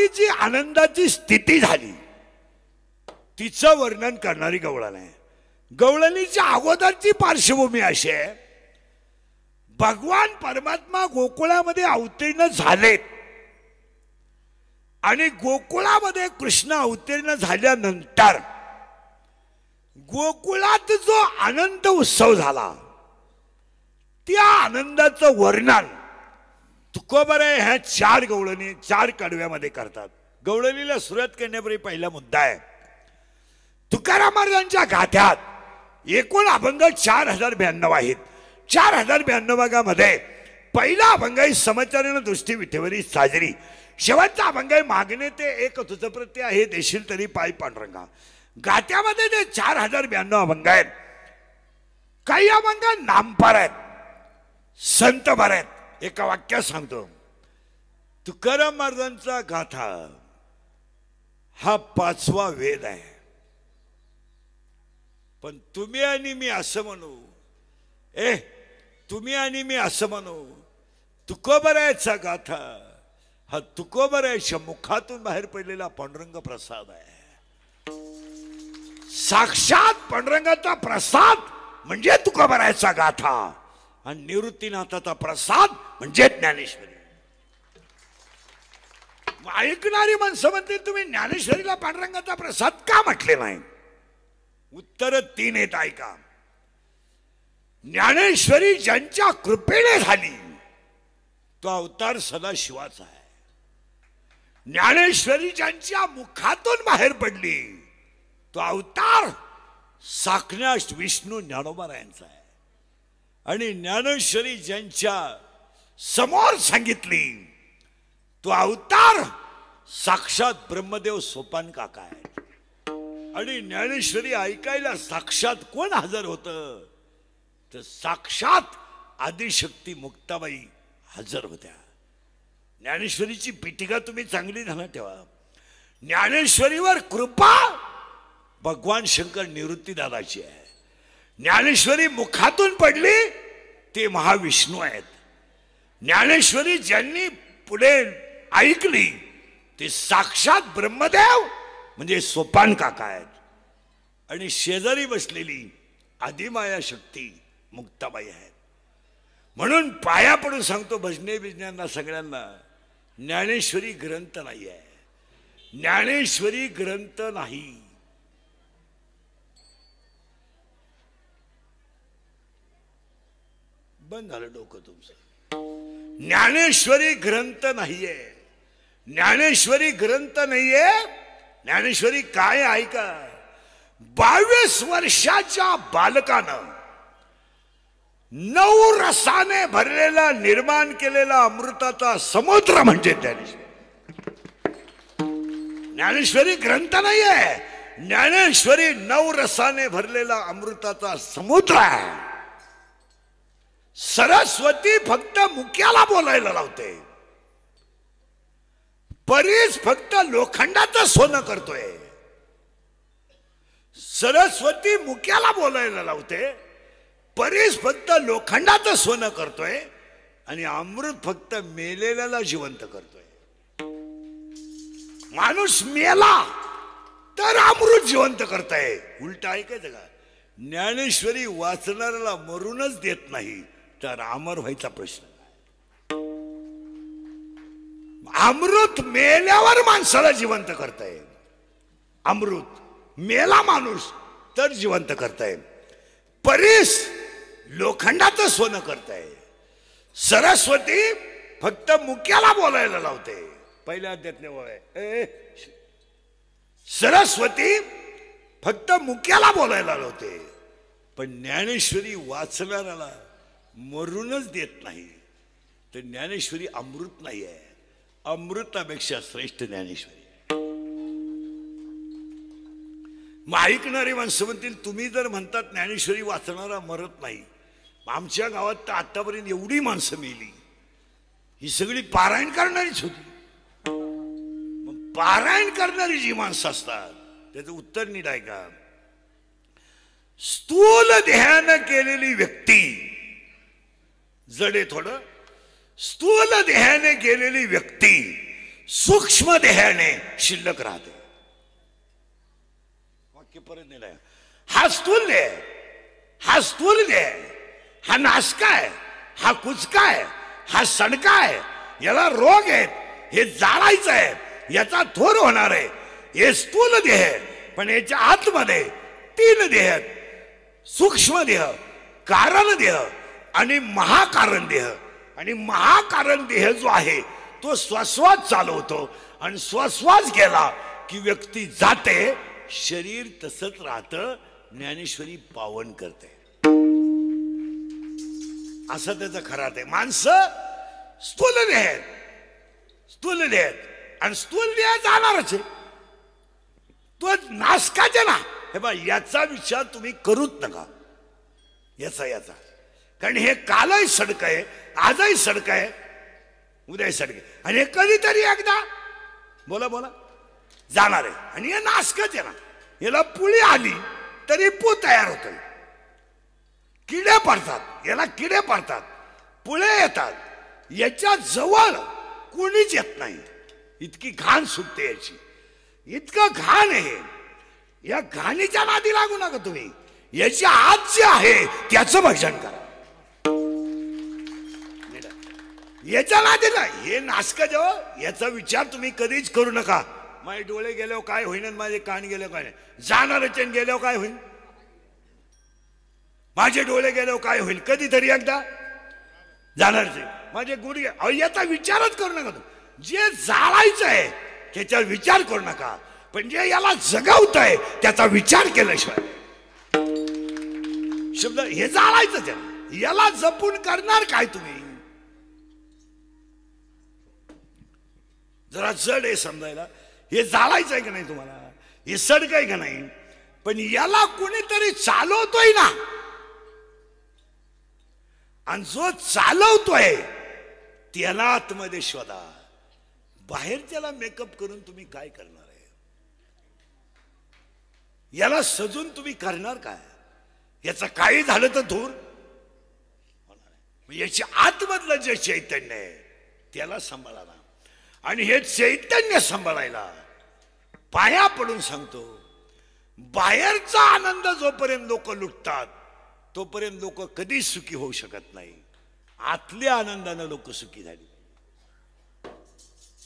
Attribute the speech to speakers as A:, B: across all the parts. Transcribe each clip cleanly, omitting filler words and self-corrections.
A: ती जी आनंदाची स्थिती झाली तिचं वर्णन करणारी गवळण आहे. गवळणीच्या अगोदरची पार्श्वभूमी अशी आहे, भगवान परमात्मा गोकुळामध्ये अवतीर्ण झालेत आणि गोकुळामध्ये कृष्ण अवतीर्ण झाल्यानंतर गोकुळात जो आनंद उत्सव झाला त्या आनंदाचं वर्णन तुकोबरे ह्या 4 गवळणी 4 कडव्यामध्ये करतात. गवळणीला सुरुवात करण्यापूर्वी पहिला मुद्दा आहे, तुकाराम महाराजांच्या गाथ्यात एकूण अभंग 4092 आहेत. 4092 मध्ये पहिला अभंग आहे समचरण दृष्टी विठेवरी साजरी. शेवटचा अभंग आहे मागणे ते एक तुझ प्रत्ये आहे देशील तरी पाय पांडुरंगा. गाथ्यामध्ये जे 4092 अभंग आहेत, काही अभंग नामपर आहेत, संतभर आहेत. एका वाक्यात सांगतो, तुकाराम महाराजांचा गाथा हा 5वा वेद आहे. पण तुम्ही आणि मी असं म्हणू, तुम्ही आणि मी असं म्हणू, तुकोबरायचा गाथा हा तुकोबरायच्या मुखातून बाहेर पडलेला पांडुरंग प्रसाद आहे. साक्षात पांडुरंगाचा प्रसाद म्हणजे तुकोबरायचा गाथा आणि निवृत्तीनाथाचा प्रसाद म्हणजे ज्ञानेश्वरी. ऐकणारी माणसं म्हणते तुम्ही ज्ञानेश्वरीला पांडुरंगाचा प्रसाद का म्हटले नाही? उत्तर 3 आहेत, ऐका. ज्ञानेश्वरी ज्यांच्या कृपेने झाली तो अवतार सदाशिवाचा आहे. ज्ञानेश्वरी ज्यांच्या मुखातून बाहेर पडली तो अवतार साक्षात विष्णू ज्ञानोबारायांचा आहे. आणि ज्ञानेश्वरी ज्यांच्या समोर सांगितली तो अवतार साक्षात ब्रह्मदेव सोपान काका आहे. आणि ज्ञानेश्वरी ऐकायला साक्षात कोण हजर होतं तर साक्षात आदिशक्ती मुक्ताबाई हजर होत्या. ज्ञानेश्वरीची पीठिका तुम्ही चांगली ध्यानात ठेवा. ज्ञानेश्वरीवर कृपा भगवान शंकर निवृत्तीदादाची आहे. ज्ञानेश्वरी मुखातून पडली ते महाविष्णू आहेत. ज्ञानेश्वरी ज्यांनी पुढे ऐकली ते साक्षात ब्रह्मदेव म्हणजे सोपान काका आहेत. आणि शेजारी बसलेली आदिमाया शक्ती मुक्ताबाई आहेत. म्हणून पाया पडून सांगतो भजने बिजन्यांना सगळ्यांना, ज्ञानेश्वरी ग्रंथ नाही आहे. ज्ञानेश्वरी ग्रंथ नाही. बंद झालं डोकं तुमचं. ज्ञानेश्वरी ग्रंथ नाहीये. ज्ञानेश्वरी ग्रंथ नाहीये. ज्ञानेश्वरी काय ऐका, 22 वर्षाच्या बालकानं 9 रसाने भरलेला निर्माण केलेला अमृताचा समुद्र म्हणजे ज्ञानेश्वरी. ज्ञानेश्वरी ग्रंथ नाहीये. ज्ञानेश्वरी 9 रसाने भरलेला अमृताचा समुद्र आहे. सरस्वती फक्त मुक्याला बोलायला लावते, परीस फक्त लोखंडाचं सोनं करतोय. सरस्वती मुक्याला बोलायला लावते, परीस फक्त लोखंडाचं सोनं करतोय आणि अमृत फक्त मेलेल्याला जिवंत करतोय. माणूस मेला तर अमृत जिवंत करताय. उलट ऐकायचं का? ज्ञानेश्वरी वाचणाऱ्याला मरूनच देत नाही तर अमर व्हायचा प्रश्न. अमृत मेल्यावर माणसाला जिवंत करताय. अमृत मेला माणूस तर जिवंत करताय. परीस लोखंडाचं सोनं करताय. सरस्वती फक्त मुक्याला बोलायला लावते. पहिल्या अध्यात्म आहे, सरस्वती फक्त मुक्याला बोलायला लावते, पण ज्ञानेश्वरी वाचणाऱ्याला मरूनच देत नाही. तर ज्ञानेश्वरी अमृत नाही आहे. अमृतापेक्षा श्रेष्ठ ज्ञानेश्वरी. मग ऐकणारी माणसं म्हणतील तुम्ही जर म्हणतात ज्ञानेश्वरी वाचणारा मरत नाही, आमच्या गावात तर आतापर्यंत एवढी माणसं मेली, ही सगळी पारायण करणारीच होती. मग पारायण करणारी जी माणसं असतात त्याचं उत्तर नीट ऐका. स्थूल ध्यान केलेली व्यक्ती जडे थोडं, स्थूल ध्यान केलेली व्यक्ती सूक्ष्म देहाने शिल्लक राहते. वाक्य परत नाही. हा स्थूल देह, हा स्थूल देह, हा नासका आहे, हा कुचका आहे, हा सडका आहे, याला रोग आहेत, हे जाळायचं आहे, याचा थोर होणार आहे. हे स्थूल देह. पण याच्या आतमध्ये 3 देह आहेत. सूक्ष्म देह, कारण देह आणि महाकारण देह. आणि महाकारण देह जो आहे तो श्वासवास चालवतो आणि श्वासवास गेला की व्यक्ती जाते, शरीर तसंच राहतं. ज्ञानेश्वरी पावन करते. असं त्याचं खरं आहे. माणसं स्थूल देह आहेत, स्थूल देह आहेत आणि स्थूल देह जाणारच आहे. तो नासकाचे ना. हे बा, याचा विचार तुम्ही करूच नका. याचा कारण हे कालही सडक आहे, आजही सडक आहे, उद्याही सडक आहे. आणि हे कधीतरी एकदा बोला जाणार आहे. आणि हे नासकाचे ना. याला पुळी आली तरी पू तयार होतोय. किडे पडतात, याला किडे पडतात, पुळे येतात, याच्या जवळ कोणीच येत नाही. इतकी घाण सुटते याची, इतकं घाण आहे. या घाणीच्या नादी लागू नका तुम्ही. याच्या आत जे आहे त्याचं भक्षण करा. याच्या नादीला हे नासक जेव्हा याचा विचार तुम्ही कधीच करू नका. माझे डोळे गेल्यावर काय होईन, माझे कान गेल्यावर काय नाही. जाणारच गेल्यावर काय होईल, माझे डोळे गेल्यावर काय होईल, कधीतरी एकदा जाणारच. माझे गुडघे, याचा विचारच करू नका. जे जाळायचं आहे त्याच्यावर विचार करू नका. पण जे याला जगवत आहे त्याचा विचार केल्याशिवाय शब्द हे जाळायचं. याला जपून करणार काय तुम्ही. जरा जड आहे समजायला. हे जाळायचं आहे का नाही तुम्हाला, हे सडक आहे का नाही. पण याला कोणीतरी चालवतोय ना. आणि जो चालवतोय त्याला आतमध्ये शोधा. बाहेर त्याला मेकअप करून तुम्ही काय करणार आहे. याला सजून तुम्ही करणार काय. याचं काही झालं तर धूर. याच्या आतमधलं जे चैतन्य आहे त्याला सांभाळा. आणि हे चैतन्य सांभाळायला पाया पडून सांगतो. बाहेरचा आनंद जोपर्यंत लोक लुटतात तोपर्यंत लोक कधीच सुखी होऊ शकत नाही. आतल्या आनंदानं लोक सुखी झाली.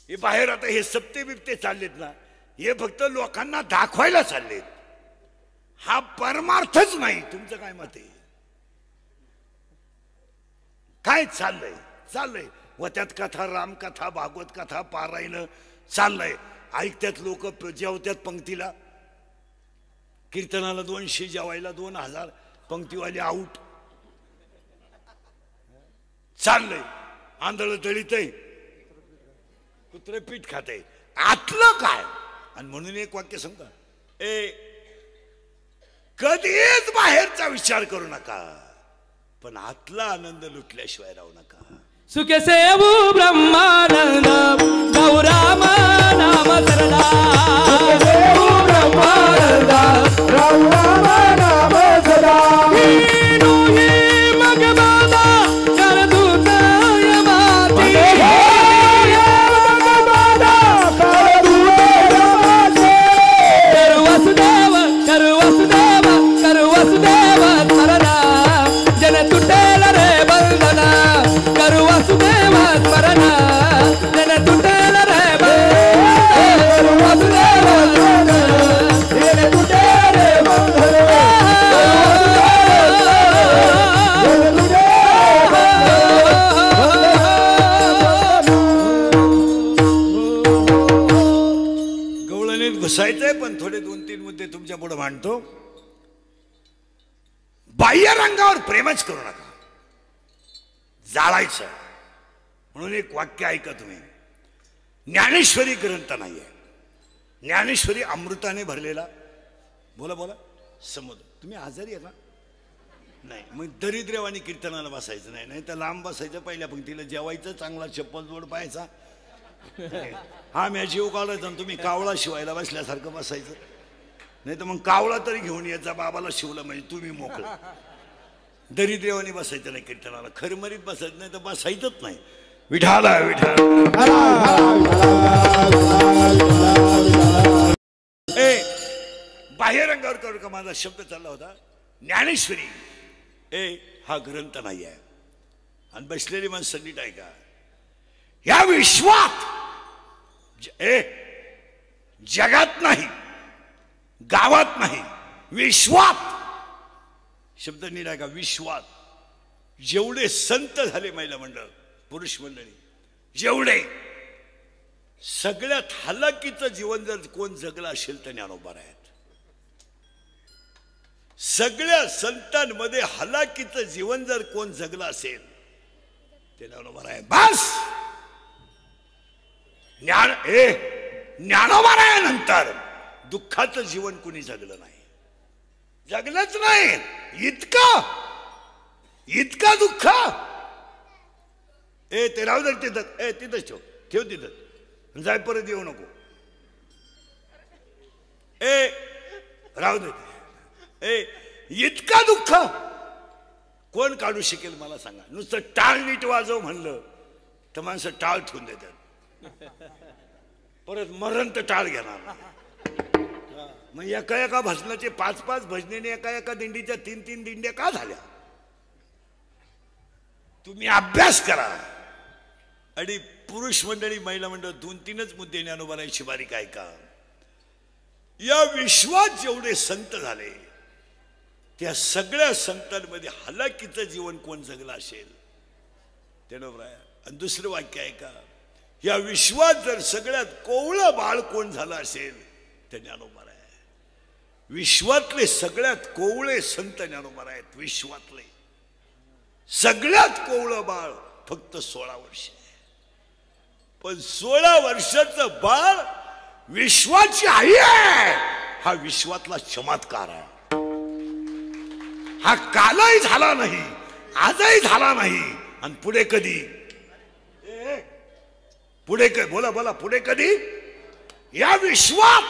A: हे बाहेर आता हे सप्ते बिप्ते चाललेत ना, हे फक्त लोकांना दाखवायला चाललेत. हा परमार्थच नाही. तुमचं काय मत आहे. काय चाललंय व त्यात कथा, रामकथा, भागवत कथा, पारायण चाललंय. ऐकत्यात लोक, जेवत्यात पंक्तीला. कीर्तनाला 200, जेवायला 2000, पंक्तीवाले आऊट. चाललंय. आंधळ दळीतय, कुत्र पीठ खाते. आतलं काय. आणि म्हणून एक वाक्य सांगता, कधीच बाहेरचा विचार करू नका, पण आतला आनंद लुटल्याशिवाय राहू नका.
B: सुखे सेवू ब्रह्मानंद गौराम नाम सरला. सुखे सेवू ब्रह्मानंद गौराम नाम सरला. मग बाबा कर दूताय माती. कर वसुदेव कर वसुदेव कर वसुदेव स्मरणा. जन तुटेल रे बंधना. कर वसुदेव स्मरणा. जन तुटेल रे बंधना. वसुदेव स्मरणा. जन तुटेल रे बंधना.
A: गवळणीत घुसायचंय, पण थोडे 2-3 मुद्दे तुमच्या पुढे मांडतो. बाह्य रंगावर प्रेमच करू नका, जाळायचं. म्हणून एक वाक्य ऐका तुम्ही. ज्ञानेश्वरी ग्रंथ नाहीये. ज्ञानेश्वरी अमृताने भरलेला बोला समुद्र. तुम्ही आजारी आहे का नाही, मग दरिद्रवाणी कीर्तनाला बसायचं नाही. नाही तर लांब बसायचं, पहिल्या पंक्तीला जेवायचं, चांगला चप्पल जोड पाहायचा. हा मी जीव काढायचा, तुम्ही कावळा शिवायला बसल्यासारखं बसायचं. नाही तर मग कावळा तरी घेऊन यायचा, बाबाला शिवलं म्हणजे तुम्ही मोकळं. दरिद्रवाणी बसायचं नाही कीर्तनाला. खरमरीत बसायचं नाही तर बसायचंच नाही. विठाला विठाला ए बाह्य रंगावर करू का माझा शब्द चालला होता ज्ञानेश्वरी ए हा ग्रंथ नाही आहे आणि बसलेली माणसं नीट ऐका या विश्वात जगात नाही गावात नाही विश्वात शब्द नीट ऐका विश्वात जेवढे संत झाले महिला मंडळ पुरुष मंडळी जेवढे सगळ्यात हलाकीचं जीवन जर कोण जगलं असेल तर ज्ञानोबा आहेत सगळ्या संतांमध्ये हलाकीचं जीवन जर कोण जगलं असेल ते ज्ञानोबा आहे बस ज्ञानोबा आहे नंतर दुःखाचं जीवन कुणी जगलं नाही जगलंच नाही इतका दुःख ते राहू दे तिथं तिथंच ठेव तिथं जाय परत येऊ नको राहू दे इतका दुःख कोण काढू शकेल मला सांगा नुसतं टाळ नीट वाजव म्हणलं तर माणसं टाळ ठेवून देतात परत मरण तर टाळ घेणार मग एका एका भजनाचे 5-5 भजनेने एका एका दिंडीच्या 3-3 दिंड्या का झाल्या तुम्ही अभ्यास करा आणि पुरुष मंडळी महिला मंडळ 2-3च मुद्दे ज्ञानोबारांची बारीक ऐका या विश्वात जेवढे संत झाले त्या सगळ्या संतांमध्ये हलाकीचं जीवन कोण जगलं असेल ज्ञानोबा आणि दुसरं वाक्य ऐका या विश्वात जर सगळ्यात कोवळं बाळ कोण झालं असेल ते ज्ञानोबा आहे विश्वातले सगळ्यात कोवळे संत ज्ञानोबा आहेत विश्वातले सगळ्यात कोवळं बाळ फक्त 16 वर्ष पण 16 वर्षाचं बाळ विश्वाची आई आहे हा विश्वातला चमत्कार आहे हा कालही झाला नाही आजही झाला नाही आणि पुढे कधी बोला पुढे कधी या विश्वात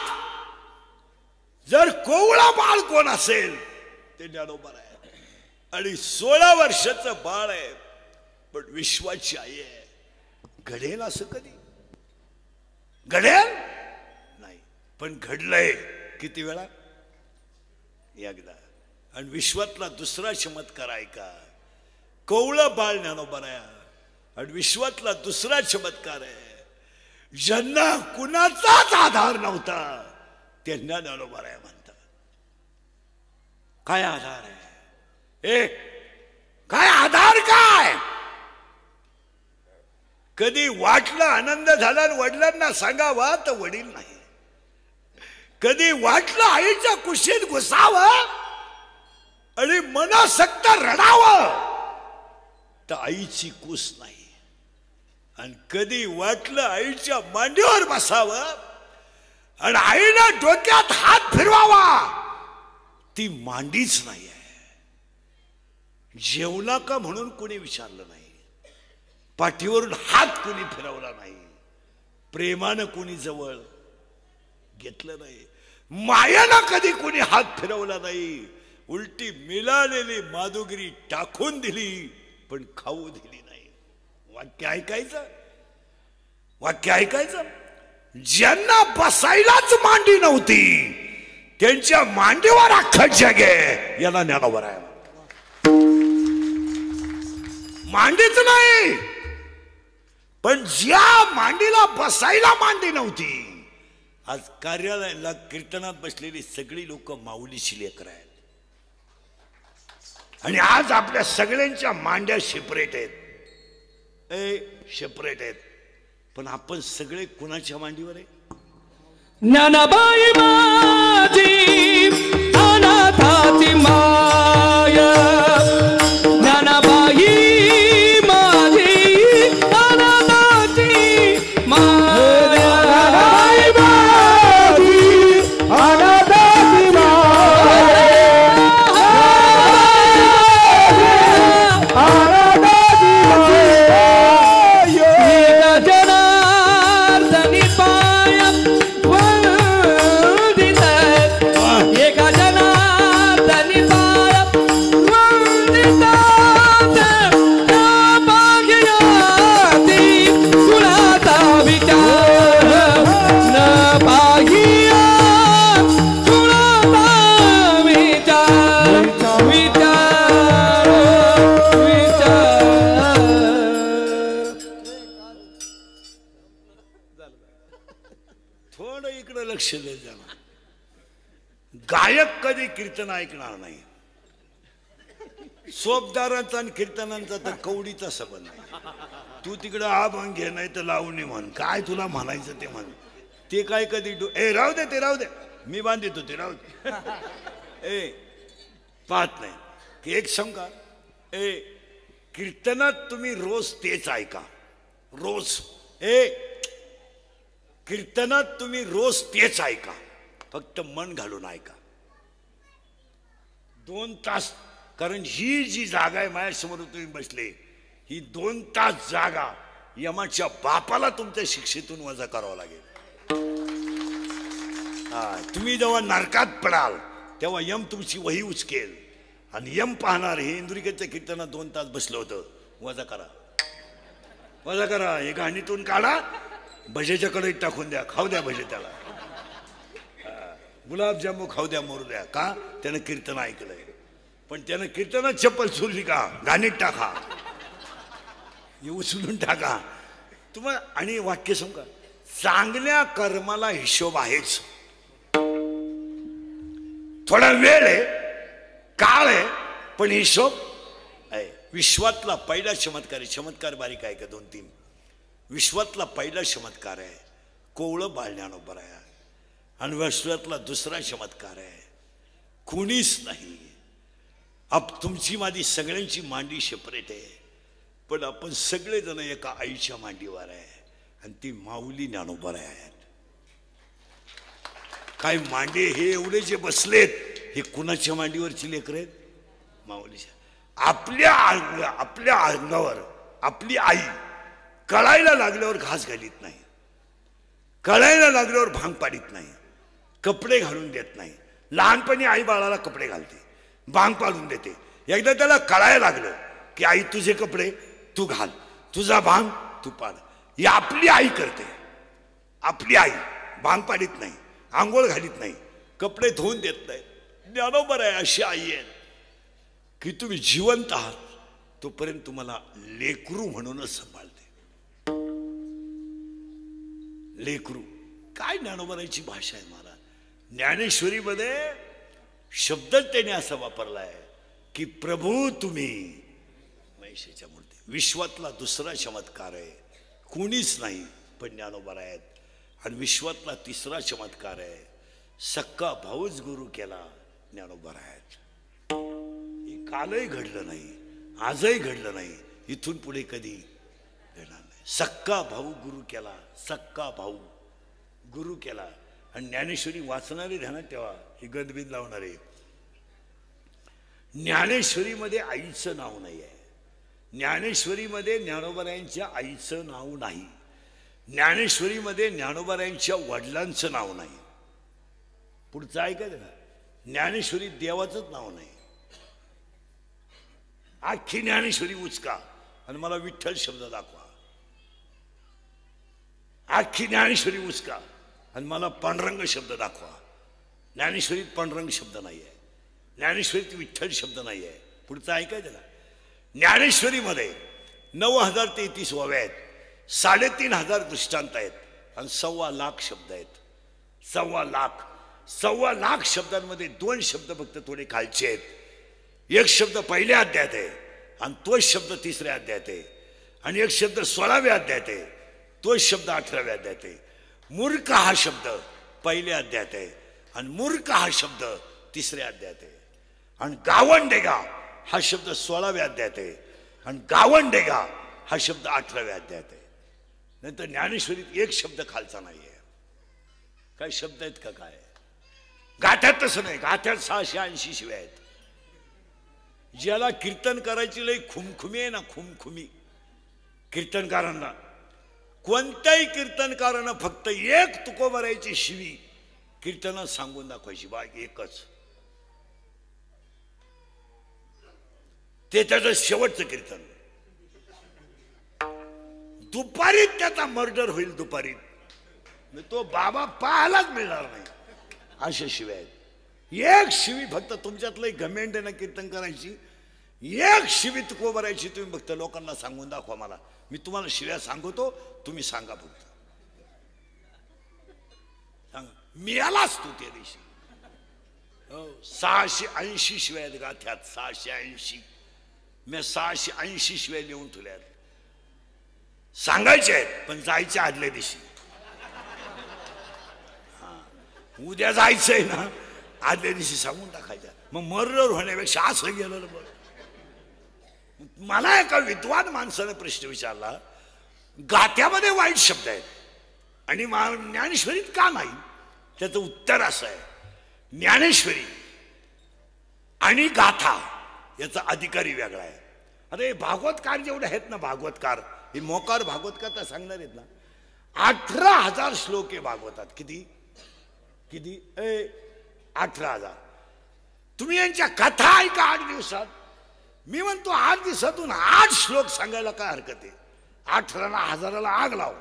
A: जर कोवळा बाळ कोण असेल ते ज्ञानोबा आहे आणि 16 वर्षाचं बाळ आहे पण विश्वाची आई आहे घडेल असं कधी घडेल नाही पण घडलंय किती वेळा एकदा आणि विश्वातला दुसरा चमत्कार आहे का कोवळं बाळ ज्ञानोबा आहे आणि विश्वातला दुसरा चमत्कार आहे ज्यांना कुणाचाच आधार नव्हता त्यांना ज्ञानोबा आहे म्हणतात काय आधार आहे काय आधार काय कधी वाटलं आनंद झाला वडिलांना सांगावा तर वडील नाही कधी वाटलं आईच्या कुशीत घुसावं आणि मनसक्त रडावं तर आईची कुस नाही आणि कधी वाटलं आईच्या मांडीवर बसावं आणि आईनं डोक्यात हात फिरवावा ती मांडीच नाही आहे जेवला का म्हणून कोणी विचारलं नाही पाठीवरून हात कोणी फिरवला नाही प्रेमानं कोणी जवळ घेतलं नाही मायानं कधी कोणी हात फिरवला नाही उलटी मिळालेली माधुगिरी टाकून दिली पण खाऊ दिली नाही वाक्य ऐकायचं ज्यांना बसायलाच मांडी नव्हती त्यांच्या मांडीवर अख्खं जग आहे याला ज्ञानोबा आहे मांडीच नाही पण ज्या मांडीला बसायला मांडी नव्हती आज कार्यालयाला कीर्तनात बसलेली सगळी लोक माऊलीची लेकरं आहेत आणि आज आपल्या सगळ्यांच्या मांड्या सेपरेट आहेत सेपरेट आहेत पण आपण सगळे कुणाच्या मांडीवर आहे
B: ज्ञानाबाई माझी अनाथाची माया ज्ञानाबाई माझी अनाथाची माया अनाथाची जनार्दनी पाया
A: गायक कधी कीर्तन ऐकणार नाही. सोपदारांचा आणि कीर्तनांचा तर कवडीचा संबंध नाही. तू तिकडं अभंग घे नाही तर लावणी म्हण, काय तुला म्हणायचं ते म्हण. ते काय कधी राहू दे, ते राहू दे, मी बांधितो ते राहू दे. पाहत नाही की एक शंका. कीर्तनात तुम्ही रोज तेच ऐका, रोज. कीर्तनात तुम्ही रोज तेच ऐका, फक्त मन घालून ऐका. 2 तास, कारण ही जी जागा आहे माझ्यासमोर तुम्ही बसले, ही 2 तास जागा यमाच्या बापाला तुमच्या शिक्षेतून वजा करावं लागेल. तुम्ही जेव्हा नरकात पडाल तेव्हा यम तुमची वही उचकेल आणि यम पाहणार हे इंदुरीकरच्या कीर्तनात 2 तास बसलं होतं, वजा करा, वजा करा, हे गाणीतून काढा, भजेच्या कढईत टाकून द्या, खाऊ द्या भजे त्याला, गुलाबजामू खाऊ द्या, मोरू द्या. का? त्यानं कीर्तन ऐकलंय. पण त्यानं कीर्तनात चप्पल सोडली का? गाणीत टाका, हे उचलून टाका तुम्हाला. आणि वाक्य सांगा, चांगल्या कर्माला हिशोब आहेच. थोडा वेळ आहे, काळ आहे, पण हिशोब आहे. विश्वातला पहिला चमत्कार आहे. चमत्कार बारीक आहे का? 2-3. विश्वातला पहिला चमत्कार आहे कोवळं बाळ ज्ञानोबा आहे. आणि विश्वातला दुसरा चमत्कार आहे कुणीच नाही. तुमची माझी सगळ्यांची मांडी सेपरेट आहे, पण आपण सगळेजण एका आईच्या मांडीवर आहे, आणि ती माऊली ज्ञानोबा आहेत. काय मांडे हे एवढे जे बसलेत, हे कुणाच्या मांडीवरची लेकर आहेत? माऊलीच्या. आपल्या अंगावर आपली आई कळायला लागल्यावर घास घालीत नाही, कळायला लागल्यावर भांग पाडीत नाही, कपडे घालून देत नाही. लहानपणी आई बाळाला कपडे घालते, भांग पाडून देते. एकदा त्याला कळायला लागलं की आई तुझे कपडे तू घाल, तुझा भांग तू पाड. ही आपली आई करते. आपली आई भांग पाडीत नाही, आंघोळ घालीत नाही, कपडे धुवून देत नाही. ज्ञानोबा आहे अशी आई आहे की तुम्ही जिवंत आहात तोपर्यंत तुम्हाला लेकरू म्हणूनच सांभाळते. लेकरू काय ज्ञानोबाची भाषा आहे. मला ज्ञानेश्वरीमध्ये शब्दच त्याने असा वापरलाय की प्रभू तुम्ही महिषेच्या मूर्ती. विश्वातला दुसरा चमत्कार आहे, कुणीच नाही पण ज्ञानोबा आहेत. आणि विश्वातला तिसरा चमत्कार आहे, सक्का भाऊच गुरु केला ज्ञानोबा आहेत. हे कालही घडलं नाही, आजही घडलं नाही, इथून पुढे कधी घडणार नाही. सक्का भाऊ गुरु केला, सक्का भाऊ गुरु केला. आणि ज्ञानेश्वरी वाचणारे ध्यानात ठेवा, ही गदबीद लावणारे. ज्ञानेश्वरीमध्ये आईचं नाव नाही आहे. ज्ञानेश्वरीमध्ये ज्ञानोबारायांच्या आईचं नाव नाही. ज्ञानेश्वरीमध्ये ज्ञानोबारायांच्या वडिलांचं नाव नाही. पुढचं ऐकायचं का? ज्ञानेश्वरी देवाचंच नाव नाही. अख्खी ज्ञानेश्वरी उचका आणि मला विठ्ठल शब्द दाखवा. अख्खी ज्ञानेश्वरी उचका आणि मला पांडुरंग शब्द दाखवा. ज्ञानेश्वरीत पांडुरंग शब्द नाही आहे, ज्ञानेश्वरीत विठ्ठल शब्द नाही आहे. पुढचं ऐकायचं का? ज्ञानेश्वरीमध्ये 9033 ओव्या आहेत, 3500 दृष्टांत आहेत आणि 1.25 लाख शब्द आहेत. 1.25 लाख शब्दांमध्ये 2 शब्द फक्त थोडे खालचे आहेत. एक शब्द पहिल्या अध्यायात आहे आणि तोच शब्द 3ऱ्या अध्यायात आहे, आणि एक शब्द 16व्या अध्यायात आहे, तोच शब्द 18व्या अध्यायात आहे. मूर्ख हा शब्द पहिल्या अध्यायात आहे आणि मूर्ख हा शब्द 3ऱ्या अध्यायात आहे. आणि गावंडेगा हा शब्द 16व्या अध्यायात आहे आणि गावंडेगा हा शब्द 18व्या अध्यायात आहे. नंतर ज्ञानेश्वरीत एक शब्द खालचा नाही आहे. काय शब्द आहेत का? काय गाठ्यात तसं नाही. गाठ्यात 680 शिव्या आहेत. ज्याला कीर्तन करायची लई खुमखुमी आहे ना, खुमखुमी कीर्तनकारांना, कोणत्याही कीर्तनकारानं फक्त एक तुकोबारायची शिवी कीर्तनात सांगून दाखवायची, बा एकच. ते त्याचं शेवटचं कीर्तन. दुपारीत त्याचा मर्डर होईल. दुपारीत तो बाबा पाहायलाच मिळणार नाही, अशा शिव्या आहेत. एक शिवी फक्त तुमच्यातलं घमेंड ना कीर्तन करायची, एक शिवी तुकोबारायची तुम्ही फक्त लोकांना सांगून दाखवा. मला, मी तुम्हाला शिव्या सांगतो, तुम्ही सांगा फक्त. सांगा मिळालाच तू त्या दिवशी. 680 शिवाय आहेत गाथ्यात. 680. मी 680 शिवाय लिहून ठेवल्यात. सांगायचे आहेत पण जायच्या आदल्या दिवशी. उद्या जायचंय ना आदल्या दिवशी सांगून टाकायच्या. मग मर्डर होण्यापेक्षा असं गेलं बरं. मला एका विद्वान माणसाने प्रश्न विचारला, गाथ्यामध्ये वाईट शब्द आहेत आणि ज्ञानेश्वरीत का नाही? त्याचं उत्तर असं आहे, ज्ञानेश्वरी आणि गाथा याचा अधिकारी वेगळा आहे. अरे भागवतकार जेवढे आहेत ना, भागवतकार हे मोकार भागवतकार तर सांगणार आहेत ना, 18,000 श्लोक आहे भागवतात. किती किती 18,000. तुम्ही यांच्या कथा ऐका 8 दिवसात. मी म्हणतो 8 दिवसातून 8 श्लोक सांगायला काय हरकत आहे? 18ला 1000ला आग लाव.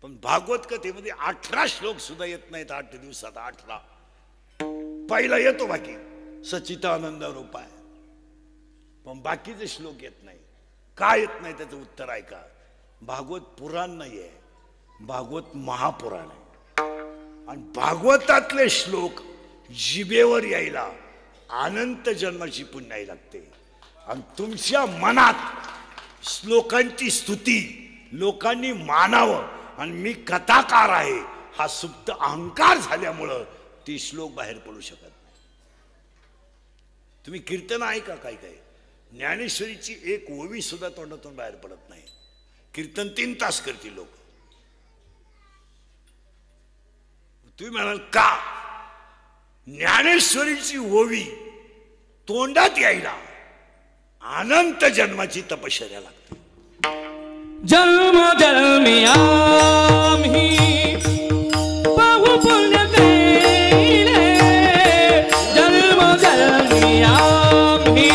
A: पण भागवत कथेमध्ये 18 श्लोक सुद्धा येत नाहीत 8 दिवसात. 18 पहिला येतो बाकी सच्चिदानंद रूप आहे, पण बाकीचे श्लोक येत नाही. का येत नाही त्याचं उत्तर ऐका. भागवत पुराण नाहीये, भागवत महापुराण आहे. आणि भागवतातले श्लोक जिभेवर यायला अनंत जन्माची पुण्याई लागते. आणि तुमच्या मनात श्लोकांची स्तुती लोकांनी मानावं आणि मी कथाकार आहे हा सुप्त अहंकार झाल्यामुळं ती श्लोक बाहेर पडू शकत नाही. तुम्ही कीर्तन ऐका काय काय, ज्ञानेश्वरीची एक ओवी सुद्धा तोंडातून बाहेर पडत नाही. कीर्तन 3 तास करतील लोक. तुम्ही म्हणाल का? ज्ञानेश्वरीची ओवी तोंडात यायला अनंत जन्माची तपश्चर्या लागते.
B: जन्म जन्मी आम्ही बहु पुण्य केले, जन्म जन्मी आम्ही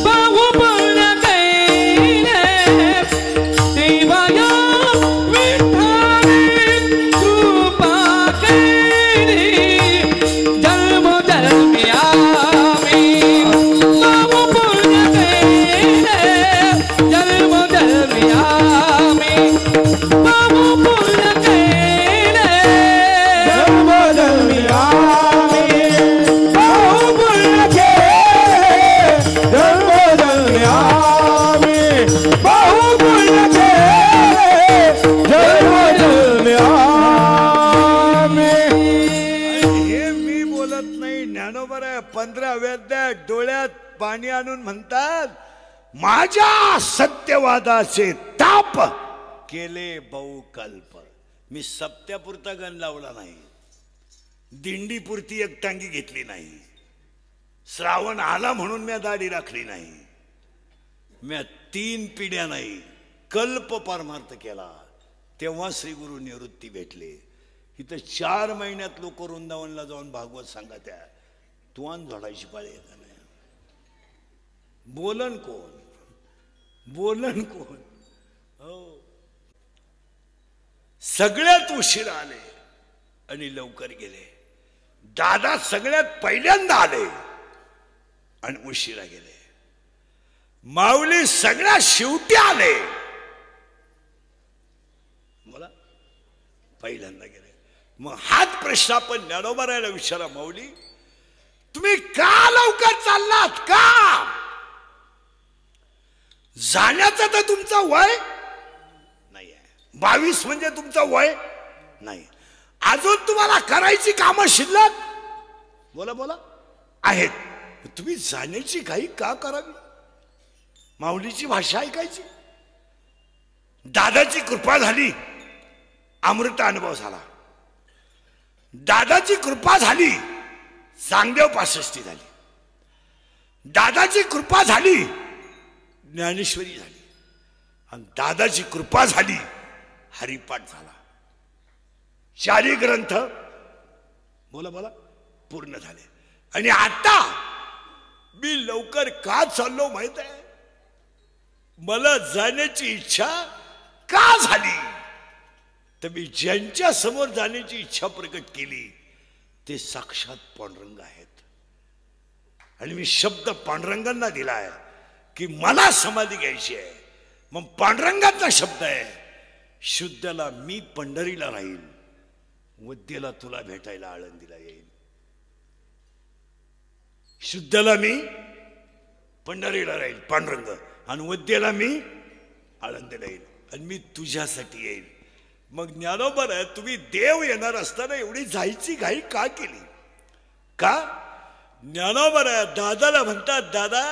B: बहु पुण्य केले, देवाया विठ्ठली कृपा केली. जन्म जन्मी आम्ही बहु पुण्य केले, जन्म जन्मी आम्ही बहु पुण्य केले, जन्म जन्मी आम्ही बहु पुण्य केले, जन्म जन्मी आम्ही बहु पुण्य केले, जन्म जन्मी आम्ही.
A: हे मी बोलत नाही, ज्ञानोबर आहे. 15 वेद्या डोळ्यात पाणी आणून म्हणतात, माझ्या सत्यवादाचे ताप केले बहुकल्प. मी सप्त्यापुरता गण लावला नाही, दिंडीपुरती एक टांगी घेतली नाही, श्रावण आला म्हणून मी दाढी राखली नाही, मी 3 पिढ्या नाही कल्प परमार्थ केला. तेव्हा श्री गुरु निवृत्ती भेटले. इथं 4 महिन्यात लोक वृंदावनला जाऊन भागवत सांगत आहे. तुआन झोडायची पाळी येत नाही. बोलन कोण? बोलन कोण? हो, सगळ्यात उशीर आले आणि लवकर गेले. दादा सगळ्यात पहिल्यांदा आले आणि उशिरा गेले. माऊली सगळ्यात शेवटी आले, मला पहिल्यांदा गेले. मग हाच प्रश्न आपण ज्ञानोबरायला विचारा, माऊली तुम्ही का लवकर चाललात? का? जाण्याचं तर तुमचं वय नाही आहे. 22 म्हणजे तुमचं वय नाही. अजून तुम्हाला करायची कामं शिल्लक बोला बोला आहेत. तुम्ही जाण्याची घाई का करावी? माऊलीची भाषा ऐकायची. दादाची कृपा झाली, अमृत अनुभव झाला. दादाची कृपा झाली, चांगदेव 65 झाली. दादाची कृपा झाली, ज्ञानेश्वरी झाली. आणि दादाची कृपा झाली, हरिपाठ झाला. 4 ग्रंथ बोला बोला पूर्ण झाले. आणि आता मी लवकर का चाललो माहित आहे? मला जाण्याची इच्छा का झाली? तर मी ज्यांच्या समोर जाण्याची इच्छा प्रकट केली ते साक्षात पांडुरंग आहेत. आणि मी शब्द पांडुरंगांना दिलाय की मला समाधी घ्यायची आहे. मग पांडुरंगाचा शब्द आहे, शुद्धला मी पंढरीला राहील, वद्येला तुला भेटायला आळंदीला येईल, शुद्धला मी पंढरीला राहील पांडुरंग, आणि वद्येला मी आळंदीला येईल, आणि मी तुझ्यासाठी येईल. मग ज्ञानोबा तुम्ही देव येणार असताना एवढी जायची घाई का केली? का? ज्ञानोबा दादाला म्हणतात, दादा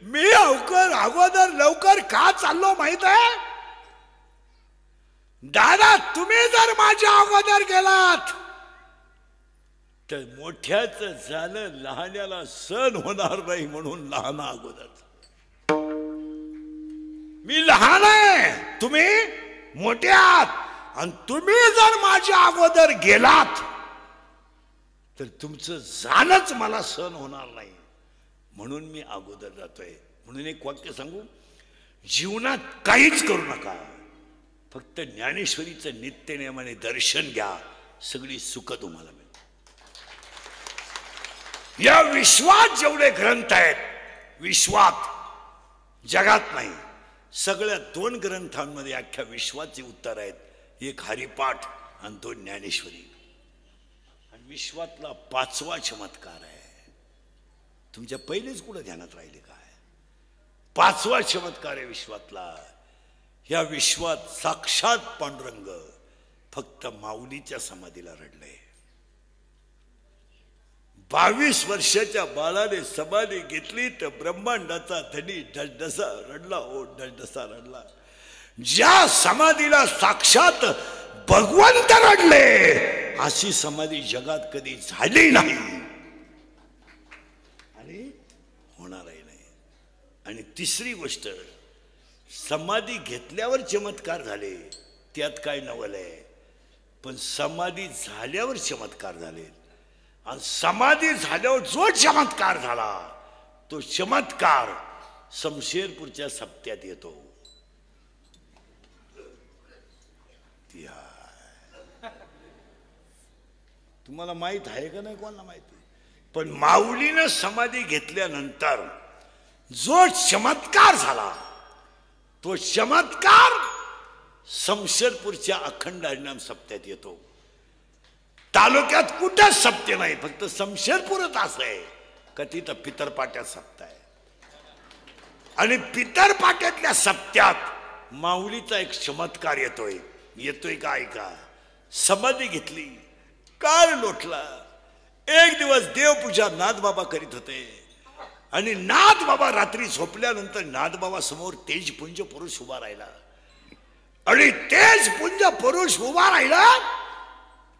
A: मी अगोदर लवकर का चाललो माहित आहे? दादा तुम्ही जर माझ्या अगोदर गेलात तर मोठ्याच झालं लहान्याला सण होणार नाही, म्हणून लहान अगोदर. मी लहान आहे, तुम्ही मोठे आहात, आणि तुम्ही जर माझ्या अगोदर गेलात तर तुमचं जाणंच मला सहन होणार नाही, म्हणून मी अगोदर जातोय. म्हणून एक वाक्य सांगू, जीवनात काहीच करू नका, फक्त ज्ञानेश्वरीचं नित्यनेमाने दर्शन घ्या, सगळी सुख तुम्हाला मिळेल. या विश्वात जेवढे ग्रंथ आहेत, विश्वात जगात नाही, सगळ्या 2 ग्रंथांमध्ये अख्ख्या विश्वाचे उत्तर आहेत. एक हरिपाठ आणि 2 ज्ञानेश्वरी. आणि विश्वातला 5वा चमत्कार आहे. तुमच्या पहिलेच कुठं ध्यानात राहिले काय? 5वा चमत्कार आहे विश्वातला. या विश्वात साक्षात पांडुरंग फक्त माऊलीच्या समाधीला रडले. 22 वर्षाच्या बाळाने समाधी घेतली तर ब्रह्मांडाचा धनी डसडसा रडला, ओ डसडसा रडला. ज्या समाधीला साक्षात भगवंत रडले अशी समाधी जगात कधी झाली नाही आणि होणारही नाही. आणि तिसरी गोष्ट, समाधी घेतल्यावर चमत्कार झाले त्यात काय नवल आहे, पण समाधी झाल्यावर चमत्कार झाले. आणि समाधी झाल्यावर जो चमत्कार झाला तो चमत्कार शमशेरपूरच्या सप्त्यात येतो. तुम्हाला माहित आहे का नाही? कोणाला माहिती? पण माऊलीनं समाधी घेतल्यानंतर जो चमत्कार झाला तो चमत्कार शमशेरपूरच्या अखंड हरिनाम सप्त्यात येतो. तालुक्यात कुठेच सप्त्य नाही, फक्त शमशेरपूरच असं आहे का तिथं पितरपाट्यात सप्ताह आहे. आणि पितरपाट्यातल्या सप्त्यात माऊलीचा एक चमत्कार येतोय का ऐका. समाधी घेतली, काळ लोटला. एक दिवस देवपूजा नाथबाबा करीत होते आणि नाथबाबा रात्री झोपल्यानंतर नाथबाबा समोर तेजपुंज पुरुष उभा राहिला. आणि तेजपुंज पुरुष उभा राहिला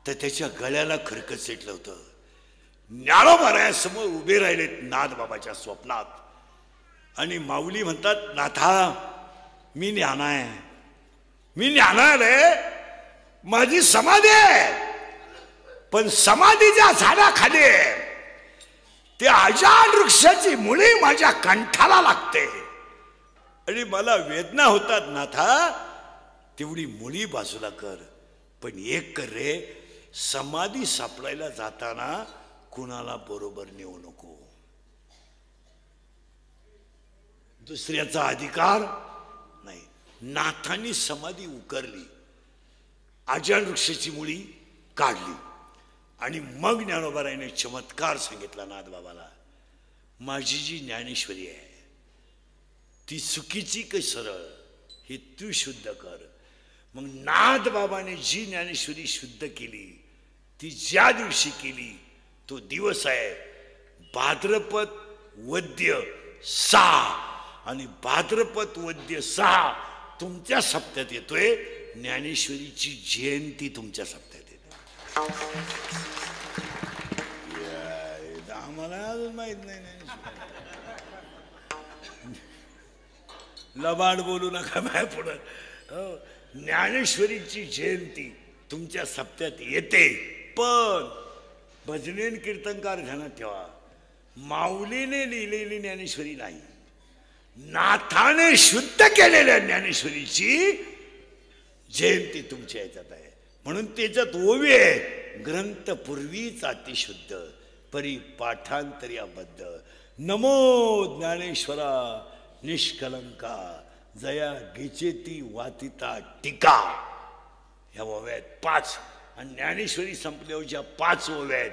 A: तर त्याच्या गळ्याला खरकत सेटलं होतं. ज्ञानोबा समोर उभे राहिलेत नाथबाबाच्या स्वप्नात. आणि माऊली म्हणतात, नाथा मी ज्ञानाय, मी ज्ञानाय रे, माझी समाधी आहे, पण समाधीच्या झाडाखाली ते अजान वृक्षाची मुळी माझ्या कंठाला लागते आणि मला वेदना होतात. नाथा तेवढी मुळी बाजूला कर, पण एक कर रे, समाधी सापडायला जाताना कुणाला बरोबर नेऊ नको. दुसऱ्याचा अधिकार नाही. नाथांनी समाधी उकरली, अजान वृक्षाची मुळी काढली आणि मग ज्ञानोबारायने चमत्कार सांगितला नाथबाबाला. माझी जी ज्ञानेश्वरी आहे ती चुकीची की सरळ हे तू शुद्ध कर. मग नाथबाबाने जी ज्ञानेश्वरी शुद्ध केली ती ज्या दिवशी केली तो दिवस आहे भाद्रपद वद्य 6. आणि भाद्रपद वद्य 6 तुमच्या सप्त्यात येतोय. ज्ञानेश्वरीची जयंती तुमच्या सप्त्यात येते. आम्हाला अजून माहित नाही. लबाड बोलू नका माझ्या पुढं. ज्ञानेश्वरीची जयंती तुमच्या सप्त्यात येते, पण भजनेन कीर्तनकार ध्यानात ठेवा, माऊलीने लिहिलेली ज्ञानेश्वरी नाही, नाथाने शुद्ध केलेल्या ज्ञानेश्वरीची जयंती तुमच्या याच्यात आहे. म्हणून त्याच्यात ओवी आहे, ग्रंथ पूर्वीच अतिशुद्ध परी पाठांतरी अबद्ध. नमो ज्ञानेश्वरा निष्कलंका जया गिचेती वातिता टीका. ह्या ओव्या 5. आणि ज्ञानेश्वरी संपल्यावर ज्या 5 ओव्या आहेत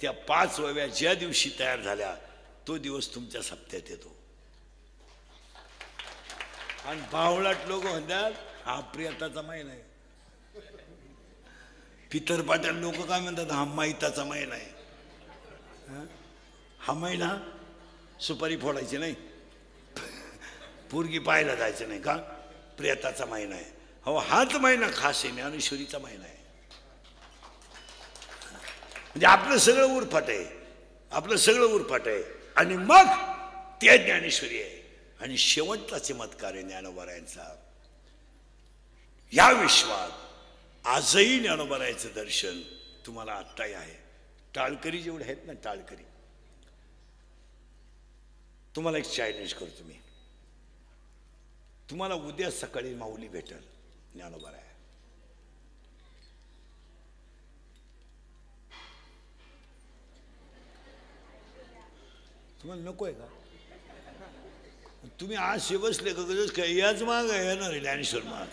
A: त्या 5 ओव्या ज्या दिवशी तयार झाल्या तो दिवस तुमच्या सप्त्यात येतो. आणि बावळाट लोक म्हणतात हा प्रियताचा महिना आहे. पितरपाट्यात लोक काय म्हणतात हा माहिताचा महिना आहे. हा महिना सुपारी फोडायची नाही, पोरगी पाहायला जायचं नाही का, प्रियताचा महिना आहे. हो हाच महिना खास आहे, ज्ञानेश्वरीचा महिना आहे. म्हणजे आपलं सगळं उरफाट आहे, आपलं सगळं उरफाट आहे. आणि मग ते ज्ञानेश्वरी आहे. आणि शेवटचा चमत्कार आहे ज्ञानोबारायांचा. या विश्वात आजही ज्ञानोबारायांचं दर्शन तुम्हाला आत्ताही आहे. टाळकरी जेवढे आहेत ना, टाळकरी, तुम्हाला एक चॅलेंज करतो मी. तुम्हाला उद्या सकाळी माऊली भेटल ज्ञानोबाराय. तुम्हाला नको आहे का? तुम्ही आज बसले का काय याच माग येणार आहे ज्ञानेश्वर माग.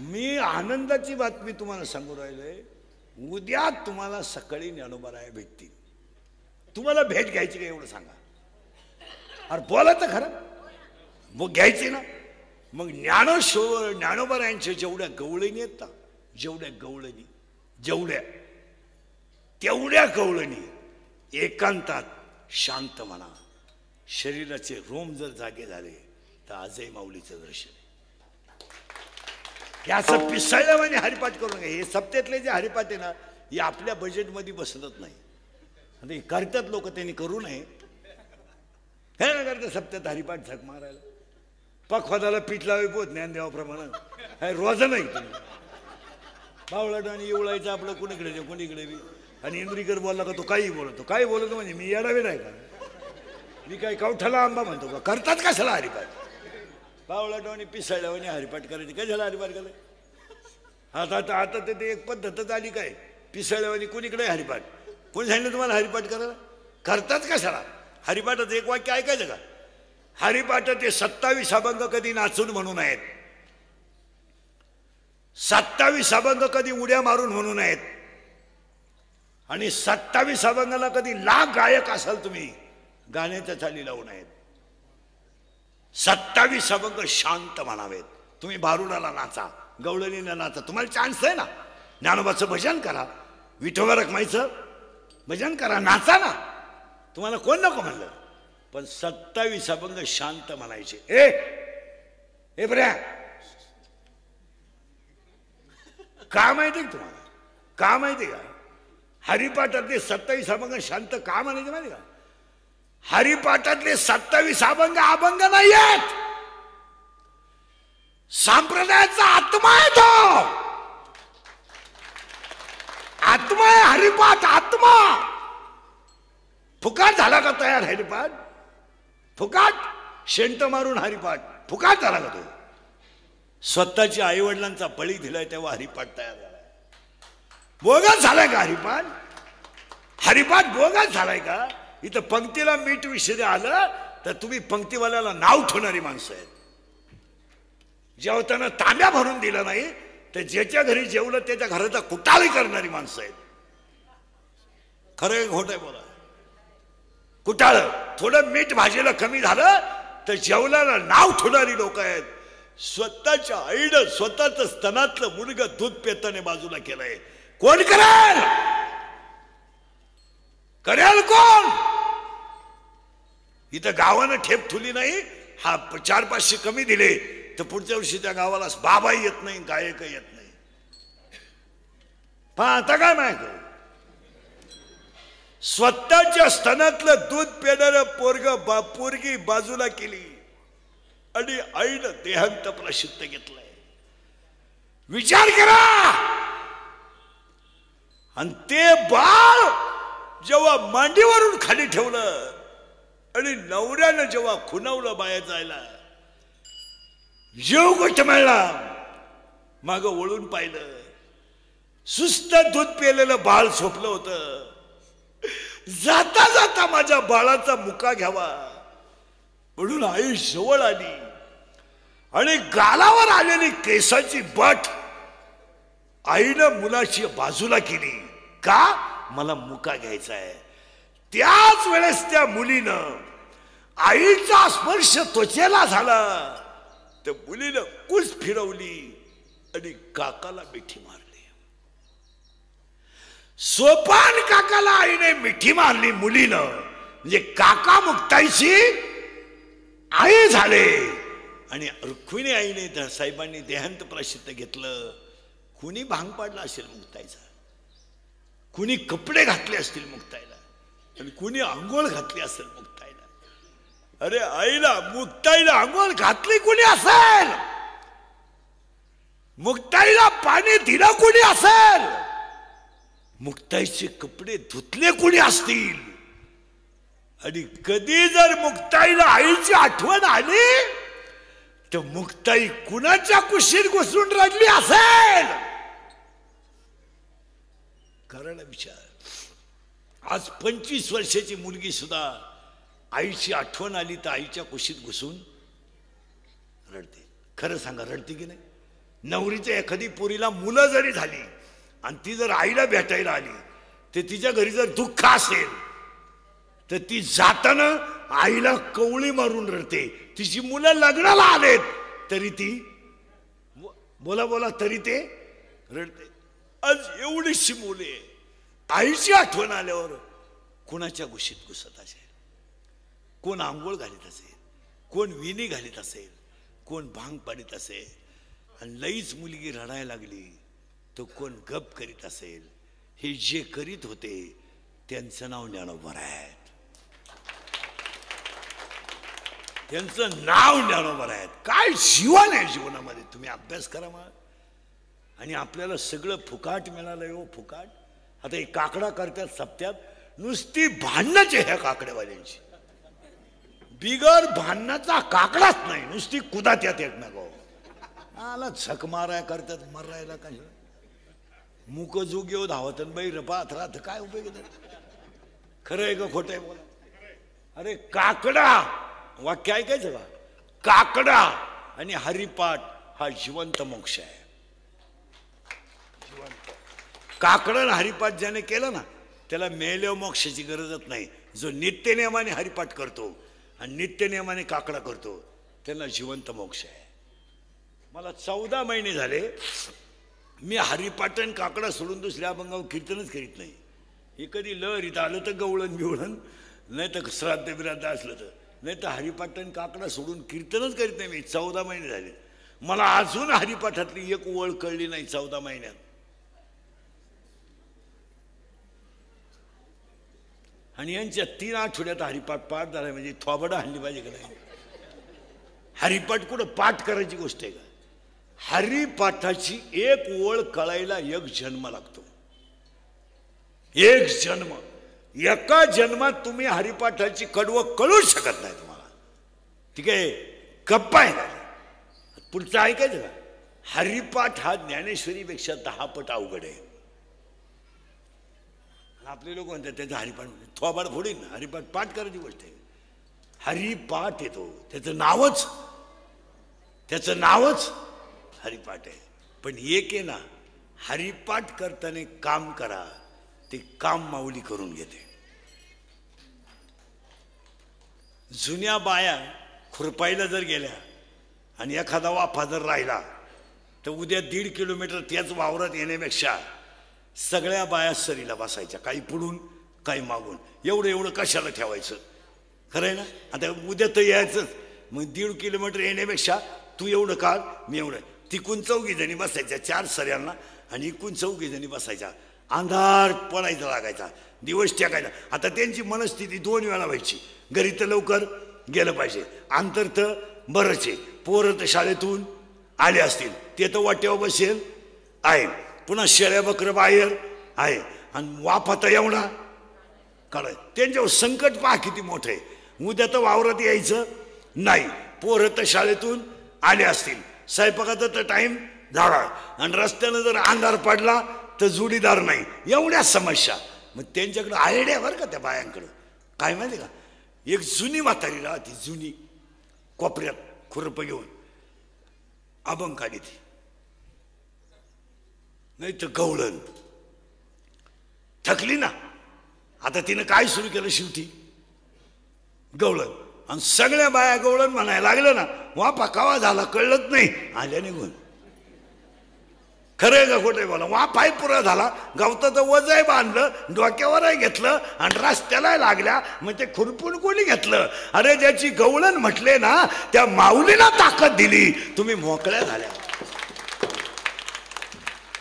A: मी आनंदाची बातमी तुम्हाला सांगू राहिलोय, उद्या तुम्हाला सकाळी ज्ञानोबाराय भेटतील. तुम्हाला भेट घ्यायची का एवढं सांगा. अरे बोला तर खरं, मग घ्यायची ना. मग ज्ञानोबारायांच्या जेवढ्या गवळणी आहेत ना, जेवढ्या गवळणी, तेवढ्या गवळणी एकांतात शांत म्हणा. शरीराचे रोम जर जागे झाले तर आजही माऊलीचं दर्शन आहे. असं पिसाळल्या म्हणजे हरिपाठ करू नका. हे सप्त्यातले जे हरिपाठ आहे ना, हे आपल्या बजेटमध्ये बसतच नाही. आता करतात लोक, त्यांनी करू नये. हे ना करतात सप्त्यात हरिपाठ झक मारायला. पखवादाला पीठ लावे पोत ज्ञानदेवाप्रमाणे रोज नाही. तुम्ही बावळाट आणि एवढायचं आपलं कोणीकडे कोणीकडे बी. आणि इंद्रीकर बोलला का तो काही बोलतो, काही बोलतो म्हणजे मी येडावे नाही का, मी काही कवठाला आंबा म्हणतो का. करतात कशाला हरिपाठ? बावळाटवानी पिसाळ्यावानी हरिपाठ करायची काय झालं हरिपाठ करायला. आता ते एक पद्धतच आली काय, पिसाळ्यावानी कोणीकडे हरिपाठ. कोणी सांगितलं तुम्हाला हरिपाठ करायला? करतात कशाला? हरिपाठाचं एक वाक्य ऐकायचं का? हरिपाठाचे 27 अभंग कधी नाचून म्हणू नयेत, 27 अभंग कधी उड्या मारून म्हणू नयेत, आणि 27 अभंगाला कधी लाख गायक असाल तुम्ही गाण्याच्या चाली लावू नयेत. 27 अभंग शांत म्हणावेत. तुम्ही भारुडाला नाचा, गवळणीला नाचा, तुम्हाला चान्स आहे ना. ज्ञानोबाचं भजन करा, विठोबा रखमाईचं भजन करा, नाचा ना. तुम्हाला कोण नको म्हणलं? पण 27 अभंग शांत म्हणायचे. ए बऱ्या, का माहिती तुम्हाला? का माहिती का हरिपाठातले 27 अभंग शांत का म्हणायचे माहिती का? हरिपाठातले 27 अभंग नाही आहेत. संप्रदायाचा आत्मा आहे तो. आत्मा आहे हरिपाठ, आत्मा. फुकाट झाला का तयार हरिपाठ? फुकाट शेंट मारून हरिपाठ फुकाट झाला का तो? स्वतःच्या आई वडिलांचा बळी दिलाय तेव्हा हरिपाठ तयार झालाय. बोगस झालाय का हरिपाठ? हरिपाठ बोगस झालाय का? इथं पंक्तीला मीठ विषय आलं तर तुम्ही पंक्तीवाल्याला नाव ठेवणारी माणसं आहेत. जेवताना तांब्या भरून दिला नाही तर ज्याच्या घरी जेवलं त्याच्या घराचा कुटाळी करणारी माणसं आहेत. खरं खोटं बोला. कुटाळ, थोडं मीठ भाजीला कमी झालं तर जेवल्याला नाव ठेवणारी लोक आहेत. स्वतःच्या आईनं स्वतःच स्तनातलं मुलगा दूध पेताने बाजूला केलंय. कोण करेल? करेल कोण? इथं गावानं ठेप ठुली नाही. हा 400-500 कमी दिले तर पुढच्या वर्षी त्या गावाला बाबाही येत नाही, गायकही येत नाही. पण आता काय माहिती, स्वतःच्या स्तनातलं दूध पेणारं पोरगी बाजूला केली आणि आईनं देहांत प्रसिद्ध घेतलाय. विचार करा. आणि ते बाळ जेव्हा मांडीवरून खाली ठेवलं आणि नवऱ्यानं जेव्हा खुणावलं बाहेर जायला, जीव गोष्ट मिळला, माग वळून पाहिलं, सुस्त दूध पेलेलं बाळ झोपलं होतं. जाता जाता माझ्या बाळाचा मुका घ्यावा म्हणून आई जवळ आली आणि गालावर आलेली केसाची बट आईनं मुलाची बाजूला केली का मला मुका घ्यायचा आहे. त्याच वेळेस त्या मुलीनं आईचा स्पर्श त्वचेला झाला तर मुलीनं कुस फिरवली आणि काकाला मिठी मारली. सोपान काकाला आईने मिठी मारली मुलीनं म्हणजे काका मुक्ताईची आई झाले. आणि रुक्मिणी आईने साहेबांनी देहांत प्रायश्चित्त घेतलं. कुणी भांग पाडला असेल मुक्ताईचा, कुणी कपडे घातले असतील मुक्ताईला आणि कुणी आंघोळ घातली असेल मुक्ताईला. अरे आईला मुक्ताईला आंघोळ घातली कुणी असेल, मुक्ताईला पाणी दिलं कुणी असेल, मुक्ताईचे कपडे धुतले कुणी असतील. आणि कधी जर मुक्ताईला आईची आठवण आली तर मुक्ताई कुणाच्या कुशीत घुसून रडली असेल. कारण विचार, आज 25 वर्षाची मुलगी सुद्धा आईची आठवण आली तर आईच्या कुशीत घुसून रडते. खरं सांगा रडते की नाही. नवरीच्या एखादी पोरीला मुलं जरी झाली आणि ती जर आईला भेटायला आली तर तिच्या घरी जर दुःख असेल तर ती जाताना आईला कवळी मारून रडते. तिची मुलं लग्नाला आलेत तरी ती बोला बोला तरी ते रडते. आज एवढीशी मुले आईची आठवण आल्यावर कोणाच्या कुशीत घुसत असेल, कोण आंघोळ घालीत असेल, कोण विणी घालीत असेल, कोण भांग पाडीत असेल. आणि लईच मुलगी रडायला लागली तर कोण गप करीत असेल. हे जे करीत होते त्यांचं नाव ज्ञानोबा आहे, त्यांचं नाव ज्ञानोबा आहे. काय जीवन आहे जीवनामध्ये तुम्ही अभ्यास करा मग. आणि आपल्याला सगळं फुकाट मिळालंय हो, फुकाट. आता एक काकडा करतात सप्त्यात, नुसती भांडणच आहे ह्या काकड्यावाल्यांची. बिगर भांडणाचा काकडाच नाही, नुसती कुदात यात एकमेकावर. आला झक माराय करतात, मरायला काय मुक जोग येऊ धावत बाई रपात राहत काय उपयोग. खरं आहे का खोटं आहे बोला. अरे काकडा वाक्य ऐकायचं का, काकडा आणि हरिपाठ हा जिवंत मोक्ष आहे. काकडा हरिपाठ ज्याने केलं ना त्याला मेल्यावर मोक्षाची गरजच नाही. जो नित्यनियमाने हरिपाठ करतो आणि नित्यनियमाने काकडा करतो त्याला जिवंत मोक्ष आहे. मला 14 महिने झाले मी हरिपाटन काकडा सोडून दुसऱ्या अभंगावर कीर्तनच करीत नाही. हे कधी लहरीत आलं तर गवळण बिवळण, नाही तर श्राद्ध बिराद्ध असलं तर, नाही तर हरिपाटन काकडा सोडून कीर्तनच करीत नाही मी. 14 महिने झाले. मला अजून हरिपाठातली एक ओळ कळली नाही 14 महिन्यात. आणि यांच्या 3 आठवड्यात हरिपाठ पाठ झाला म्हणजे थोबडा हल्ली पाहिजे का नाही. हरिपाठ कुठं पाठ करायची गोष्ट आहे का. हरिपाठाची एक ओळ कळायला 1 जन्म लागतो. 1 जन्म. एका जन्मात तुम्ही हरिपाठाची कडवं कळूच शकत नाही तुम्हाला. ठीक आहे, गप्पा आहे. पुढचं ऐकायचं का. हरिपाठ हा ज्ञानेश्वरीपेक्षा 10 पट अवघड आहे. आपले लोक म्हणतात त्याचं हरिपाठ थोबाड फोडीन. हरिपाठ पाठ करायची गोष्ट आहे. हरिपाठ येतो, त्याचं नावच हरिपाठ आहे. पण एक आहे ना, हरिपाठ करताना काम करा, ते काम माऊली करून घेते. जुन्या बाया खुरपायला जर गेल्या आणि एखादा वाफा जर राहिला तर उद्या 1.5 किलोमीटर त्याच वावरात येण्यापेक्षा सगळ्या बाया सरीला बसायच्या, काही पुढून काही मागून. एवढं कशाला ठेवायचं. खरं आहे ना. आता उद्या तर यायचंच, मग 1.5 किलोमीटर येण्यापेक्षा तू एवढं काढ मी एवढं. तिकून 4 जणी बसायच्या 4 सऱ्यांना आणि इकून 4 जणी बसायच्या. अंधार पडायचा लागायचा, दिवस टाकायचा. आता त्यांची मनस्थिती 2 वेळा व्हायची. घरी तर लवकर गेलं पाहिजे, अंतर तर बरंच आहे. पोरं तर शाळेतून आले असतील ते तर वाट्यावर बसेल आहे. पुन्हा शेळ्या बकरं बाहेर आहे आणि वाफा तर एवढा काढाय. त्यांच्यावर संकट पहा किती मोठं आहे. उद्या तर वावरात यायचं नाही, पोरं तर शाळेतून आले असतील, स्वयंपाकाचा तर टाइम झाला आणि रस्त्यानं जर अंधार पडला तर जोडीदार नाही. एवढ्या समस्या. मग त्यांच्याकडं आयडिया बरं का त्या बायांकडं. काय माहिती का, एक जुनी म्हातारी राहती, जुनी, कोपऱ्यात खुरपं घेऊन अभंग काढी ती. नाही तर गवळण. थकली ना, आता तिनं काय सुरू केलं शेवटी? गवळण. आणि सगळ्या बाया गवळण म्हणायला लागलं ना, वापा कावा झाला कळलंच नाही, आल्या निघून. खरंय का खोटं बोला? वापाय पुरा झाला, गवताचं वजय बांधलं, डोक्यावरही घेतलं आणि रस्त्याला लागल्या, मग ते खुरपून कोणी घेतलं? अरे ज्याची गवळण म्हटले ना, त्या माऊलीला ताकद दिली, तुम्ही मोकळ्या झाल्या.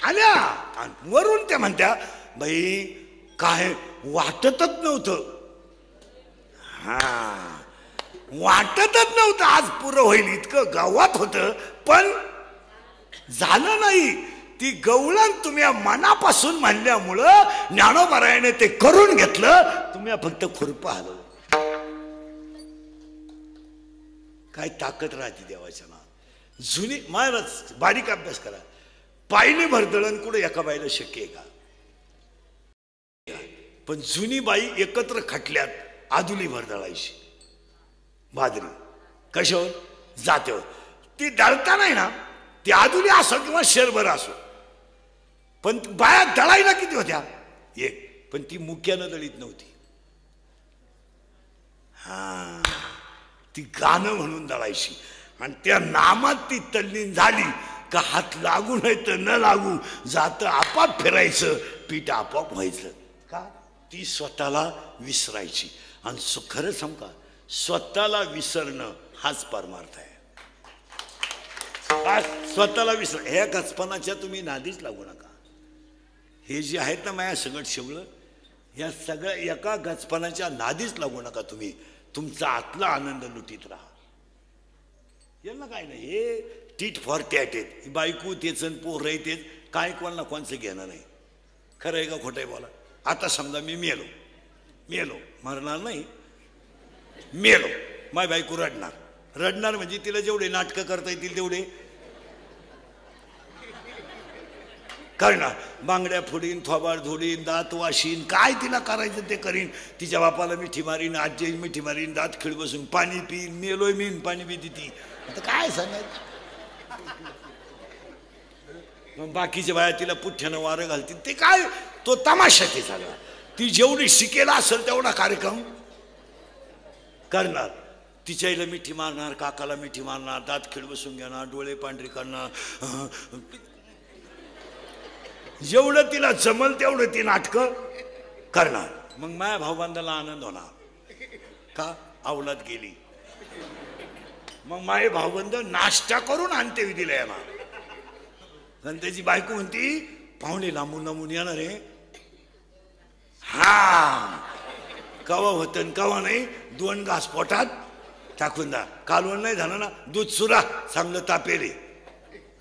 A: आल्या आणि वरून त्या म्हणत्या, बाई काय वाटतच नव्हतं. हा, वाटतच नव्हतं आज पुरं होईल इतकं गावात होतं, पण झालं नाही. ती गवळण तुम्ही मनापासून म्हणल्यामुळं ज्ञानोबारायाने ते करून घेतलं, तुम्ही फक्त खुरपं हलवलं. काय ताकद राहते देवाच्या नावात. जुनी महाराज बारीक अभ्यास करा. पायने भरदळण कुठे एका बाईला शक्य आहे का? पण जुनी बाई एकत्र खटल्यात आदुली भरदळायची बाजरी. कशावर? जात्यावर. ती दळता नाही ना, ती आदुली असो किंवा शेरभर असो, पण बाया दळायला किती होत्या? एक. पण ती मुक्यानं दळीत नव्हती. हा, ती गाणं म्हणून दळायची आणि त्या नामात ती तल्लीन झाली का हात लागू नाही तर न लागू, जात आपाप फिरायचं, पीठ आपाप व्हायचं. का? ती स्वतःला विसरायची. आणि खरं सांग का, स्वतःला विसरणं हाच परमार्थ आहे. स्वतःला विसर. ह्या गचपणाच्या तुम्ही नादीच लागू नका. हे जे आहेत ना माया सगळं शेवळं, या सगळ्या एका गचपणाच्या नादीच लागू नका. तुम्ही तुमचा आतला आनंद लुटीत राहा. यांना काय नाही, हे टीट फॉर टॅट आहेत. बायको तेच पोर तेच, काय कोणाला कोणचं घेणं नाही. खरं आहे का खोटं आहे बोला? आता समजा मी मेलो, मरणार नाही, मेलो, माय बायको रडणार म्हणजे तिला जेवढे नाटकं करता येतील तेवढे करणार. बांगड्या फोडीन, थोबाड धोडीन, दात वाशीन, काय तिला करायचं ते करीन. तिच्या बापाला मिठी मारीन, आजी मिठी मारीन, दात खिळ बसून पाणी पिईन, मेलोय मीन, पाणी पिती ती. आता काय सांगायचं? मग बाकीच्या बाया तिला पुठ्यानं वारं घालतील. ते काय, तो तमाशा ते सगळा. ती जेवढी शिकेला असेल तेवढा कार्यक्रम करणार. तिच्या आईला मिठी मारणार, काकाला मिठी मारणार, दात खिळ बसून घेणार, डोळे पांढरे करणार. जेवढं तिला जमल तेवढं ती नाटकं करणार. मग माझ्या भाऊबांधाला आनंद होणार. का? अवलाद गेली. मग माझे भाऊबंध नाश्ता करून आणते विधीला येणार. आणि त्याची बायको म्हणती, पाहुणे लांबून येणार आहे. हा, कवा होतं कवा नाही, 2 घास पोटात टाकून द्या. कालवण नाही झालं ना, दूध सुरा चांगलं तापेले.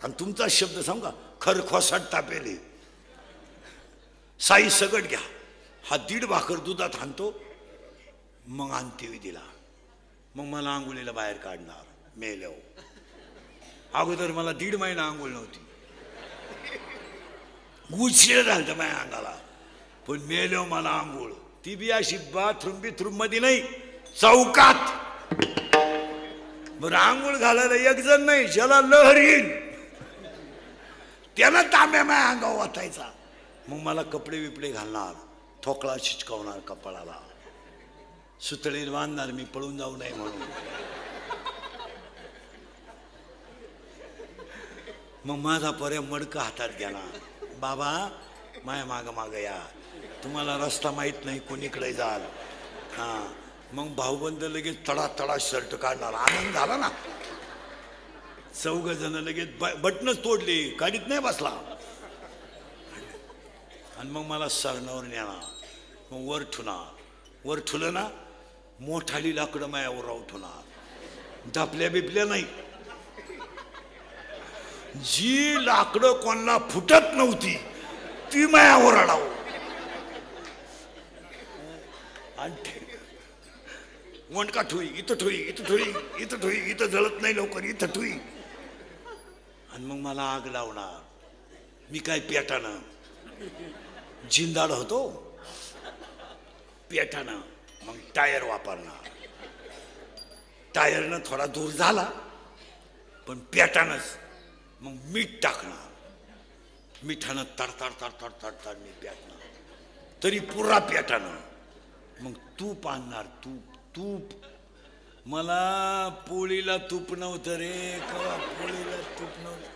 A: आणि तुमचा शब्द सांगा, खरखोसाट तापेले. साई सगट घ्या, हा 1.5 भाकर दुधात हाणतो, मग आणते विधीला. मग मला आंघोळीला बाहेर काढणार. मेलो. अगोदर मला 1.5 महिना आंघोळ नव्हती, उशीर झालं तर माझ्या अंगाला. पण मेलो मला आंघोळ. ती बी अशी बाथरूम मध्ये नाही, चौकात. बरं, आंघोळ घालायला एक जण नाही, ज्याला लहर येईल त्यानं तांब्या माझ्या अंगावर वाचायचा. मग मला कपडे बिपडे घालणार, ठोकळा शिचकवणार कपाळाला, सुतळीत बांधणार, मी पळून जाऊ नये म्हणून. मग माझा पर्या मडकं हातात घेणार. बाबा माया माग या, तुम्हाला रस्ता माहित नाही, कोणीकडे जाल. हा, मग भाऊबंद लगेच तडा शर्ट काढणार. आनंद झाला ना. 4 जण लगेच बटनच तोडली, गाडीत नाही बसला. आणि मग मला सरणावर नेणार. मग वर ठुलं ना, मोठाली लाकडं मायावर उठवणार. दापल्या बिपल्या नाही. जी लाकडं कोणाला फुटत नव्हती ती मायावर अडाव. वणका ठुई, इथं ठुई, इथं ठुई, इथं ठुई, इथं जळत नाही लवकर, इथं ठुई. आणि मग मला आग लावणार. मी काय पेटानं जिंदाड होतो, पेटानं. मग टायर वापरणार. टायरनं थोडा दूर झाला, पण पेटानच. मग मीठ टाकणार. मिठानं तडतड तडतड तडतड मी पेटणार तरी पुरा पेटानं. मग तूप आणणार, तूप तूप. मला पोळीला तूप नव्हतं रे, कवा पोळीला तूप नव्हतं.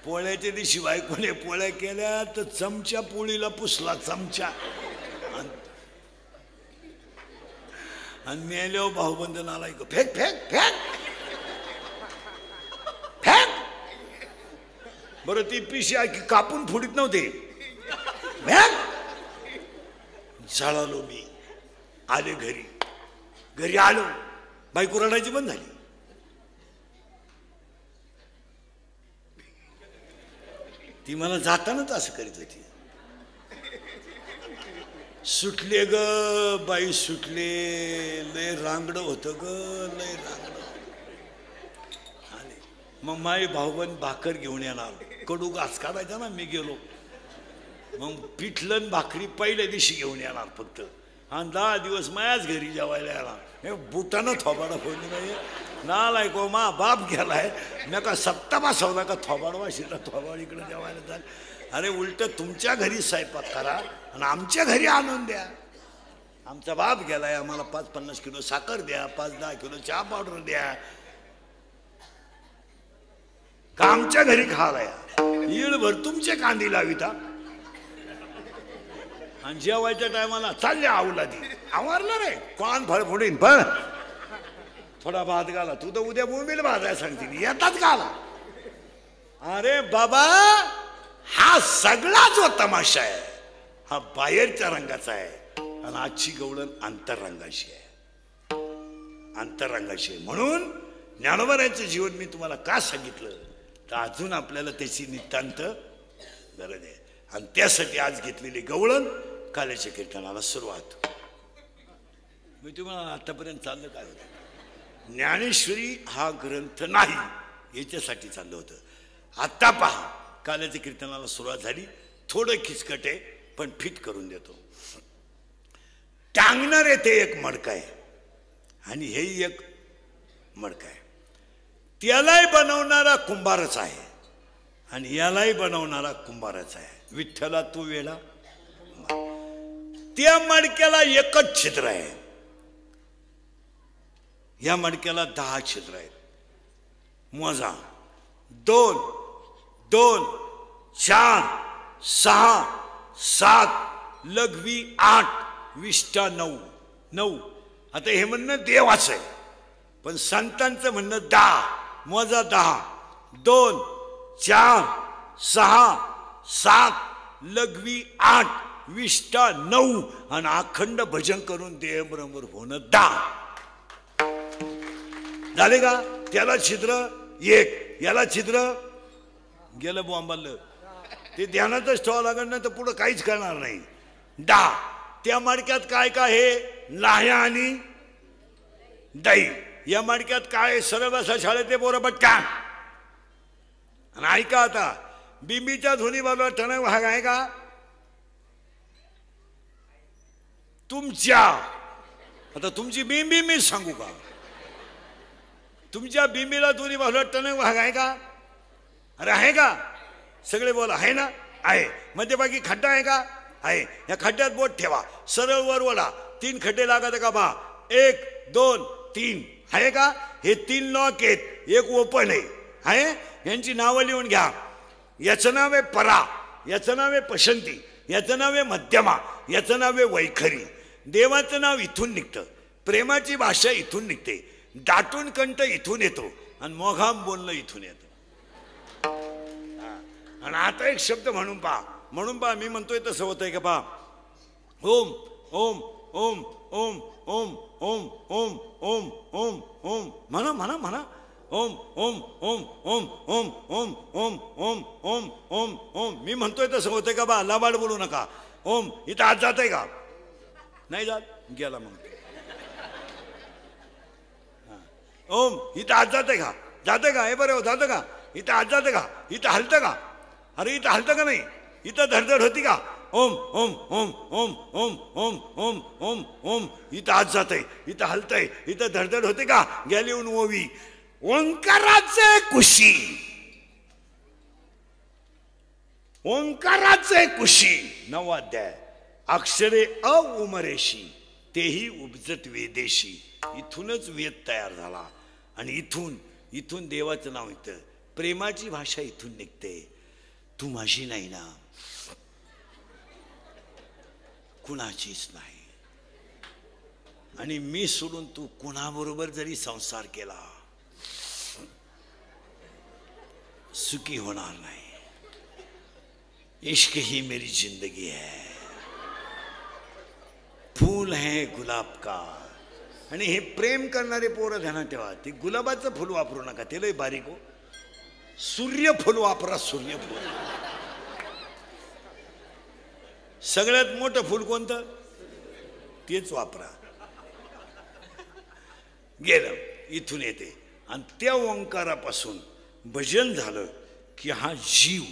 A: पोळ्याच्या दिवशी बायकोने पोळ्या केल्या तर चमचा पोळीला पुसला, चमचा. आणि मेल्यावर भाऊबंधन आला, फेक फेक फेक फेक. बरं ती पिशी की कापून फुडीत नव्हते, फेक. जळालो मी. आले घरी, घरी आलो, बायको रडायची बंद झाली. ती मला जातानाच असं करीत होती. सुटले ग बाई, सुटले. लय रांगड होतं ग, लय रांगड. आले मग माई भाऊबंद भाकर घेऊन येणार, कडू घास काढायचा ना. मी गेलो, मग पिठलं भाकरी पहिल्या दिवशी घेऊन येणार फक्त. आणि 10 दिवस मायाच घरी जेवायला येणार. हे बुटानं थोबाडा फोडली नाही नालाय को मा बाप गेलाय. मी का सप्ता बसवला का थोबाड वाशीला, थोबाड इकडे जेवायला जाल. अरे उलट तुमच्या घरी स्वयंपाक करा आणि आमच्या घरी आणून द्या. आमचा बाप गेलाय, आम्हाला 5-50 किलो साखर द्या, 5-10 किलो चहा पावडर द्या. का आमच्या घरी खालाय ईळभर तुमचे कांदी लाविता. आणि जेवायच्या टायमाला चालले आवलादी. आवरलं रे कोण फळ फोडीन, पण थोडा भात घाला. तू तर उद्या बोंबील भाजायला सांगते, येतात घाला. अरे बाबा, हा सगळा जो तमाशा आहे हा बाहेरच्या रंगाचा आहे आणि आजची गवळण अंतररंगाची आहे, अंतररंगाची आहे. म्हणून ज्ञानोबारायांचं जीवन मी तुम्हाला का सांगितलं तर अजून आपल्याला त्याची नितांत गरज आहे. आणि त्यासाठी आज घेतलेली गवळण काल्याच्या कीर्तनाला सुरुवात. मी तुम्हाला आतापर्यंत चाललं काय होतं, ज्ञानेश्वरी हा ग्रंथ नाही याच्यासाठी चाललं होतं. आता पहा काल्याच्या कीर्तनाला सुरुवात झाली. थोडं खिचकट आहे पण फिट करून देतो. टांगणार आहे ते एक मडकं आहे आणि हेही एक मडकं आहे. त्यालाही बनवणारा कुंभारच आहे आणि यालाही बनवणारा कुंभारच आहे. विठ्ठला तू वेळा. त्या मडक्याला एकच छिद्र आहे, या मडक्याला 10 छिद्र आहेत. मोजा. 2 2 4 6 7 लघवी 8 विष्टा 9 9. आता हे म्हणणं देवाचं आहे पण संतांचं म्हणणं 10. मोजा 10. 2 4 6 7 लघवी 8 विष्टा 9 आणि अखंड भजन करून देह बरोबर होणं 10 झाले का. त्याला छिद्र 1, याला छिद्र गेलं बोंबालं. ते ध्यानातच ठेवावं लागणार नाही तर पुढं काहीच करणार नाही. 10. त्या मडक्यात काय काय हे लाह्या आणि दही. या मडक्यात काय सरळ बसा शाळेत ते पोरं पटकन. आणि ऐका आता, बिंबीच्या धुनी बाजूला टणक भाग आहे का तुमच्या. आता तुमची बिंबी मी सांगू का, तुमच्या बिंबीला दोन्ही बाजूला टणक भाग आहे का. अरे आहे का, सगळे बोला आहे ना. आहे. मध्यभागी खड्डा आहे का, आहे. या खड्ड्यात बोट ठेवा, सरळ वर वळा. 3 खड्डे लागत का बा. 1 2 3 आहे का. हे 3 लॉक आहेत, एक ओपन आहे. यांची नावं लिहून घ्या. याचं नाव आहे परा, याचं नाव आहे पसंती, याचं नाव आहे मध्यमा, याचं नाव आहे वैखरी. देवाचं नाव इथून निघतं, प्रेमाची भाषा इथून निघते, दाटून कंठ इथून येतो आणि मोघाम बोलणं इथून येतं. आणि आता एक शब्द म्हणून पहा, मी म्हणतोय तसं होतंय का पहा. ओम ओम ओम ओम ओम ओम ओम ओम ओम ओम म्हणा म्हणा म्हणा. ओम ओम ओम ओम ओम ओम ओम ओम ओम ओम ओम. मी म्हणतोय तसं होतंय का बा. लाबाड बोलू नका. ओम इथं आज जात आहे का, नाही जात, गेला मग. ओम इथं आज जाते का, जाते का, हे बरं जातं का, इथं आज जाते का, इथं हलतं का. अरे इथं हलतं का नाही, इथं धडधड होती का. ओम ओम ओम ओम ओम ओम ओम ओम ओम. इथं आज जातंय, इथं हलतंय, इथं धडधड होते का, गेली ओवी. ओंकाराचे कुशी ओंकाराचे कुशी 9 अध्याय. अक्षरे उमरेशी तेही उपजत वेदेशी. इथूनच वेद तयार झाला आणि इथून देवाचं नाव निघतं. प्रेमाची भाषा इथून निघते. तू माझी नाही ना, कुणाचीच नाही, आणि मी सोडून तू कुणाबरोबर जरी संसार केला सुखी होणार नाही. इश्क ही मेरी जिंदगी है, फूल है गुलाब का. आणि हे प्रेम करणारे पोरं ध्यानात ठेवा, ते गुलाबाचं फुल वापरू नका, ते लय बारीक हो. सूर्यफूल वापरा, सूर्यफूल. सगळ्यात मोठं फुल कोणतं तेच वापरा. गेलं इथून येते आणि त्या ओंकारापासून भजन झालं की हा जीव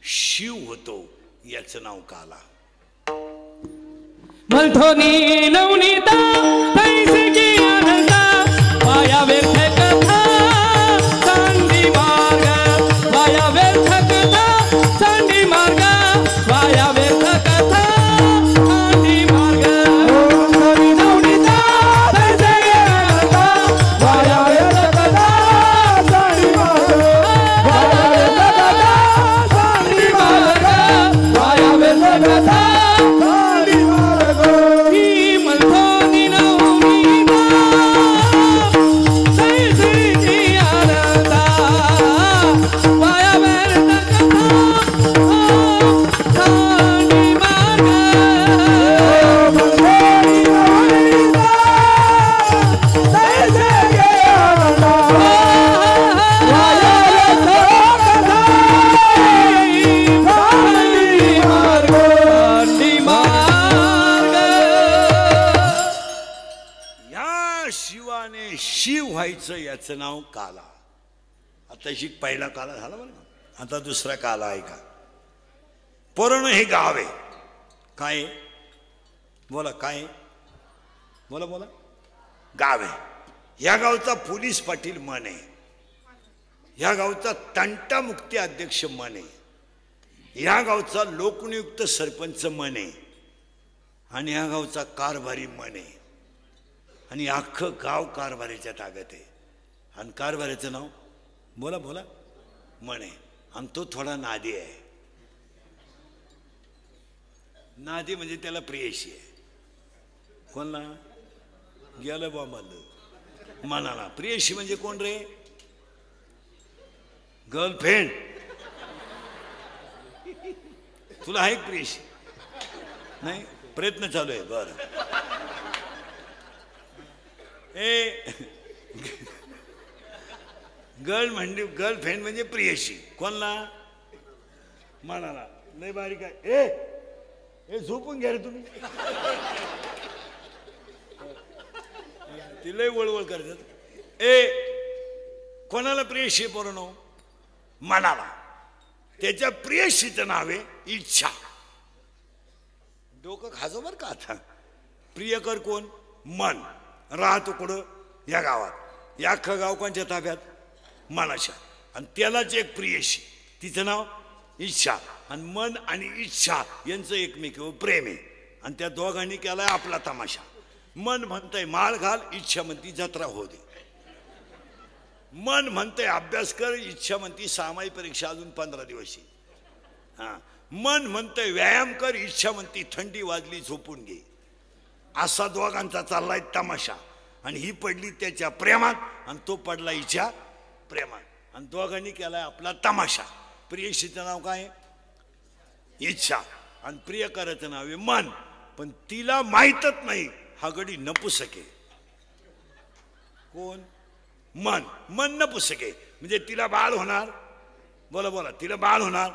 A: शिव होतो. याचं नाव काला.
B: मलथोनी नवनीता तैसे की अनंता वाया व्यर्थ कथा चांदी मार्ग वाया व्यर्थ कथा चांदी मार्ग वाया व्यर्थ कथा चांदी मार्ग. मलथोनी नवनीता तैसे की अनंता वाया व्यर्थ कथा चांदी मार्ग वाया व्यर्थ कथा चांदी मार्ग वाया व्यर्थ कथा.
A: शिव व्हायचं याचं नाव काला. आता पहिला काला झाला बरं का. आता दुसरा काला आहे का. परण हे गाव आहे. काय बोला, काय बोला बोला. गाव आहे. या गावचा पोलीस पाटील मन आहे. या गावचा तंटा मुक्ती अध्यक्ष मन आहे. या गावचा लोकनियुक्त सरपंच मन आहे. आणि या गावचा कारभारी मन आहे. आणि अख्खं गाव कारभारीच्या ताब्यात आहे. आणि कारभारीचं नाव बोला बोला मन आहे. आणि तो थोडा नादी आहे. नादी म्हणजे त्याला प्रेयशी आहे. कोणला गेलं बा मला मनाला. प्रेयशी म्हणजे कोण रे. गर्लफ्रेंड. तुला आहे प्रेयशी नाही. प्रयत्न चालू आहे. बरं गर्लफ्रेंड म्हणजे प्रियशी. कोणला मनाला. लय बारीक आहे. ए झोपून घ्या रे तुम्ही. ती लय वळवळ करतात. कोणाला प्रियशी पोरांनो. मनाला. त्याच्या प्रियशीचं नाव आहे इच्छा. डोकं खाजो बर का. आता प्रियकर कोण. मन. राहतो कुठं या गावात. या अख्खं गाव कोणच्या ताब्यात मनाच्या. आणि त्यालाच एक प्रियशी. तिचं नाव इच्छा. आणि मन आणि इच्छा यांचं एकमेकावर प्रेम आहे. आणि त्या दोघांनी केलाय आपला तमाशा. मन म्हणतंय माळ घाल, इच्छा म्हणती जत्रा हो दे. मन म्हणतंय अभ्यास कर, इच्छा म्हणती सामाई परीक्षा अजून 15 दिवस. हा. मन म्हणतंय व्यायाम कर, इच्छा म्हणती थंडी वाजली झोपून घे. असा दोघांचा चाललाय तमाशा. आणि ही पडली त्याच्या प्रेमात आणि तो पडला हिच्या प्रेमात. आणि दोघांनी केलाय आपला तमाशा. प्रियशीचं नाव काय इच्छा. आणि प्रियकराचं नाव आहे मन. पण तिला माहीतच नाही हा गडी नपुसके. कोण. मन. मन नपुसके म्हणजे तिला बाळ होणार. बोला बोला. तिला बाळ होणार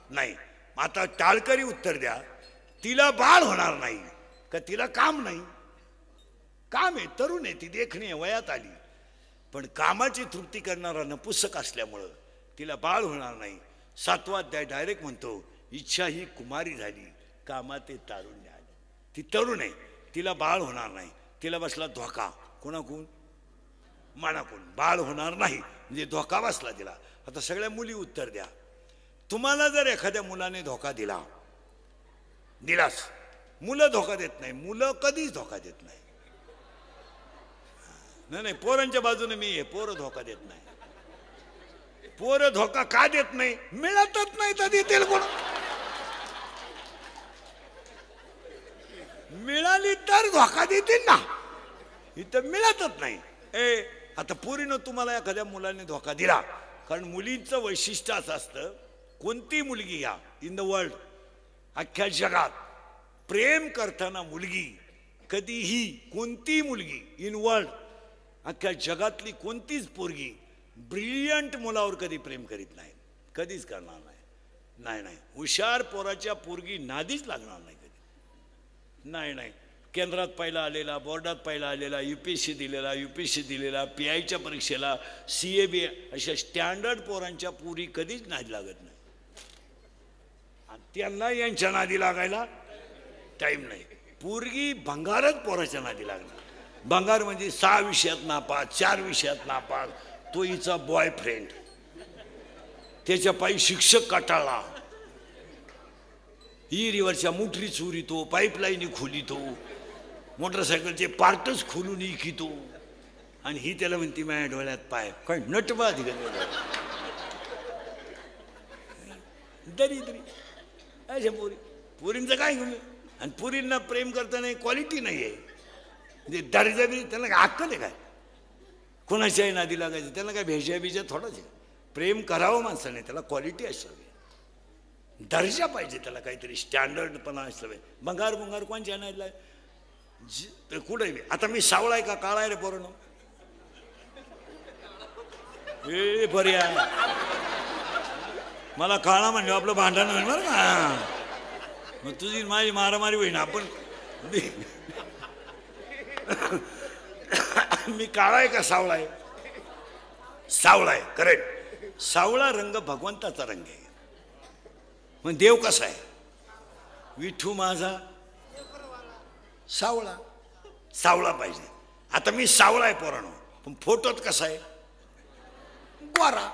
A: नाही. आता टाळकरी उत्तर द्या. तिला बाळ होणार नाही का तिला काम नाही. काम आहे, तरुण आहे, ती देखणी आहे, वयात आली. पण कामाची तृप्ती करणारा नपुसक असल्यामुळं तिला बाळ होणार नाही. 7वा अध्याय डायरेक्ट म्हणतो इच्छा ही कुमारी झाली, कामात ते तारुण्य आले. ती तरुण आहे, तिला बाळ होणार नाही. तिला बसला धोका. कोणाकून मनाकून. बाळ होणार नाही म्हणजे धोका बसला तिला. आता सगळ्या मुली उत्तर द्या. तुम्हाला जर एखाद्या मुलाने धोका दिलास, मुलं धोका देत नाही, मुलं कधीच धोका देत नाही. नाही पोरांच्या बाजूने मी पोरं धोका देत नाही. पोरं धोका का देत नाही? मिळतच नाही तर देतील कोण? मिळाली तर धोका देतील ना, इथं मिळतच नाही. आता पोरीनं तुम्हाला एखाद्या मुलाने धोका दिला, कारण मुलींचं वैशिष्ट्य असं असतं, कोणती मुलगी घ्या इन द वर्ल्ड, अख्ख्या जगात प्रेम करताना मुलगी कधीही, कोणती मुलगी इन वर्ल्ड अख्ख्या जगातली कोणतीच पोरगी ब्रिलियंट मुलावर कधी प्रेम करीत नाही, कधीच करणार नाही. नाही हुशार पोराच्या पोरगी नादीच लागणार नाही कधी. नाही केंद्रात पहिला आलेला, बोर्डात पहिला आलेला, UPSC दिलेला, PIच्या परीक्षेला, CAB अशा स्टँडर्ड पोरांच्या पोरी कधीच नादी लागत नाही. त्यांना यांच्या नादी लागायला टाइम नाही. पोरगी भंगारच पोराच्या नादी लागणार. भंगार म्हणजे 6 विषयात नापास, 4 विषयात नापास, तो हिचा बॉयफ्रेंड, त्याच्या पायी शिक्षक कटाळला, हिरीवरच्या मोटरी चोरीतो, पाईपलाईनी खोलितो, मोटरसायकलचे पार्टच खोलून इकितो, आणि ही त्याला म्हणती माझ्या डोळ्यात पाय. काय नटवा दरिद्री अशा पोरींचं काय घेऊन. आणि पोरींना प्रेम करताना क्वालिटी नाही आहे, म्हणजे दर्जा बी त्यांना काय अक्कल आहे काय? कोणाच्याही नादी लागायचं, त्यांना काय भेजा बिजा थोडाच आहे. प्रेम करावं माणसाने, त्याला क्वालिटी असावी, दर्जा पाहिजे, त्याला काहीतरी स्टँडर्डपणा असावे. भंगार कोणच्या नादीला कुठे? आता मी सावळा आहे का काळा आहे रे पोरांनो? बरे मला काळा म्हणलं आपलं भांडण होईल बरं ना, मग तुझी माझी मारामारी होईन. आपण मी काळा आहे का सावळा आहे? सावळा आहे, करेक्ट. सावळा रंग भगवंताचा रंग आहे. मग देव कसा आहे? विठू माझा सावळा पाहिजे. आता मी सावळा आहे पोरांनो, पण फोटोत कसा आहे? गोरा.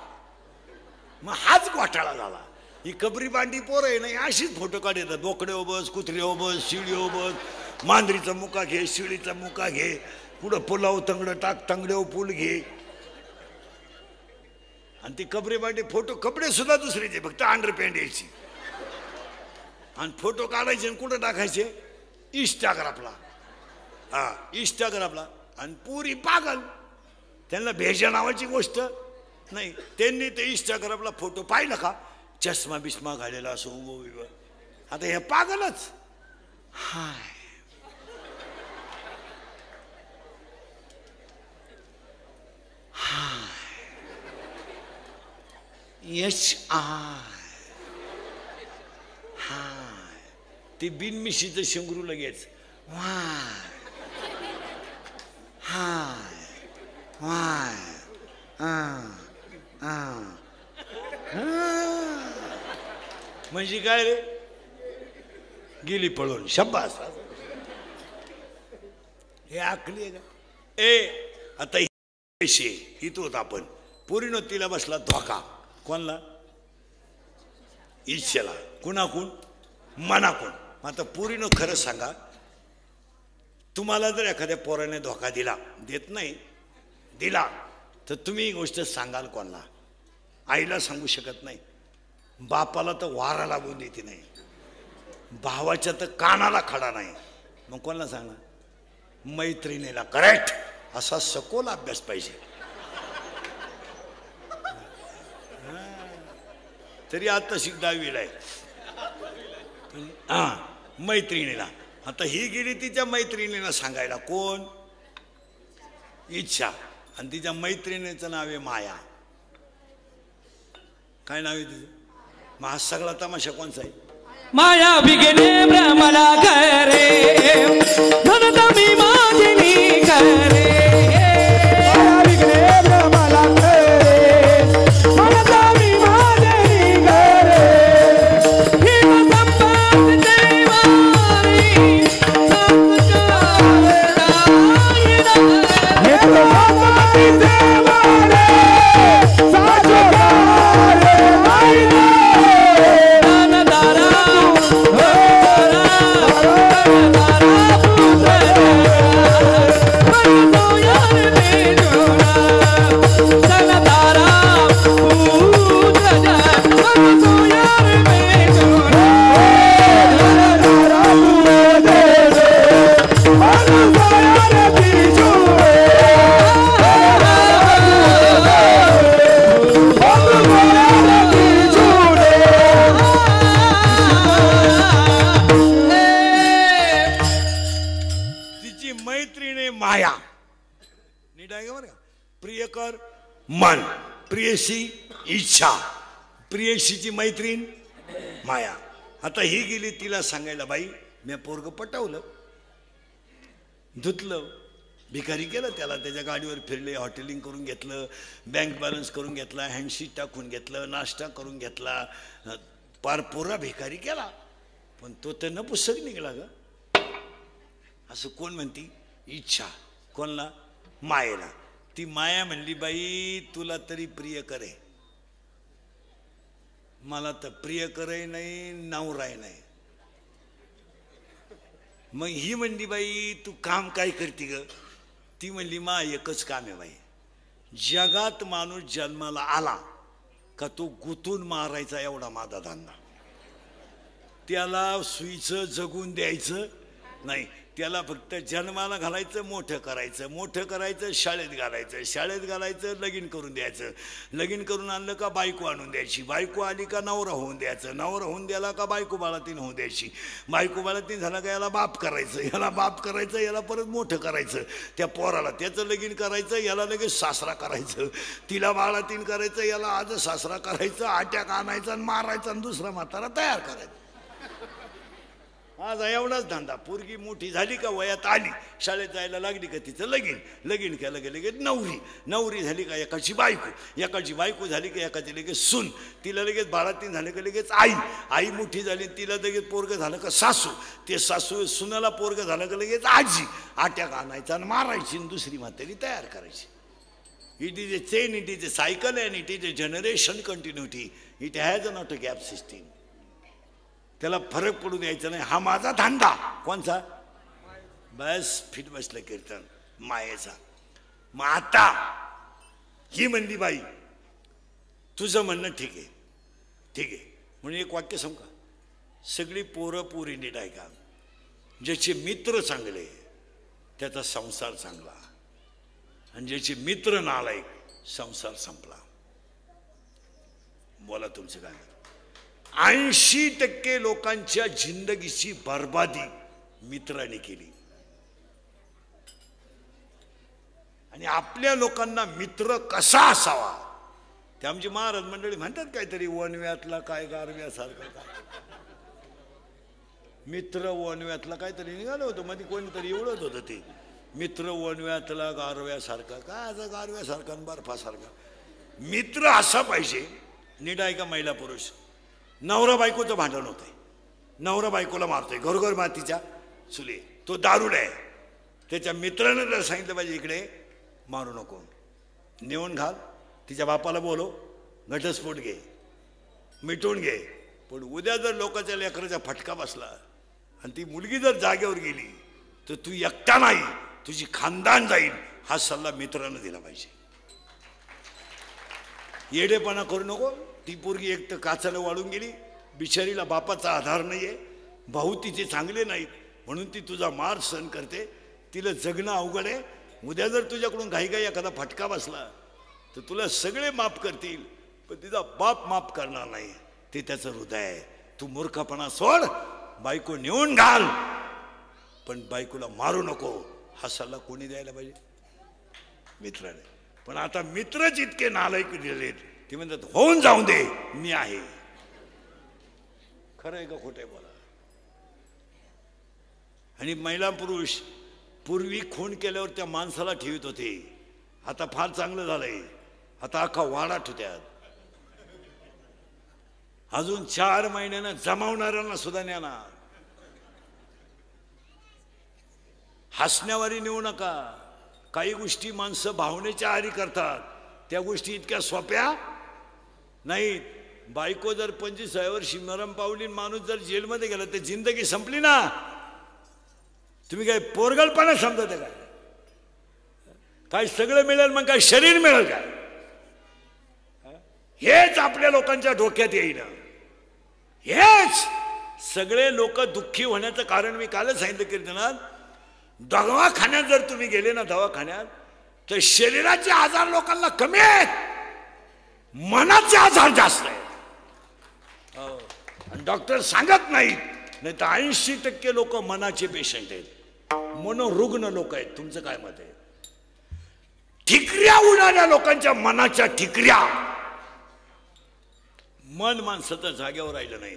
A: मग हाच घोटाळा झाला. ही कबरी बांडी पोरं आहे नाही, अशीच फोटो काढतात. बोकडे बस, कुत्रे बस, शिळी बस, मांजरीचा मुका घे, शिळीचा मुका घे, पुढं पुलाव तंगडं टाक, तंगड्यावर पूल घे. आणि ती कबरी बांडी फोटो, कपडे सुद्धा दुसरीचे, फक्त अंडरपॅन्ट यायची. आणि फोटो काढायचे आणि कुठं टाकायचे? इंस्टाग्रामला. इंस्टाग्रामला. आणि पुरी पागल, त्यांना भेजा नावाची गोष्ट नाही. त्यांनी ते इंस्टाग्रामला फोटो पाहिलं का, चष्मा बिस्मा घालेला असो उभं. आता हे पागलच. हाय ते बिनमिशीचं शेंगरू लगेच म्हणजे काय रे? गेली पळून. शब्बास. हे आखली आहे का? आता इथं होत आपण पोरीनो, तिला बसला धोका. कोणला? इच्छेला. कुणाकून? मनाकून. आता पोरीनो खरं सांगा, तुम्हाला जर एखाद्या पोराने धोका देत नाही दिला, तर तुम्ही ही गोष्ट सांगाल कोणला? आईला सांगू शकत नाही, बापाला तर वारा लागून देते नाही, भावाच्या तर कानाला खडा नाही, मग कोणाला सांगणार? मैत्रिणीला. करेक्ट. असा सखोल अभ्यास पाहिजे. तरी आता शिक 10वीला आहे. मैत्रिणीला. आता ही गेली तिच्या मैत्रिणीला सांगायला. कोण? इच्छा. आणि तिच्या मैत्रिणीचं नाव आहे माया. काय नाव आहे तिचं? मग हा सगळा तमाशा कोणचा आहे?
B: माया बिगने ब्रह्मला करे, धनता मी माझी करे. माया बिगने ब्रह्मला करे, धनता मी माझी करे. हिम संपत देवारी, संस्कार राहिला. हिम संपत देवारी, संस्कार राहिला.
A: बिगणे माया. नीट आहे का बरं का? प्रियकर मन, प्रियशी इच्छा, प्रियशीची मैत्रीण माया. आता ही गेली तिला सांगायला, बाई मी पोरग पटवलं, धुतलं, भिकारी केलं त्याला, त्याच्या गाडीवर फिरले, हॉटेलिंग करून घेतलं, बँक बॅलन्स करून घेतला, हँडशीट टाकून घेतलं, नाश्ता करून घेतला, पार पोरा भिकारी केला. पण तो तर न पुस्तक निघाला ग. असं कोण म्हणती? इच्छा. कोणला? मायेला. ती माया म्हणली, बाई तुला तरी प्रिय करे, मला तर प्रिय करे नाही, नवराय नाही. मग ही म्हणली, बाई तू काम काय करते ग? ती म्हणली, मा एकच काम आहे बाई, जगात माणूस जन्माला आला का तो गुतून मारायचा एवढा माझा धंदा. त्याला सुईचं जगून द्यायचं नाही, त्याला फक्त जन्माला घालायचं, मोठं करायचं, मोठं करायचं, शाळेत घालायचं, शाळेत घालायचं, लगीन करून द्यायचं, लगीन करून आणलं का बायको आणून द्यायची, बायको आली का नवरा होऊन द्यायचं, नवरा होऊन द्याला का बायको बाळातीन होऊन द्यायची, बायको बाळातीन झाला का याला बाप करायचं, याला बाप करायचं, याला परत मोठं करायचं, त्या पोराला त्याचं लगीन करायचं, याला लगेच सासरा करायचं, तिला बाळातीन करायचं, याला आज सासरा करायचं, आट्याक आणायचा आणि मारायचा आणि दुसरा म्हातारा तयार करायचा. आज एवढाच धंदा. पोरगी मोठी झाली का वयात आली, शाळेत जायला लागली का तिचं लगीन, लगीन केलं की लगेच नवरी, नवरी झाली का एकाची बायको, एकाची बायको झाली का एकाची लगेच सून, तिला लगेच बाळातीन झालं का लगेच आई, आई मोठी झाली तिला लगेच पोरग झालं का सासू, ते सासू सुनाला पोरग झालं का लगेच आजी, आट्याक आणायचा आणि मारायची आणि दुसरी म्हातारी तयार करायची. It is a chain, it is a cycle and it is a generation continuity. It has a not a gap system. त्याला फरक पडू द्यायचा नाही. हा माझा धंदा. कोणचा? बस फिट बसलं कीर्तन मायेचा. मग आता ही म्हणली, बाई तुझं म्हणणं ठीक आहे, ठीक आहे. म्हणून एक वाक्य सांगू का? सगळी पोरं पोरी नीट आहे का? ज्याचे मित्र चांगले त्याचा संसार चांगला, आणि ज्याचे मित्र नालायक संसार संपला. बोला तुमचं काय? 80% लोकांच्या जिंदगीची बर्बादी मित्राने केली. आणि आपल्या लोकांना मित्र कसा असावा ते आमची महाराज मंडळी म्हणतात, काहीतरी वनव्यातला काय गारव्यासारखं काय मित्र वनव्यातला काहीतरी निघालं होतं मध्ये, कोणीतरी एवढंच होतं ते मित्र वनव्यातला गारव्यासारखा. काय असं गारव्यासारखा बर्फासारखा? मित्र असा पाहिजे. नीट आहे का? महिला पुरुष नवरा बायकोचं भांडण होतंय, नवरा बायकोला मारतोय, घरोघर मातीच्या चुली, तो दारुड आहे. त्याच्या मित्रानं जर सांगितलं पाहिजे, इकडे मारू नको, नेऊन घाल, तिच्या बापाला बोलो, घटस्फोट घे, मिटवून घे. पण उद्या जर लोकांच्या लेकराचा फटका बसला आणि ती मुलगी जर जागेवर गेली तर तू एकटा नाही, तुझी खानदान जाईल. हा सल्ला मित्रानं दिला पाहिजे. येडेपणा करू नको. ती पोरगी एक तर काचाला वाळून गेली, बिचारीला बापाचा आधार नाहीये, भाऊ तिचे चांगले नाहीत, म्हणून ती तुझा मार सहन करते. तिला जगणं अवघड आहे. उद्या जर तुझ्याकडून घाईघाई एखादा फटका बसला तर तुला सगळे माफ करतील, पण तिचा बाप माफ करणार नाही. ते त्याचं हृदय आहे. तू मूर्खपणा सोड, बायको नेऊन घाल, पण बायकोला मारू नको. हा सल्ला कोणी द्यायला पाहिजे? मित्राने. पण आता मित्रच इतके नालायक दिलेत, ते म्हणतात होऊन जाऊन दे, मी आहे. खरं आहे का खोटं? बोला. आणि महिला पुरुष पूर्वी खून केल्यावर त्या माणसाला ठेवत होते, आता फार चांगलं झालंय, आता अख्खा वाडा ठेवत्यात. अजून 4 महिन्यानं जमावणाऱ्यांना सुद्धा न्याना. हसण्यावारी नेऊ नका. काही गोष्टी माणसं भावनेच्या आहारी करतात, त्या गोष्टी इतक्या सोप्या नाहीत. बायको जर 25 वर्षी नरम पावली, माणूस जर जेलमध्ये गेला तर जिंदगी संपली ना. तुम्ही काय पोरगलपणा समजत काय? काय सगळं मिळेल मग काय शरीर मिळेल काय? हेच आपल्या लोकांच्या डोक्यात येईल. हेच सगळे लोक दुःखी होण्याचं कारण मी कालच सांगितलं कीर्तनात. दवाखान्यात जर तुम्ही गेले ना, दवाखान्यात, तर शरीराचे आजार लोकांना कमी आहेत, मनाचे आजार जास्त आहेत. डॉक्टर सांगत नाहीत, नाही तर 80% लोक मनाचे पेशंट आहेत. मनोरुग्ण लोक आहेत. तुमचं काय मत आहे? ठिकऱ्या उडाल्या लोकांच्या मनाच्या ठिकऱ्या. मन माणसाचं जागेवर राहिलं नाही.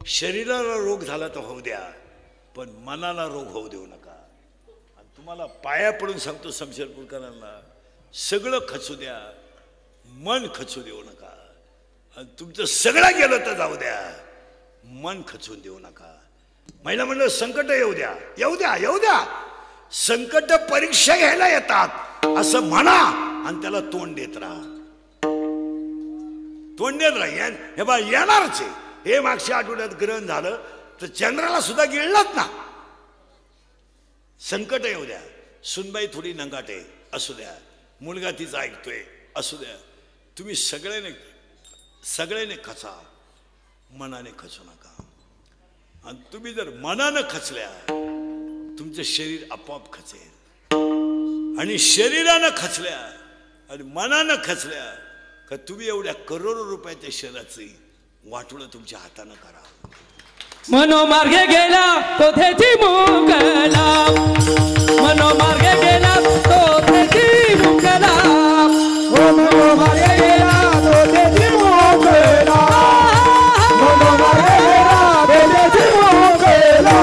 A: शरीराला रोग झाला तर होऊ द्या, पण मनाला रोग होऊ देऊ नका. आणि तुम्हाला पाया पडून सांगतो समशेरपूरकरांना, सगळं खचू द्या, मन खचू देऊ नका. आणि तुमचं सगळं गेलं तर जाऊ द्या, मन खचून देऊ नका. महिला म्हणलं संकट येऊ द्या, येऊ द्या, येऊ द्या. संकट परीक्षा घ्यायला येतात असं म्हणा आणि त्याला तोंड देत राहा. तोंड देत राहा. हे बा येणारच आहे. हे मागच्या आठवड्यात ग्रहण झालं तर चंद्राला सुद्धा गिळलात ना. संकट येऊ द्या. सुनबाई थोडी नंगाटे असू द्या, मुलगा तिचा ऐकतोय असू द्या. तुम्ही सगळ्याने खचा, मनाने खचू नका. आणि तुम्ही जर मनानं खचल्या तुमचं शरीर आपोआप खचेल. आणि शरीरानं खचल्या आणि मनानं खचल्या का तुम्ही एवढ्या करोडो रुपयाच्या शरीराची वाटोळं तुमच्या हातानं करा.
B: मनोमार्गे गेला तो तेथी मुकला, मनोमार्गे गेला तो तेथी मुकला, मनोमार्गे गेला तो तेथी मुकला, मनोमार्गे गेला तो तेथी मुकला.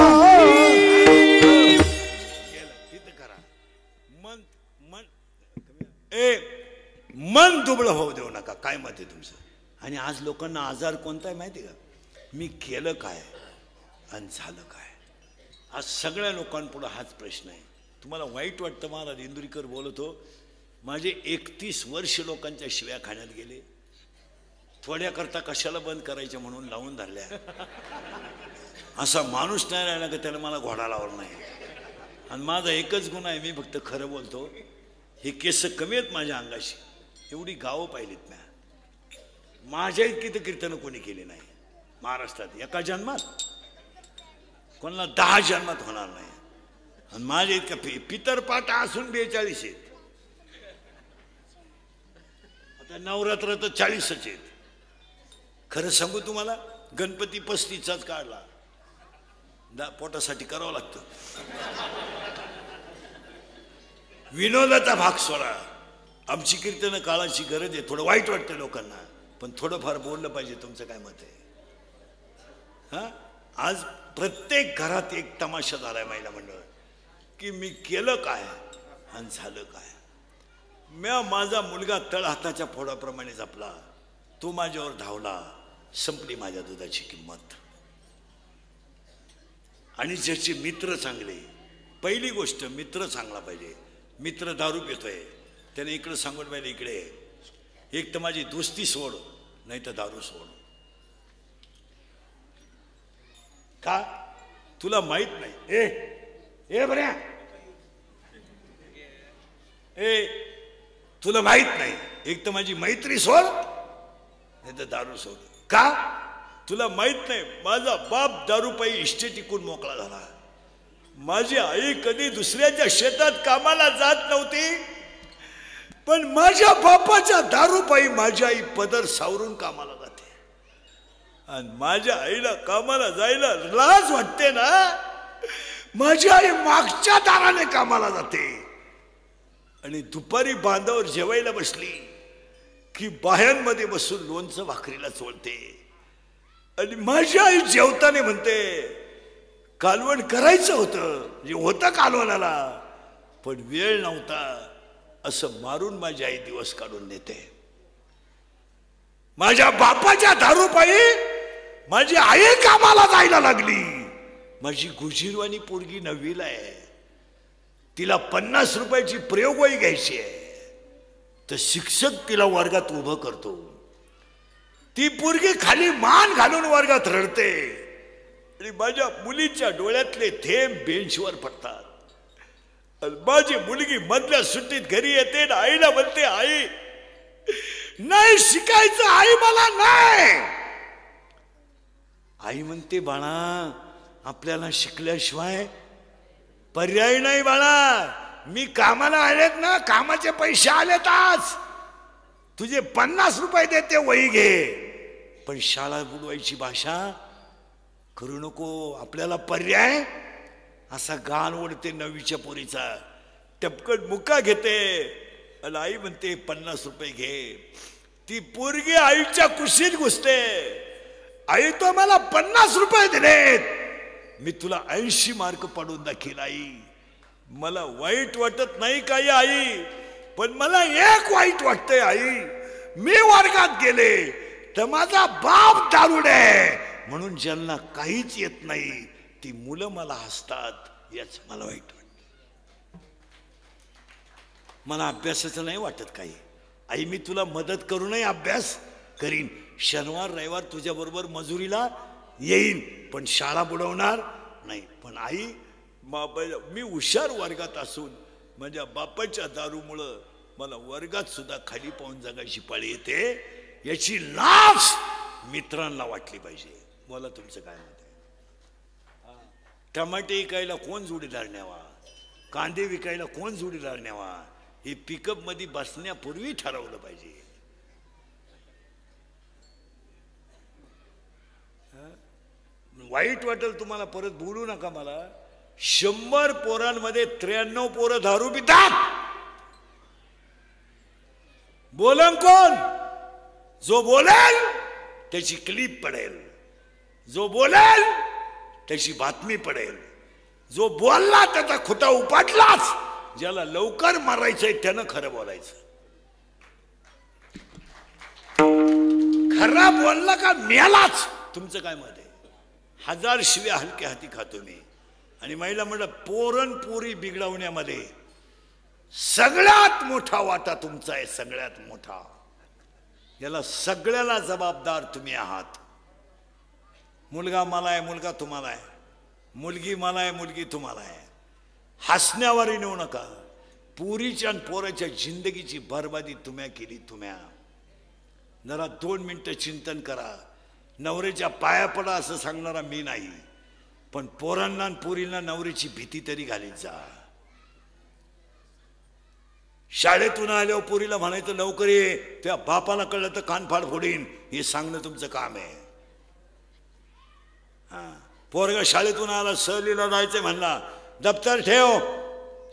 A: तिथं करा. मन दुबळं होऊ देऊ नका. काय मत आहे तुमचं? आणि आज लोकांना आजार कोणता आहे माहिती का? मी केलं काय आणि झालं काय. आज सगळ्या लोकांपुढे हाच प्रश्न आहे. तुम्हाला वाईट वाटतं? महाराज इंदुरीकर बोलतो, माझे 31 वर्ष लोकांच्या शिव्या खाण्यात गेले. थोड्याकरता कशाला बंद करायच्या म्हणून लावून धरल्या. असा माणूस नाही राहिला का त्याला मला घोडा लावला नाही. आणि माझा एकच गुण आहे, मी फक्त खरं बोलतो. हे केस कमी आहेत माझ्या अंगाशी. एवढी गावं पाहिलीत म्या. माझ्या इतकी तर कीर्तनं कोणी केली नाही महाराष्ट्रात. एका जन्मात कोणाला 10 जन्मात होणार नाही. आणि माझ्या इतका पितरपाटा असून 42 आहेत. आता नवरात्र तर 40च आहेत. खरं सांगू तुम्हाला, गणपती 35चाच काढला. पोटासाठी करावं लागतं. विनोदाचा भाग सोडा. आमची कीर्तनं काळाची गरज आहे. थोडं वाईट वाटतं लोकांना, पण थोडंफार बोललं पाहिजे. तुमचं काय मत आहे? हा, आज प्रत्येक घरात एक तमाशा झालाय महिला मंडळ, की मी केलं काय आणि झालं काय. माझा मुलगा तळ हाताच्या फोडाप्रमाणे जपला, तो माझ्यावर धावला, संपली माझ्या दुधाची किंमत. आणि ज्याचे मित्र चांगले, पहिली गोष्ट मित्र चांगला पाहिजे. मित्र दारू पितोय, त्याने इकडं सांगून पाहिजे इकडे, एक तर माझी दोस्ती सोड, नाही तर दारू सोड. का? तुला माहित नाही. ए बऱ्या, तुला माहित नाही. एक तर माझी मैत्री सोड, नाही तर दारू सोड. का? तुला माहित नाही माझा बाप दारूपायी इष्टे टिकून मोकळा झाला. माझी आई कधी दुसऱ्याच्या शेतात कामाला जात नव्हती, पण माझ्या बापाच्या दारूपायी माझी आई पदर सावरून कामाला जाते. आणि माझ्या आईला कामाला जायला लाज वाटते ना, माझी आई मागच्या दाराने कामाला जाते. आणि दुपारी बांधावर जेवायला बसली की बाह्यांमध्ये बसून लोणचं भाकरीला चोळते. आणि माझी आई जेवताना म्हणते, कालवण करायचं होतं, जे होतं कालवणाला, पण वेळ नव्हता, असं मारून माझी आई दिवस काढून देते. माझ्या बापाच्या दारूपायी माझी आई कामाला जायला लागली. माझी गुजीरवाणी पोरगी 9वीला आहे, तिला 50 रुपयाची प्रयोगवही घ्यायची आहे, तर शिक्षक तिला वर्गात उभं करतो. ती पोरगी खाली मान घालून वर्गात रडते. आणि माझ्या मुलीच्या डोळ्यातले थेंब बेंचवर पडतात. माझी मुलगी मधल्या सुट्टीत घरी येते ना, आईला म्हणते, आई नाही शिकायचं, आई मला नाही. आई म्हणते, बाळा आपल्याला शिकल्याशिवाय पर्याय नाही बाळा. मी कामाला आलेत ना, कामाचे पैसे आलेत, आज तुझे 50 रुपये देते, वही घे, पण शाळा बुडवायची भाषा करू नको. आपल्याला पर्याय असा गाण ओढते 9वीच्या पोरीचा, टपकट मुका घेते आणि आई म्हणते 50 रुपये घे. ती पोरगी आईच्या कुशीत घुसते. आई तो मला 50 रुपये दिलेत, मी तुला 80 मार्क पाडून दाखील आई. मला वाईट वाटत नाही काही आई, पण मला एक वाईट वाटतंय आई. मी वर्गात गेले तर माझा बाप दारुडे आहे म्हणून ज्यांना काहीच येत नाही ती मुलं मला हसतात, याच मला वाईट वाटत. मला अभ्यासाचं नाही वाटत काही. आई मी तुला मदत करूनही अभ्यास करीन. शनिवार रविवार तुझ्या बरोबर मजुरीला येईन, पण शाळा बुडवणार नाही. पण आई मी हुशार वर्गात असून माझ्या बापाच्या दारूमुळं मला वर्गात सुद्धा खाली पाहून जगायची पाळी येते, याची लाज मित्रांना वाटली पाहिजे. बोला तुमचं काय मत आहे? टमाटे विकायला कोण जोडीदार न्यावा, कांदे विकायला कोण जोडीदार न्यावा, हे पिकअप मध्ये बसण्यापूर्वी ठरवलं पाहिजे. वाईट वाटेल तुम्हाला, परत बोलू नका मला. 100 पोरांमध्ये 93 पोरं दारू पितात. बोलन कोण? जो बोलेल त्याची क्लिप पडेल, जो बोलेल त्याची बातमी पडेल. जो बोलला त्याचा खुटा उपाटलाच. ज्याला लवकर मारायचंय त्यानं खरं बोलायचं. खरं बोलला का मेलाच. तुमचं काय मत आहे? 1000 शिव्या हलक्या हाती खातो मी. आणि महिला म्हणलं पोरण पोरी बिघडवण्यामध्ये सगळ्यात मोठा वाटा तुमचा आहे, सगळ्यात मोठा. याला सगळ्याला जबाबदार तुम्ही आहात. मुलगा मला आहे, मुलगा तुम्हाला आहे, मुलगी मला आहे, मुलगी तुम्हाला आहे. हसण्यावर नेऊ नका. पुरीच्या आणि पोराच्या जिंदगीची बरबादी तुम्या केली. तुम्या जरा 2 मिनिटं चिंतन करा. नवऱ्याच्या पाया पडा असं सांगणारा मी नाही, पण पोरांना आणि पोरींना नवऱ्याची भीती तरी घालीत जा. शाळेतून आल्यावर पोरीला म्हणायचं लवकर ये, त्या बापाला कळलं तर कानफाड फोडीन, हे सांगणं तुमचं काम आहे. पोरगा शाळेतून आला, सहलीला जायचं म्हणला, दप्तर ठेव,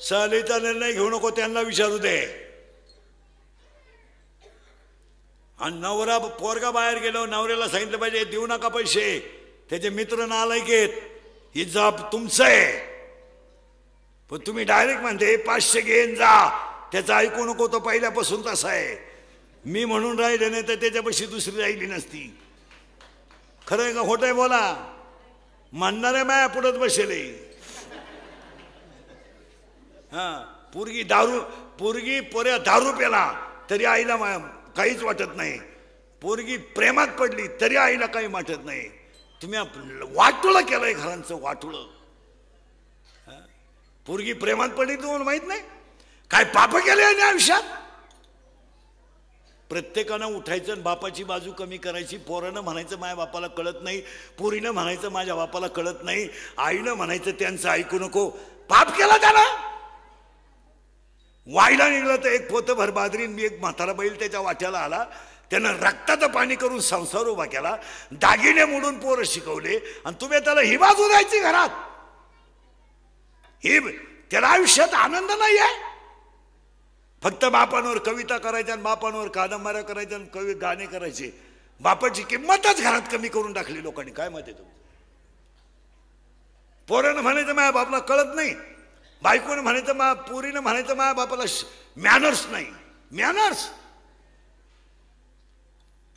A: सहलीचा निर्णय घेऊ नको, त्यांना विचारू दे. आणि नवरा पोरगा बाहेर गेलो, नवऱ्याला सांगितलं पाहिजे देऊ नका पैसे, त्याचे मित्र नालायक आहेत, ही जबाब तुमचं आहे. पण तुम्ही डायरेक्ट म्हणते 500 घेऊन जा, त्याचं ऐकू नको, तो पहिल्यापासून तसा आहे. मी म्हणून राहिले नाही तर त्याच्यापाशी दुसरी राहिली नसती. खरं आहे का खोटं आहे? बोला. म्हणणारे माया पुढत बसेले. पोरगी पोऱ्या दारू प्याला तरी आईला काहीच वाटत नाही. पोरगी प्रेमात पडली तरी आईला काही वाटत नाही. तुम्ही वाटोळं केलंय घरांचं, वाटोळं. पोरगी प्रेमात पडली तुम्हाला माहित नाही काय पाप केले आयुष्यात. प्रत्येकानं उठायचं आणि बापाची बाजू कमी करायची. पोरानं म्हणायचं माझ्या बापाला कळत नाही, पोरीनं म्हणायचं माझ्या बापाला कळत नाही, आईनं म्हणायचं त्यांचं ऐकू नको. पाप केला त्यानं. वाईला निघलं तर एक पोतभर बाजरीन, मी एक म्हातारा बैल त्याच्या वाट्याला आला. त्यानं रक्ताचं पाणी करून संसार उभा केला, दागिने मोडून पोरं शिकवले, आणि तुम्ही त्याला ही बाजू द्यायची घरात. ही त्याला आयुष्यात आनंद नाही आहे. फक्त बापांवर कविता करायच्या आणि बापांवर कादंबऱ्या करायच्या आणि कवी गाणे करायचे. बापाची किंमतच घरात कमी करून टाकली लोकांनी. काय मत आहे तुमचं? पोरानं म्हणायचं माझ्या बापाला कळत नाही, बायकोनं म्हणायचं पोरीनं म्हणायचं माझ्या बापाला मॅनर्स नाही. मॅनर्स.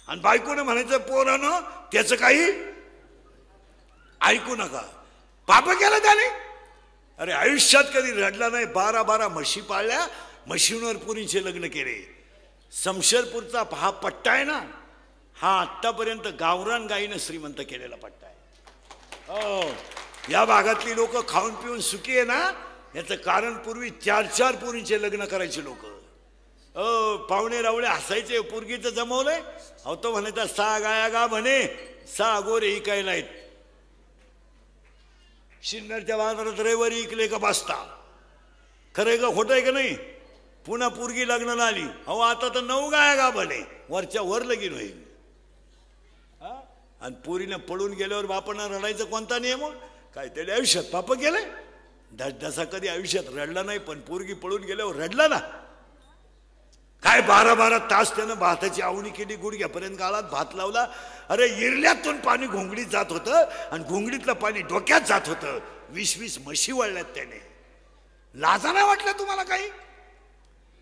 A: आणि बायकोनं म्हणायचं पोरानं त्याचं काही ऐकू नका. पाप केलं त्याने. अरे आयुष्यात कधी रडला नाही. 12 म्हशी पाळल्या, म्हशींवर पुरीचे लग्न केले. शमशेरपूरचा हा पट्टा आहे ना, हा आत्तापर्यंत गावरान गायीनं श्रीमंत केलेला पट्टा आहे. हो, या भागातली लोक खाऊन पिऊन सुखी आहे ना, याचं कारण पूर्वी 4 पोरींचे लग्न करायचे लोक. पाहुणे रावळे हसायचे, पोरगीचं जमवलंय, अहो तो म्हणायचा 6 गाया गा म्हणे, 6 गोरे इकायला आहेत. शिन्नरच्या बाजारात रविवारी इकले का बसता. खरंय का खोटं आहे का नाही? पुन्हा पोरगी लग्नाला आली, अहो आता तर 9 गाया गा म्हणे, वरच्या वर लगीन होईल. आणि पोरीनं पळून गेल्यावर बापांना रडायचं कोणता नियम? काय त्याने आयुष्यात पाप केलंय. धसधसा कधी आयुष्यात रडला नाही, पण पोरगी पळून गेल्यावर रडला ना. काय 12-12 तास त्यानं भाताची आवणी केली, गुडघ्यापर्यंत गाळात भात लावला. अरे इरल्यातून पाणी घोंगडीत जात होतं आणि घोंगडीतलं पाणी डोक्यात जात होतं. 20-20 म्हशी वळल्यात त्याने. लाजा नाही वाटलं तुम्हाला काही?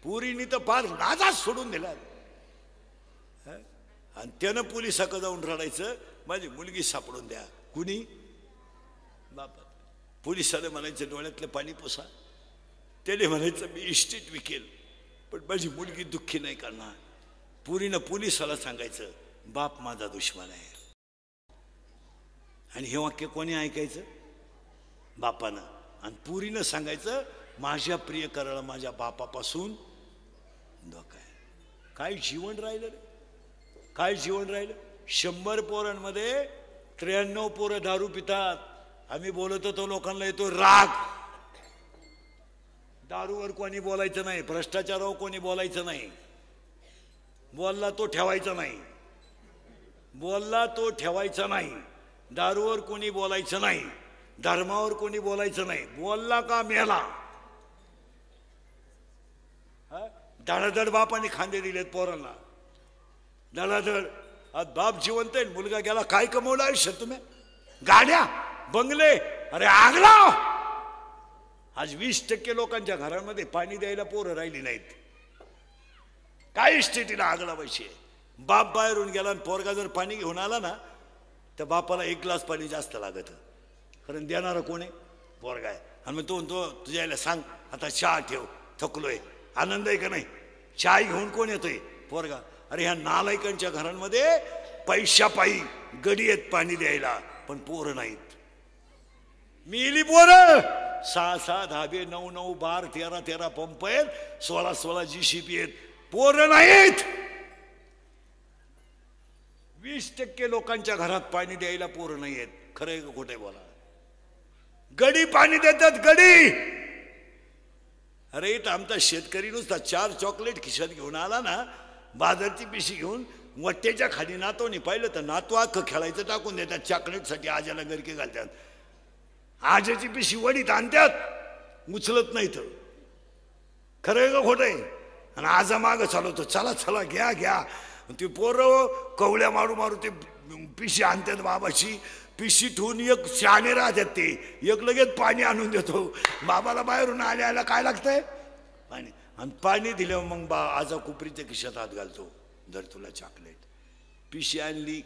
A: पुरीनी तर फार लाजाच सोडून दिला. आणि त्यानं पोलिसाकडे जाऊन रडायचं, माझी मुलगी सापडून द्या. कुणी? बापा. पोलिसाला म्हणायचं डोळ्यातलं पाणी पुसा. त्याने म्हणायचं मी इस्टेट विकेल, पण माझी मुलगी दुःखी नाही करणार. पुरीनं पोलिसाला सांगायचं बाप माझा दुश्मन आहे. आणि हे वाक्य कोणी ऐकायचं? बापानं. आणि पुरीनं सांगायचं माझ्या प्रियकराला माझ्या बापापासून धोका आहे. काय जीवन राहिलं रे? काय जीवन राहिलं? 100 पोरांमध्ये 93 पोरं दारू पितात. आम्ही बोलत होतो, लोकांना येतो राग. दारूवर कोणी बोलायचं नाही, भ्रष्टाचारावर कोणी बोलायचं नाही. बोलला तो ठेवायचा नाही, बोलला तो ठेवायचा नाही. दारूवर कोणी बोलायचं नाही, धर्मावर कोणी बोलायचं नाही. बोलला का मेला. धडाधड बापाने खांदे दिलेत पोरांना, धडाधड. आज बाप जिवंत आहे, मुलगा गेला. काय कमवलं आयुष्यात तुम्ही? गाड्या, बंगले. अरे आगला. आज 20% लोकांच्या घरांमध्ये पाणी द्यायला पोरं राहिली नाहीत. काय स्थितीला आगला पैसे. बाप बाहेरून गेला आणि पोरगा जर पाणी घेऊन आला ना, तर बापाला 1 ग्लास पाणी जास्त लागत. कारण देणारा कोण आहे? पोरगा आहे. आणि मग तो तुझ्याला सांग आता चहा ठेव, थकलोय. आनंद आहे का नाही? चहा घेऊन कोण येतोय? पोरगा. अरे ह्या नालायकांच्या घरांमध्ये पैशापायी गडी आहेत पाणी द्यायला, पण पोरं नाहीत. मिली पोरं. 6-6 धाबे, 9-9 बार, 13-13 पंप आहेत, 16-16 GCP आहेत. पोरं नाहीत. 20% लोकांच्या घरात पाणी द्यायला पोरं नाही आहेत. खरंय का खोटंय बोला? गडी पाणी देतात, गडी. अरे इथं आमचा शेतकरी नुसता 4 चॉकलेट खिशात घेऊन आला ना, बाजारची पिशी घेऊन, वट्ट्याच्या खाली नातवनी पाहिलं तर नातू अख्खं खेळायचं टाकून देतात. चॉकलेटसाठी आजाला गरके घालतात. आजाची पिशी वडीत आणतात, उचलत नाही तर. खरंय का खोटंय? आणि आजा मागं चालवतो, चला चला घ्या घ्या. ती पोरं कवळ्या मारू मारू ते पिशी आणतात बाबाची. पिशी ठेवून एक शाणे राहतात ते, एक लगेच पाणी आणून देतो. बाबाला बाहेरून आल्याला काय लागतंय? पाणी. आणि पाणी दिल्यावर मग आजा कुपरीच्या खिशात हात घालतो, धर तुला चॉकलेट. पिशी आणली,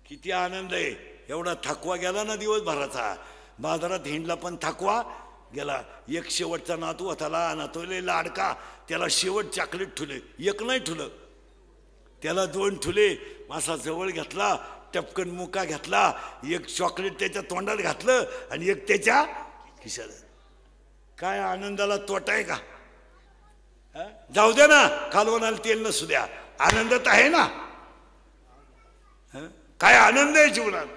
A: किती आनंद आहे. एवढा थकवा गेला ना दिवसभराचा. बाजारात हिंडला पण थकवा गेला. एक शेवटचा नातू होताला, नातूले लाडका, त्याला शेवट चॉकलेट ठुले. एक नाही ठुलं, त्याला 2 ठुले. मासा जवळ घेतला, टपकन मुका घेतला, एक चॉकलेट त्याच्या तोंडात घातलं आणि एक त्याच्या खिशात. काय आनंदाला तोटा आहे का? जाऊ द्या ना, कालवणाला तेल नसू द्या, आनंदात आहे ना. काय आनंद आहे जीवनात.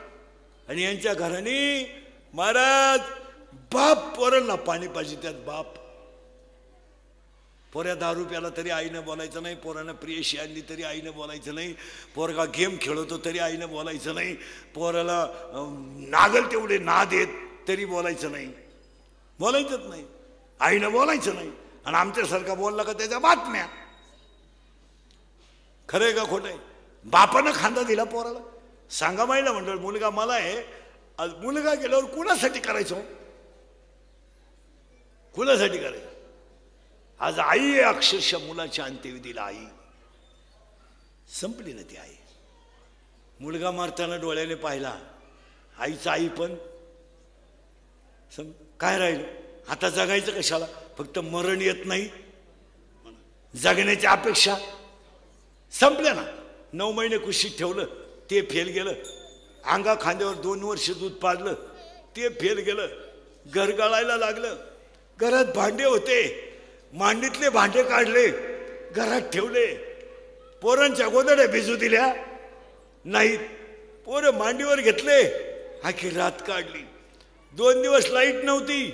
A: आणि यांच्या घराने महाराज बाप पोरांना पाणी पाहिजे. त्यात बाप पोऱ्या दारू प्याला तरी आईनं बोलायचं नाही, पोरानं प्रियशी आणली तरी आईनं बोलायचं नाही, पोरगा गेम खेळतो तरी आईनं बोलायचं नाही, पोराला नागल तेवढे नाद येत तरी बोलायचं नाही. बोलायचंच नाही, आईनं बोलायचं नाही. आणि आमच्यासारखा बोलला का त्याच्या बातम्या. खरंय का खोटंय? बापानं खांदा दिला पोराला. सांगा माहिला म्हणलं मुलगा मला आहे. आज मुलगा गेल्यावर कुणासाठी करायचो? कुणासाठी करायचं? आज आई आहे अक्षरशः मुलाच्या अंत्यविधीला. आई संपली ना ती आई. मुलगा मारताना डोळ्याने पाहिला, आईचा आई पण काय राहिलं? आता जगायचं कशाला? फक्त मरण येत नाही, जगण्याची अपेक्षा संपल्या ना. 9 महिने कुशीत ठेवलं, ते फेल गेलं. अंगा खांद्यावर 2 वर्ष दूध पाजलं, ते फेल गेलं. घर गळायला लागलं. घरात भांडे होते, मांडीतले भांडे काढले, घरात ठेवले. पोरांच्या गोदड्या भिजू दिल्या नाहीत. पोरं मांडीवर घेतले, आखी रात काढली. 2 दिवस लाईट नव्हती,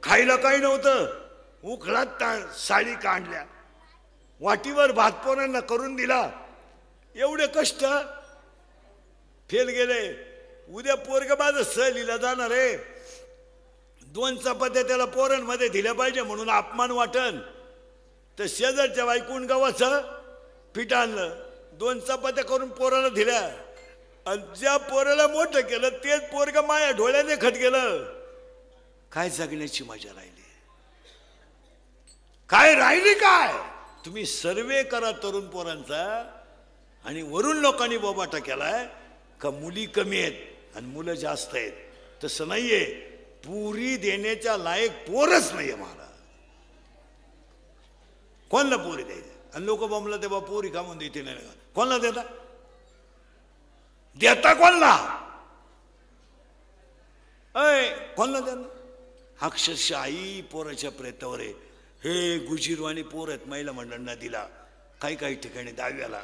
A: खायला काही नव्हतं. उखळात साडी काढल्या, वाटीवर भात पोरांना करून दिला. एवढे कष्ट फेल गेले. उद्या पोरग माझं सहलीला जाणार आहे. 2 चपात्या त्याला पोरांमध्ये दिल्या पाहिजे म्हणून अपमान वाटन, तर शेजारच्या बायकून गावाचं पीठ आणलं, 2 चपात्या करून पोराला दिल्या, आणि ज्या पोराला मोठं केलं तेच पोरग माया डोळ्याने खत गेलं. काय जगण्याची मजा राहिली? काय राहिली? काय तुम्ही सर्वे करा तरुण पोरांचा, आणि वरून लोकांनी बोबाटा केलाय का मुली कमी आहेत आणि मुलं जास्त आहेत. तसं नाहीये, पुरी देण्याच्या लायक पोरच नाहीये मला. कोणाला पोरी द्यायची? आणि लोक बोंबला तेव्हा पोरी का म्हणून देते नाही, कोणाला देता? देता कोणाला? कोणाला देता? अक्षरशः आई पोराच्या प्रयत्नावर आहे. हे गुजीरवाणी पोर आहेत महिला मंडळांना दिला, काही काही ठिकाणी 10व्याला.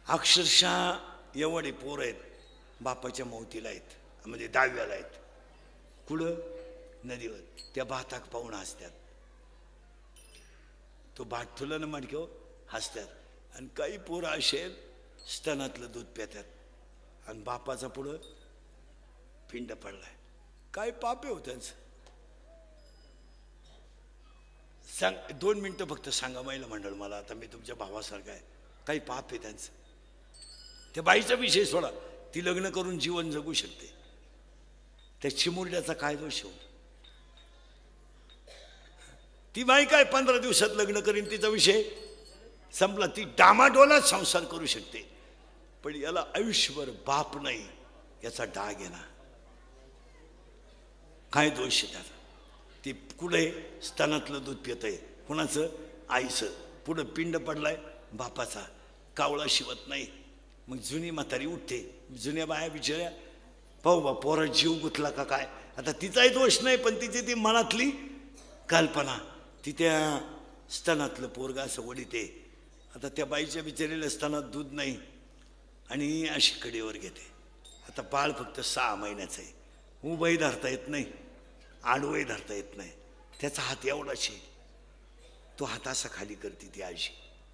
A: अक्षरशः एवढे पोर आहेत बापाच्या मौतीला आहेत, म्हणजे 10व्याला आहेत. कुठं? नदीवर. त्या भाताक पाहून हसतात, तो भात तुला ना माडक्यो हसतात. आणि काही पोरं असेल स्तनातलं दूध पितात, आणि बापाचा पुढं पिंड पडलाय. काय पाप आहे हो त्यांचं? सांग 2 मिनिटं फक्त सांगा महिला मंडळ मला, आता मी तुमच्या भावासारखा आहे. काही पाप आहे त्यांचं? त्या बाईचा विषय सोडा, ती लग्न करून जीवन जगू शकते, त्या चिमुरड्याचा काय दोष हो? ती बाई काय 15 दिवसात लग्न करीन, तिचा विषय संपला. ती डामाडोलाच संसार करू शकते, पण याला आयुष्यभर बाप नाही याचा डाग आहे ना. काय दोष आहे त्याचा? ती कुठे स्तनातलं दूध पित आहे, कुणाचं? आईचं. पुढं पिंड पडलाय बापाचा, कावळा शिवत नाही. मग जुनी म्हातारी उठते, जुन्या बाया बिचाऱ्या पाहू बा पोरा जीव गुतला का काय. आता तिचाही दोष नाही, पण तिची ती मनातली कल्पना, ती त्या स्तनातलं पोरगा असं वडीते. आता त्या बाईच्या बिचारीला स्तनात दूध नाही आणि अशी कडेवर घेते. आता बाळ फक्त 6 महिन्याचं आहे, उभंही धरता येत नाही, आडवंही धरता येत नाही. त्याचा हात एवढाच आहे, तो हात असा खाली करते ती आजी.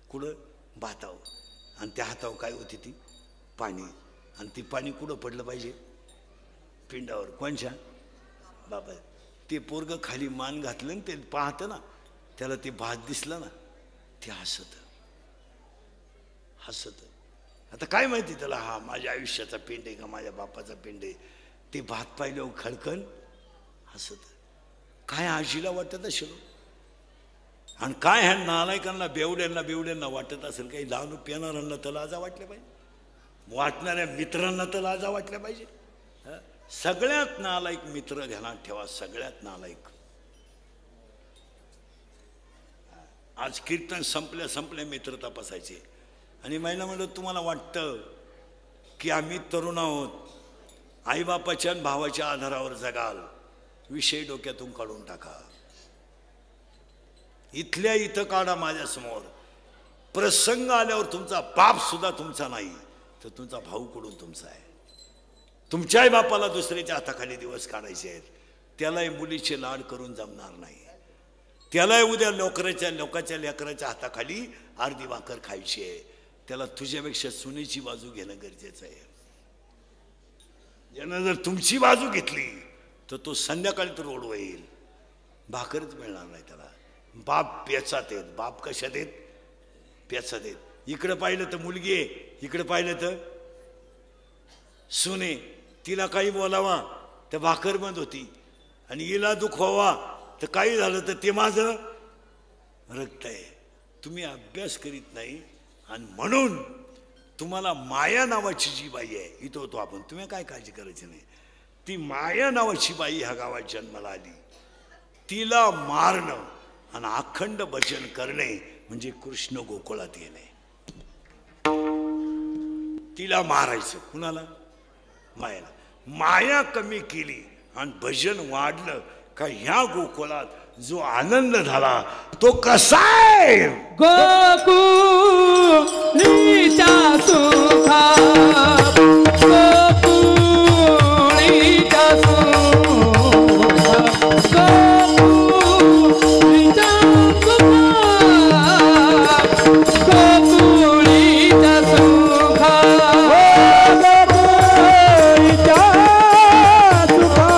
A: कुठं? भातावर. आणि त्या हातावर काय होती? ती पाणी. आणि ती पाणी कुठं पडलं पाहिजे? पिंडावर. कोणच्या? बाबा. ते पोरग खाली मान घातलं आणि ते पाहतं ना, त्याला ते भात दिसलं ना, ते हसत हसत. आता काय माहिती त्याला, हा माझ्या आयुष्याचा पिंड आहे का माझ्या बापाचा पिंड आहे? ते भात पाहिल्यावर खळखण हसत. काय आजीला वाटत असेल, आणि काय ह्या नालायकांना बेवड्यांना वाटत असेल. काही लावून पिणाऱ्यांना तर लाजा वाटल्या पाहिजे, वाटणाऱ्या मित्रांना तर लाजा वाटल्या पाहिजे. सगळ्यात नालायक मित्र ध्यानात ठेवा, सगळ्यात नालायक. आज कीर्तन संपल्या मित्र तपासायचे. आणि महिला म्हणलं तुम्हाला वाटतं की आम्ही तरुण आहोत, आईबापाच्या आणि भावाच्या आधारावर जगाल, विषय डोक्यातून काढून टाका. इथल्या इथं काढा माझ्यासमोर. प्रसंग आल्यावर तुमचा बाप सुद्धा तुमचा नाही, तर तुमचा भाऊ कुठून तुमचा आहे? तुमच्याही बापाला दुसऱ्याच्या हाताखाली दिवस काढायचे आहेत, त्यालाही मुलीचे लाड करून जमणार नाही. त्यालाही उद्या लोकाच्या लेकराच्या हाताखाली अर्धी भाकर खायची आहे. त्याला तुझ्यापेक्षा सुनेची बाजू घेणं गरजेचं आहे. ज्यानं जर तुमची बाजू घेतली तर तो संध्याकाळी तर रोड होईल, भाकरच मिळणार नाही त्याला. बाप पेचात आहेत. बाप कशात आहेत? पेचात आहेत. इकडं पाहिलं तर मुलगी आहे, इकडं पाहिलं तर सुने. तिला काही बोलावा तर भाकर बंद होती, आणि हिला दुखवावा तर काही झालं तर ते माझं रक्त आहे. तुम्ही अभ्यास करीत नाही, आणि म्हणून तुम्हाला माया नावाची जी बाई आहे, इथं होतो आपण, तुम्ही काय काळजी करायची नाही. ती माया नावाची बाई ह्या गावात जन्माला आली, तिला मारणं आणि अखंड भजन करणे म्हणजे कृष्ण गोकुळात येणे. तिला मारायचं. कुणाला? मायाला. माया कमी केली आणि भजन वाढलं का ह्या गोकुळात जो आनंद झाला तो कसा आहे?
B: गोकुळीच्या सुखा, गोकुळीच्या सुखा, गोकुळीच्या सुखा, गोकुळीच्या सुखा, गोकुळीच्या सुखा,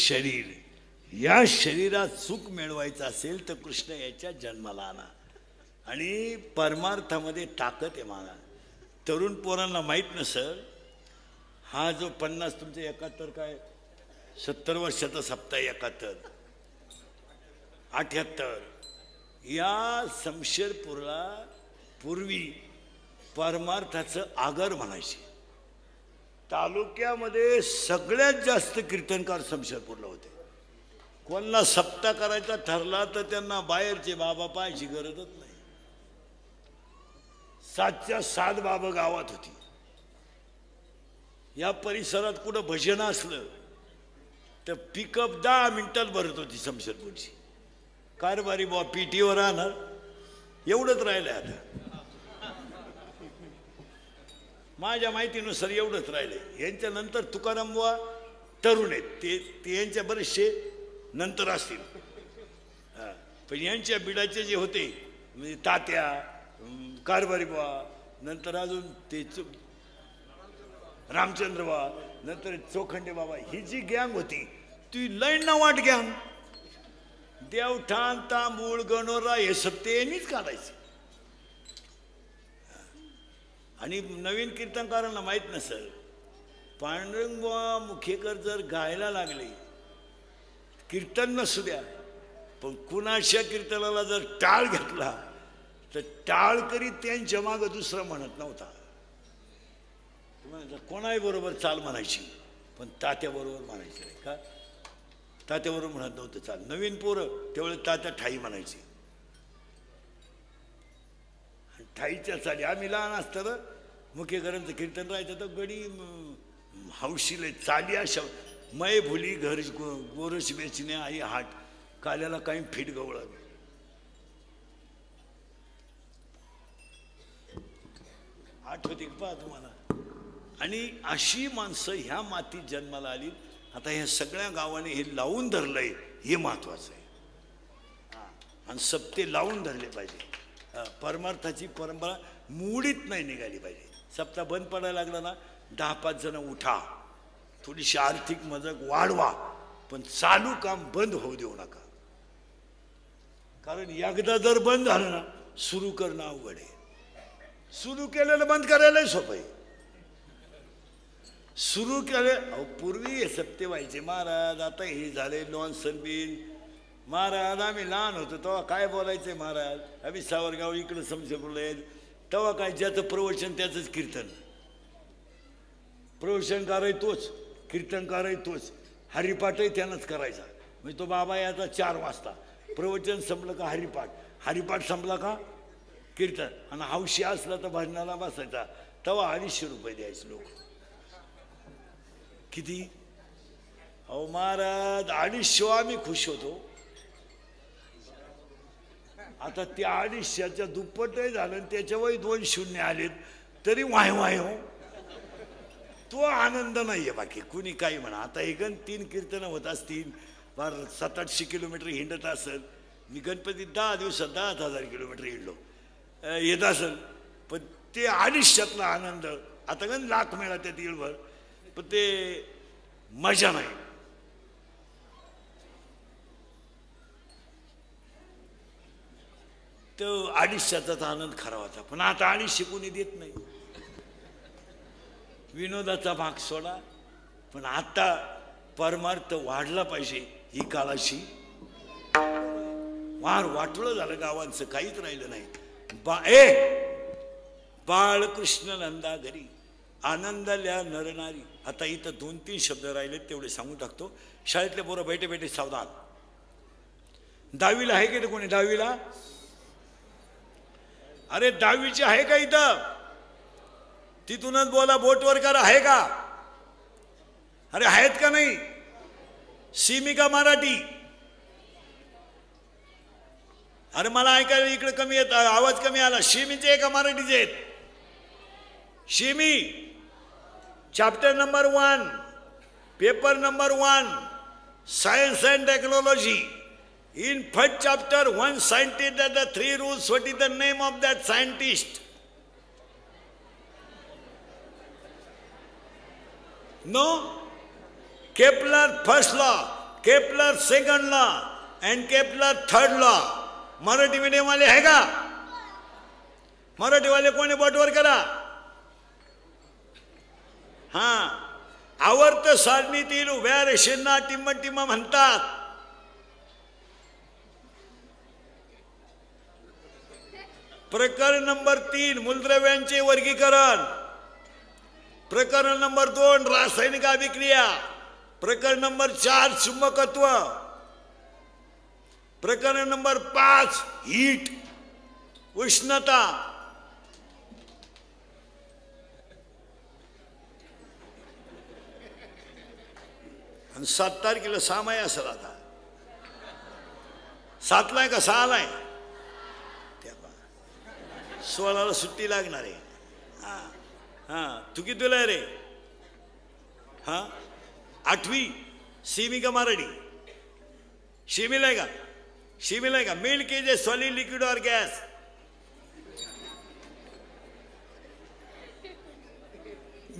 A: शरीर, या शरीरात सुख मिळवायचं असेल तर कृष्ण याच्या जन्माला आणा आणि परमार्थामध्ये ताकद आहे मला. तरुण पोरांना माहीत नसेल, हा जो 50 तुमचे 71 काय 70 वर्षाचा सप्ताह 71 78 या शमशेरपूरला पूर्वी परमार्थाचं आगर म्हणायचे. तालुक्यामध्ये सगळ्यात जास्त कीर्तनकार शमशेरपूरला होते. कोणाला सप्ताह करायचा ठरला तर त्यांना बाहेरचे बाबा पाहायची गरजच नाही. 7च्या 7 बाबा गावात होती. या परिसरात कुठं भजन असलं तर पिकअप 10 मिनिटात भरत होती शमशेरपूरची. कारभारी बुवा पीटीवर राहणार, एवढंच राहिलंय आता. माझ्या माहितीनुसार एवढंच राहिले. यांच्या नंतर तुकाराम बुवा तरुण आहेत, ते यांच्या बरेचसे नंतर असतील. पण यांच्या बिडाचे जे होते म्हणजे तात्या, कारभारी बुवा, नंतर अजून ते रामचंद्र बाबा, नंतर चोखंडे बाबा, ही जी गँग होती ती लय ना वाट गँग. देवठाण, तांबूळ, गणोरा हे सब ते यांनीच काढायचे. आणि नवीन कीर्तनकारांना माहीत नसेल, पांडुरंग बुवा मुखेकर जर गायला लागले, कीर्तन नसू द्या, पण कुणाच्या कीर्तनाला जर टाळ घेतला तर टाळ करीत त्यांच्या मागं दुसरा म्हणत नव्हता. कोणाही बरोबर चाल म्हणायची, पण तात्याबरोबर म्हणायची नाही का. तात्याबरोबर म्हणत नव्हतं चाल. नवीन पोरं त्यावेळेस तात्या ठाई म्हणायची. ठाईच्या चाली आम्ही लहान असताना मुखेकरांचं कीर्तन राहायचं तर गडी हौशीले चाली अशा मय भुली घर गोरस बेचणे आई हाट काल्याला काही फिट गवळ. आठवते पहा तुम्हाला. आणि अशी माणसं ह्या मातीत जन्माला आली. आता ह्या सगळ्या गावाने हे लावून धरलंय, हे महत्वाचं आहे. आणि सप्ते लावून धरले पाहिजे. परमार्थाची परंपरा मुडीत नाही निघाली पाहिजे. सप्ताह बंद पडायला लागला ना, 10-5 जण उठा, थोडीशी आर्थिक मदत वाढवा, पण चालू काम बंद होऊ देऊ नका. कारण एकदा जर बंद झालं ना, सुरू करणं अवघड आहे. सुरू केलेलं बंद करायलाही सोपं आहे. सुरू केले पूर्वी हे सप्ते व्हायचे महाराज. आता हे झाले लॉन्सन बिन. महाराज आम्ही लहान होतो तेव्हा काय बोलायचे महाराज. आम्ही सावरगाव इकडं समजपूरला तेव्हा काय ज्याचं प्रवचन त्याचंच कीर्तन. प्रवचनकार आहे तोच, कीर्तनकार आहे तोच, हरिपाठही त्यानंच करायचा. म्हणजे तो बाबा याचा 4 वाजता प्रवचन संपलं का हरिपाठ, हरिपाठ संपला का कीर्तन. आणि हौशी असला तर भजनाला बसायचा. तेव्हा 250 रुपये द्यायचे लोक. किती अहो महाराज, 250 आम्ही खुश होतो. आता त्या 250च्या दुप्पटही झालं आणि त्याच्यावरही 2 शून्य आलेत तरी वाय वाय हो. तो आनंद नाहीये. बाकी कुणी काही म्हणा. आता एकन 3 कीर्तनं होत असतील, 700-800 किलोमीटर हिंडत असेल. मी गणपती 10 दिवसात 10,000 किलोमीटर हिंडलो येत असेल. पण ते 250तला आनंद आता गण लाख मिळा त्या दीडभर, पण ते मजा नाही. तो 250चा आनंद खरा होता. पण आता 250 कोणी देत नाही. विनोदाचा भाग सोडा, पण आता परमार्थ वाढला पाहिजे. ही काळाशी वार वाटलं झालं. गावांचं काहीच राहिलं नाही. बाळकृष्ण नंदा घरी आनंदाल्या नरनारी. आता इथं 2-3 शब्द राहिले तेवढे सांगून टाकतो. शाळेतले पोरं बैठे बैठे सावधान. 10वीला आहे की कोणी 10वीला? अरे 10वीचे आहे का इथं? तिथूनच बोला, बोटवर करा. आहे का? अरे आहेत का नाही? सिमी का मराठी? अरे मला ऐकायला इकडे कमी येत, आवाज कमी आला. शिमीचे आहे का मराठीचे आहेत? शिमी chapter number 1 paper number 1 science and technology. In first chapter, one scientist had the 3 rules. What is the name of that scientist? No? Kepler first law. Kepler second law and Kepler third law. Marathi medium वाले आहे का? मराठी वाले कोणी बोटवर करा. हा, आवर्त सारणीतील उभ्या रेषेंना टिम्म म्हणतात. प्रकरण नंबर 3 मूलद्रव्यांचे वर्गीकरण. प्रकरण नंबर 2 रासायनिक अभिक्रिया. प्रकरण नंबर 4 चुंबकत्व. प्रकरण नंबर 5 हीट उष्णता. आणि 7 तारखेला 6 माय असेल. आता 7ला आहे का 6ला आहे? 16ला सुट्टी लागणार आहे. हा हा, तू कितीला आहे रे? हा, 8वी. सीमी का मराठी? शिमीला आहे का? शिमीला आहे का? Milk is a solid liquid और गॅस?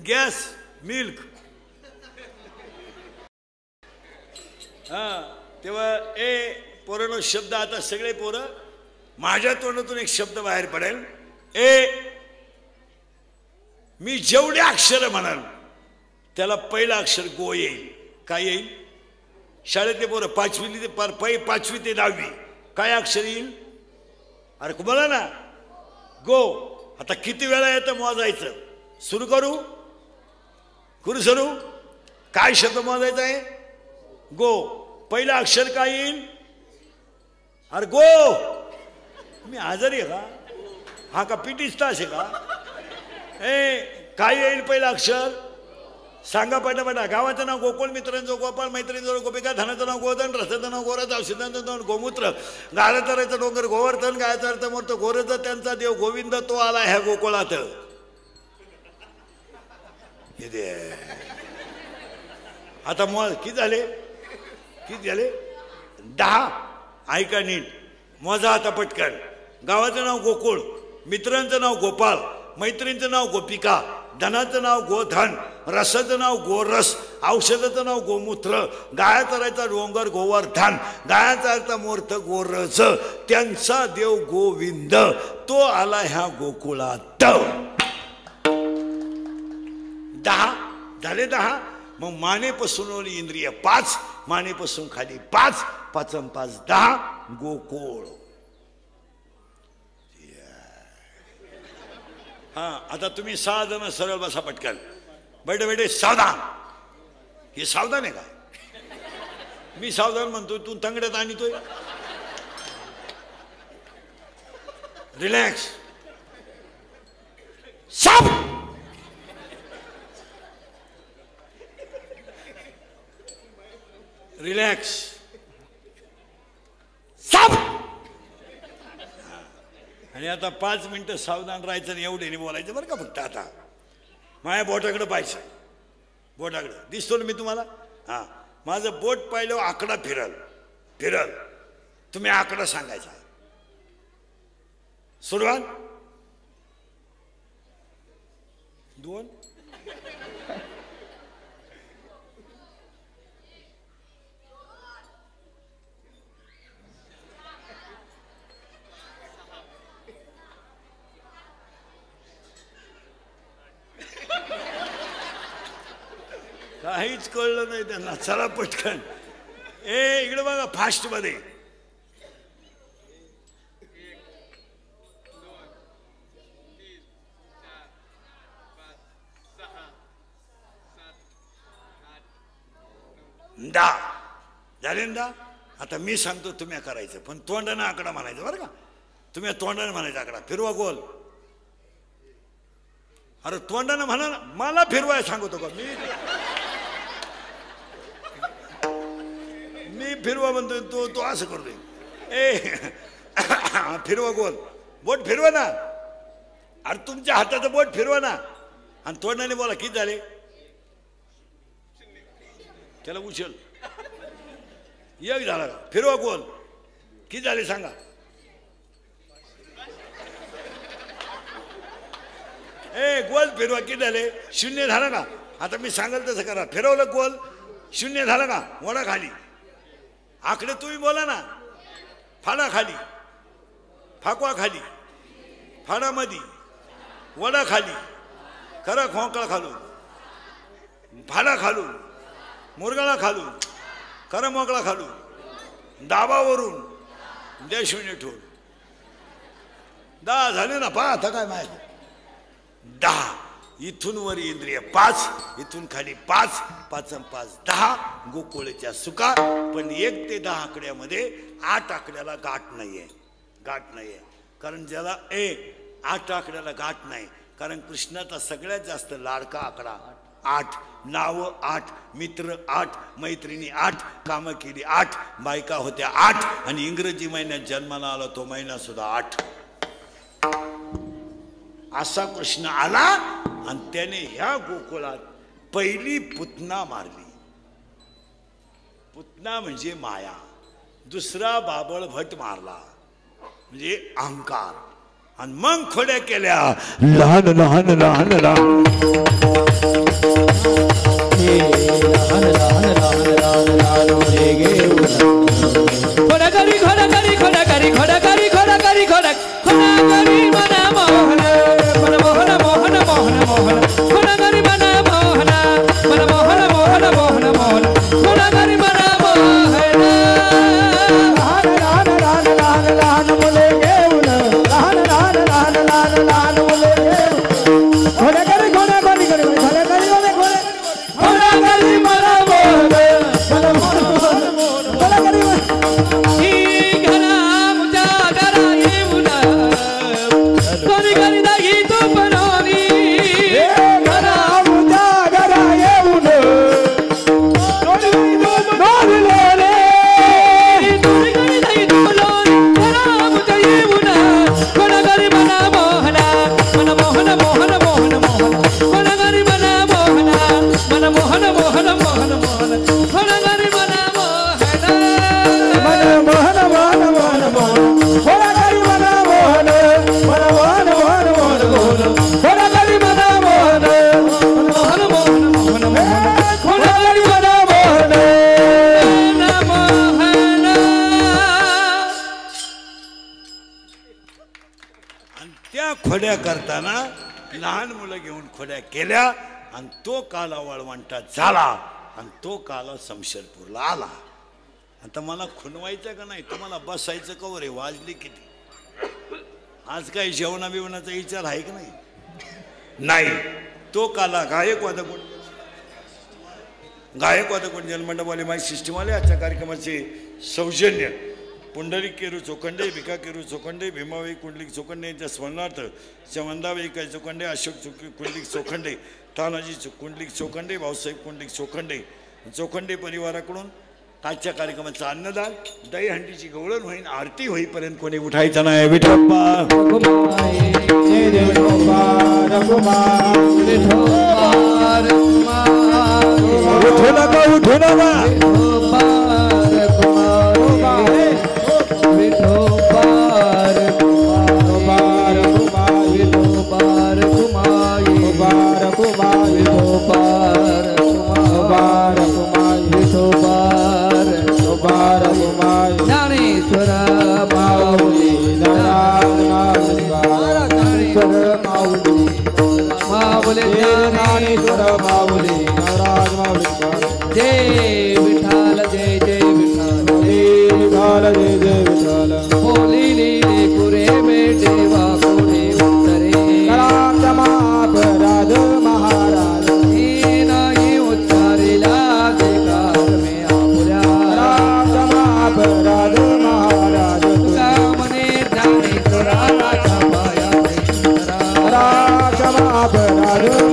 A: Gas milk. हा, तेव्हा पोरांनो शब्द आता सगळे पोरं माझ्या तोंडातून एक शब्द बाहेर पडेल. मी जेवढे अक्षर म्हणाल त्याला पहिलं अक्षर गो येईल. काय येईल? शाळेतले पोरं 5वी ते 5वी ते 10वी काय अक्षर येईल? अरे बोला ना, गो. आता किती वेळा येतं मोजायचं? सुरू करू सुरू. काय शब्द मोजायचा आहे? गो. पहिलं अक्षर काय येईल? अरे गो. मी आजारी आहे का? हा का पिटीच तास आहे का? काय येईल पहिलं अक्षर? सांगा पटापटा. गावाचं नाव गोकुळ, मित्रांचं गोपाळ, मैत्रिणीचं गोपिका, धनाचं नाव गोधन, रसाचं नाव गोरज, औषधांचं नाव गोमूत्र, गाळतराचं डोंगर गोवर्धन, गायचा अर्थ मूर्त गोरज, त्यांचा देव गोविंद तो आला ह्या गोकुळात. आता मग किती झाले? 10. ऐका नीट, मोजा आता पटकन. गावाचं नाव गोकुळ, मित्रांचं नाव गोपाळ, मैत्रिणीचं नाव गोपिका, धनाचं नाव गोधन, रसाचं नाव गोरस, औषधाचं नाव गोमूत्र, गाया चरायचा डोंगर गोवर्धन, गायाचा अर्थ मूर्त गोरज, त्यांचा देव गोविंद तो आला ह्या गोकुळात. 10 झाले. 10. मग मानेपासून इंद्रिय 5, मानेपासून खाली 5, 5 आणि 5 10. गोकुळ. हा, आता तुम्ही 6 जण सरळ बसा पटकन. बैठे सावधान. हे सावधान आहे का? मी सावधान म्हणतोय, तू तंगड्यात आणतोय. रिलॅक्स. साप. रिलॅक्स. साप. आणि आता 5 मिनिटं सावधान राहायचं आणि एवढे नाही बोलायचं बरं का. फक्त आता माझ्या बोटाकडे पाहायचं. बोटाकडे दिसतो ना मी तुम्हाला? हा, माझं बोट पाहिलं आकडा फिरल. तुम्ही आकडा सांगायचा. सुरुवात. 2. काहीच कळलं नाही त्यांना. चला पटकन. इकडे बघा फास्ट मध्ये. 10 झाले ना. आता मी सांगतो तुम्ही करायचं, पण तोंडाने आकडा म्हणायचा बरं का. तुम्ही तोंडाने म्हणायचा आकडा. फिरवा गोल. अरे तोंडाने म्हणा ना. मला फिरवाय सांगतो का? मी फिरवा म्हणतोय, तो असं करतोय. फिरवा गोल. बोट फिरवा ना. अरे तुमच्या हाताचं बोट फिरवा ना. आणि तोंडाने बोला. किती झाले? त्याला उचल. 1 झाला का? फिरवा गोल. किती झाले सांगा? गोल फिरवा. किती झाले? 0 झाला का? आता मी सांगाल तसं करा. फिरवलं गोल. 0 झाला का? वडा खाली. आकडे तुम्ही बोला ना. फाडा खाली, फाकवा खाली, फाडामध्ये, वडा खाली, खरा खोकळा खालून, फाडा खालून, मुरगाळा खालून, खरा मोकळा खालून, दाबावरून, देशविने ठेवून. 10 झाले ना. पहा आता काय माहिती. 10 इथून वर इंद्रिय 5, इथून खाली 5, 5 आणि 5 10 गोकुळच्या सुका. पण 1 ते 10 आकड्यामध्ये 8 आकड्याला गाठ नाहीये. गाठ नाहीये कारण ज्याला 8 आकड्याला गाठ नाही. कारण कृष्णाचा सगळ्यात जास्त लाडका आकडा 8. नाव 8, मित्र 8, मैत्रिणी 8, कामं केली 8, बायका होत्या 8 आणि इंग्रजी महिन्यात जन्माला आला तो महिना सुद्धा 8. असा कृष्ण आला आणि त्याने ह्या गोकुळात पहिली पुतना मारली. पुतना म्हणजे माया. दुसरा बाबळ भट मारला म्हणजे अहंकार. आणि मग खोड्या केल्या लहान लहान लहान लहान. खोड्या करताना लहान मुलं घेऊन खोड्या केल्या आणि तो काला वळवंटा झाला आणि तो काला शमशेरपूरला आला. आता मला खुणवायचं का नाही, तुम्हाला बसायचं का रे? वाजली किती? आज काही जेवणा बिवणाचा विचार आहे का नाही? नाही. तो काला गायकवाद जन्मंडपवाले माझी सिस्टमवाले आजच्या कार्यक्रमाचे सौजन्य पुंडलिक केरू चोखंडे, भिका केरू चोखंडे, भीमाबाई कुंडलिक चोखंडे यांच्या स्मरणार्थ चवंदाबाई काय चोखंडे, अशोक कुंडलिक चोखंडे, तानाजी कुंडलिक चोखंडे, भाऊसाहेब कुंडलिक चोखंडे परिवाराकडून आजच्या कार्यक्रमाचं अन्नदान दहीहंडीची गवळण होईल. आरती होईपर्यंत कोणी उठायचं नाही. विठोबा उठू नका, उठू नका.
B: जय विठाल जय जय विठाल जय जय विठाल. बोली लीले पुरे में देवा पुरे उत्तरे राज महाराज हे नाही उच्चारेला देकार में आपुरा राज महाराज तुका मने जाणे तुरा राजा पाया राज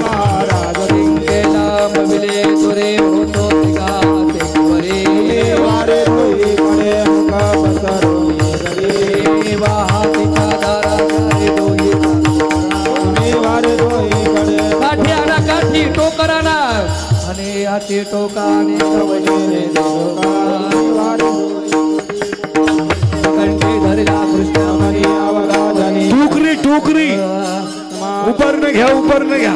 B: महाराज केला मविले तुरे होतो तिगाते वरे वारे तुई पडे मुका पसरो रे वाहाती दारा रे दोही मी वारे दोही पडे काठ्याला काठी टोकराना आणि हाती टोकाने कवले वारे कंठी धरला कृष्ण मरी अवगाधनी
A: टोकरी ऊपर न घ्या.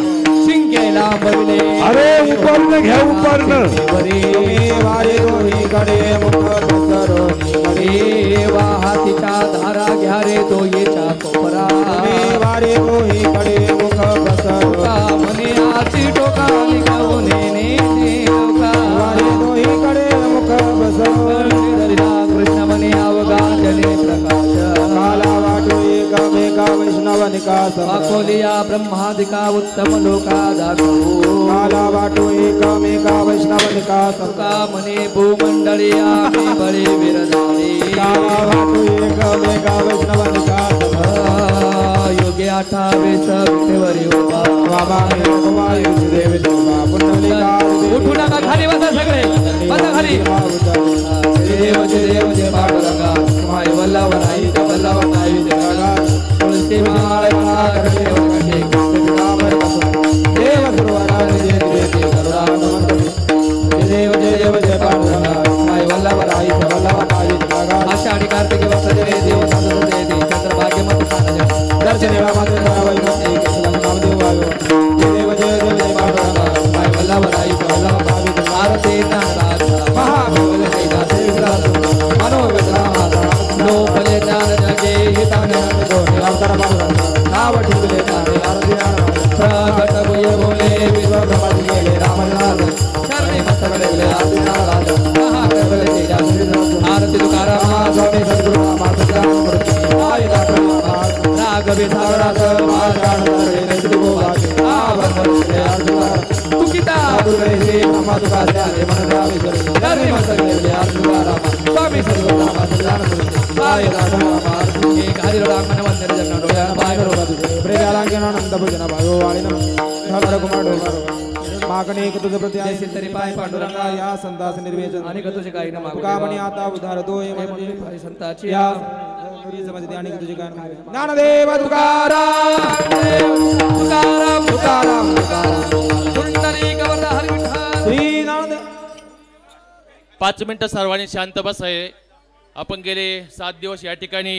B: सिंग लांबविले
A: अरे उपरनं घ्या उपरनं
B: तुम्ही वारे दोन्हीकडे मुख पसरवणे वाहतीच्या धारा घ्या रे दोयीच्या कोपरा वारे दोन्हीकडे मुख पसरवणे म्हणे आची टोका निघावून वारे दोन्हीकडे मुख पसरवणे कृष्ण म्हणे अवघा जने प्रकाश काला वाटो एकामेका वैष्णव निकास अकोलिया ब्रह्मादिका उत्तम लोका दाखवू काला वाटो एकामेका वैष्णव निकास का म्हणे भूमंडळी आम्ही बळे विरजाळे काला वाटो एकामेका वैष्णव निकास योगे 28 विठेवरी उभा बाबा देव देवा पुंडलिका उठू नका खाली बसा सगळे बसा खाली देव जय पांडुरंगा माय वल्लवराई वल्लवराई जगा तुलसी माळा करते वरकटे कामर देव गुरुवारा जय जय करुणा देव जय पांडुरंगा माय वल्लवराई वल्लवराई जगा आषाढी कार्तिक वसरे देव साधु दे चंद्रभाग्य मत दर्शनेला मात्र करावई मते कसला नाम देव आयो देव जय पांडुरंगा माय वल्लवराई वल्लवराई आरती नाराज महाभोग हैदा मनो लो भले ज्ञान जगे हितान को अवतार बाबा नाव ठिकले तारे आरती प्रगट भय बोले विश्व ब्रह्मांड गेले रामनाथ शरणे मस्तकले आरती नाराज महाकबले तेजा आरती तुकाराम स्वामी सद्गुरु माता मूर्ति आय राग विधारास मार्गाण रे नेतु गोवाके आवरले आरती तुकिता दुरे हे मातुका से मन रावी करे मस्तकले आरती स्वामी सद्गुरु माता मूर्ति आय राग एक हरि राग मन वंदन जन डोया बाय बरोबर प्रेमालांगनानंद भजन भायो वाळिनम धर्म कुमार डोमार मागणे एक तुझ प्रति आहे तरी पाय पांडुरंगा या संतास निर्वेचन आणि तुझे काही न मागू कामणी आता उधार दो म्हणजे संताची या समजते आणि तुझे काय ज्ञानदेव तुकाराम तुकाराम तुकाराम तुकाराम पुंडलिक वरदा हरी विठ्ठल श्री ज्ञानदेव
C: 5 मिनिटं सर्वांनी शांत बसाय आपण गेले 7 दिवस या ठिकाणी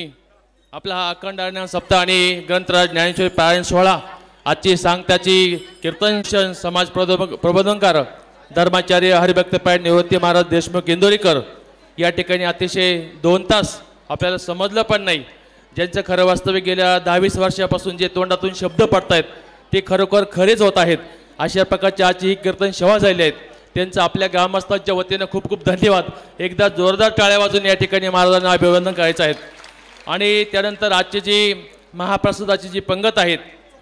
C: आपला हा अखंड हरिनाम सप्ताह आणि ग्रंथराज ज्ञानेश्वरी पारायण सोहळा आजची सांगताची कीर्तन समाज प्रबोधनकार धर्माचार्य हरिभक्तपाय निवृत्ती महाराज देशमुख इंदोरीकर या ठिकाणी अतिशय 2 तास आपल्याला समजलं पण नाही ज्यांचं खरं वास्तविक गेल्या 10-20 वर्षापासून जे तोंडातून शब्द पडतायत ते खरोखर खरेच होत आहेत अशा प्रकारची आजची ही कीर्तन सेवा झाली आहेत त्यांचं आपल्या ग्रामस्थांच्या वतीनं खूप खूप धन्यवाद एकदा जोरदार टाळ्या वाजून या ठिकाणी महाराजांना अभिवादन करायचं आहेत आणि त्यानंतर आजची जी महाप्रसादाची जी पंगत आहेत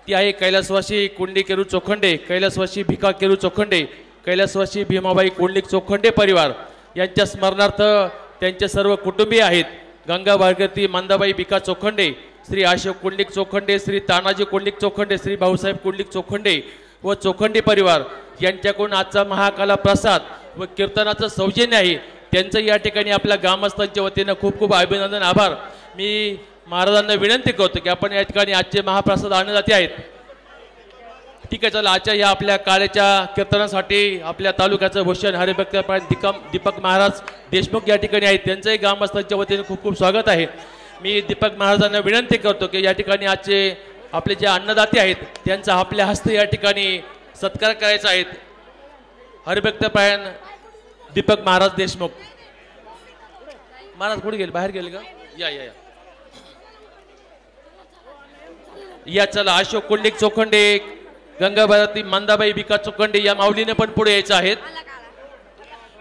C: ती आहे कैलासवासी कुंडी केरू चोखंडे कैलासवासी भिका केरू चोखंडे कैलासवासी भीमाबाई कुंडलिक चोखंडे परिवार यांच्या स्मरणार्थ त्यांचे सर्व कुटुंबीय आहेत गंगा भागीरथी मंदाबाई भिका चोखंडे श्री अशोक कुंडलिक चोखंडे श्री तानाजी कुंडलिक चोखंडे श्री भाऊसाहेब कुंडलिक चोखंडे व चोखंडे परिवार यांच्याकडून आजचा महाकाला प्रसाद व कीर्तनाचं सौजन्य आहे त्यांचं या ठिकाणी आपल्या ग्रामस्थांच्या वतीनं खूप खूप अभिनंदन आभार मी महाराजांना विनंती करतो की आपण या ठिकाणी आजचे महाप्रसाद अन्नदाते आहेत ठीक आहे चला आजच्या या आपल्या काळेच्या कीर्तनासाठी आपल्या तालुक्याचं भूषण हरिभक्तपाय दीपक महाराज देशमुख या ठिकाणी आहेत त्यांचंही ग्रामस्थांच्या वतीने खूप खूप स्वागत आहे मी दीपक महाराजांना विनंती करतो की या ठिकाणी आजचे आपले जे अन्नदाते आहेत त्यांचा आपल्या हस्ते या ठिकाणी सत्कार करायचा आहे हरिभक्तपाय दीपक महाराज देशमुख महाराज कुठे गेले बाहेर गेले का या या या चला अशोक कुंडलिक चोखंडे गंगा भागीरथी मंदाबाई भिका चोखंडे या माऊलीने पण पुढे यायचं आहेत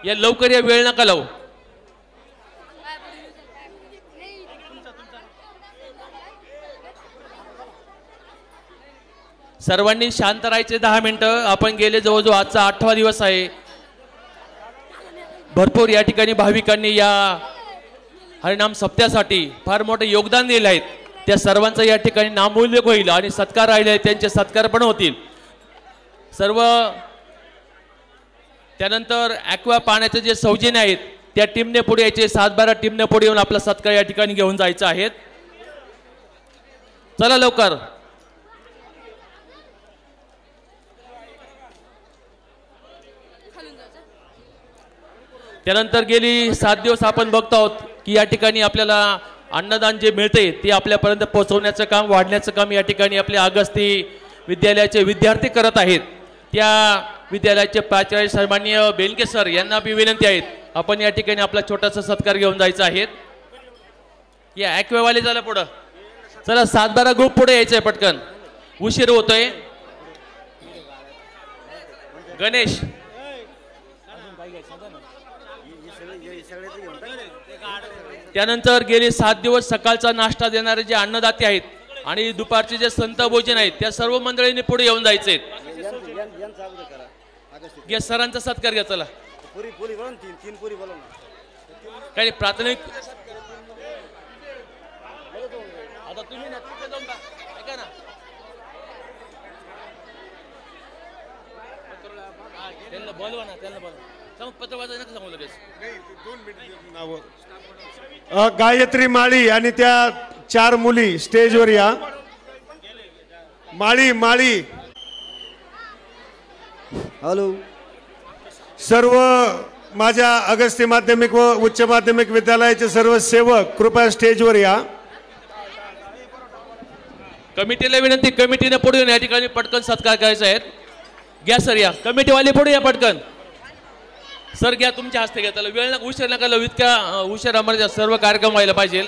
C: या लवकर या वेळ नका लावू सर्वांनी शांत राहायचे 10 मिनिटं आपण गेले जवळजवळ आजचा 8वा दिवस आहे भरपूर या ठिकाणी भाविकांनी या हरिनाम सप्त्यासाठी फार मोठे योगदान दिले आहेत त्या सर्वांचं या ठिकाणी नामोल्लेख होईल आणि सत्कार राहिले त्यांचे सत्कार पण होतील सर्व त्यानंतर ॲक्वा पाण्याचे जे सौजन्य आहेत त्या टीमने पुढे यायचे 7-12 टीमने पुढे येऊन आपला सत्कार या ठिकाणी घेऊन जायचा आहे चला लवकर त्यानंतर गेली 7 दिवस आपण बघतो आहोत की या ठिकाणी आपल्याला अन्नदान जे मिळते ते आपल्यापर्यंत पोहोचवण्याचं काम वाढण्याचं काम या ठिकाणी आपले अगस्ती विद्यालयाचे विद्यार्थी करत आहेत त्या विद्यालयाचे प्राचार्य सन्माननीय बेनके सर यांना बी विनंती आहेत, आपण या ठिकाणी आपला छोटासा सत्कार घेऊन जायचा आहे. या ॲक्वेवाले झालं पुढं, चला 7-12 ग्रुप पुढे यायचंय पटकन, उशीर होतोय. गणेश त्यानंतर गेले 7 दिवस सकाळचा नाश्ता देणारे जे अन्नदाते आहेत आणि दुपारचे जे संत भोजन आहेत त्या सर्व मंडळींनी पुढे येऊन जायचे. या सरांचा सत्कार घ्या. चला काही प्राथमिक आता तुम्ही ना तिथे जाऊन ऐका ना, त्यांना बोलवा ना, त्यांना बोलवा. पत्र वाचायला नका सांगू लगेच.
D: गायत्री माळी आणि त्या 4 मुली स्टेजवर या. माळी माळी
E: हॅलो.
D: सर्व माझ्या अगस्ती माध्यमिक व उच्च माध्यमिक विद्यालयाचे सर्व सेवक कृपया स्टेजवर या.
C: कमिटीला विनंती, कमिटीने पुढे येऊन या ठिकाणी पटकन सत्कार करायचा आहे. घ्या सर, या कमिटीवाले पुढे या पटकन. सर घ्या, तुमच्या हस्ते घ्या. त्याला वेळ नका, उशीर नका लावू. इतक्या उशिरामध्ये सर्व कार्यक्रम व्हायला पाहिजे.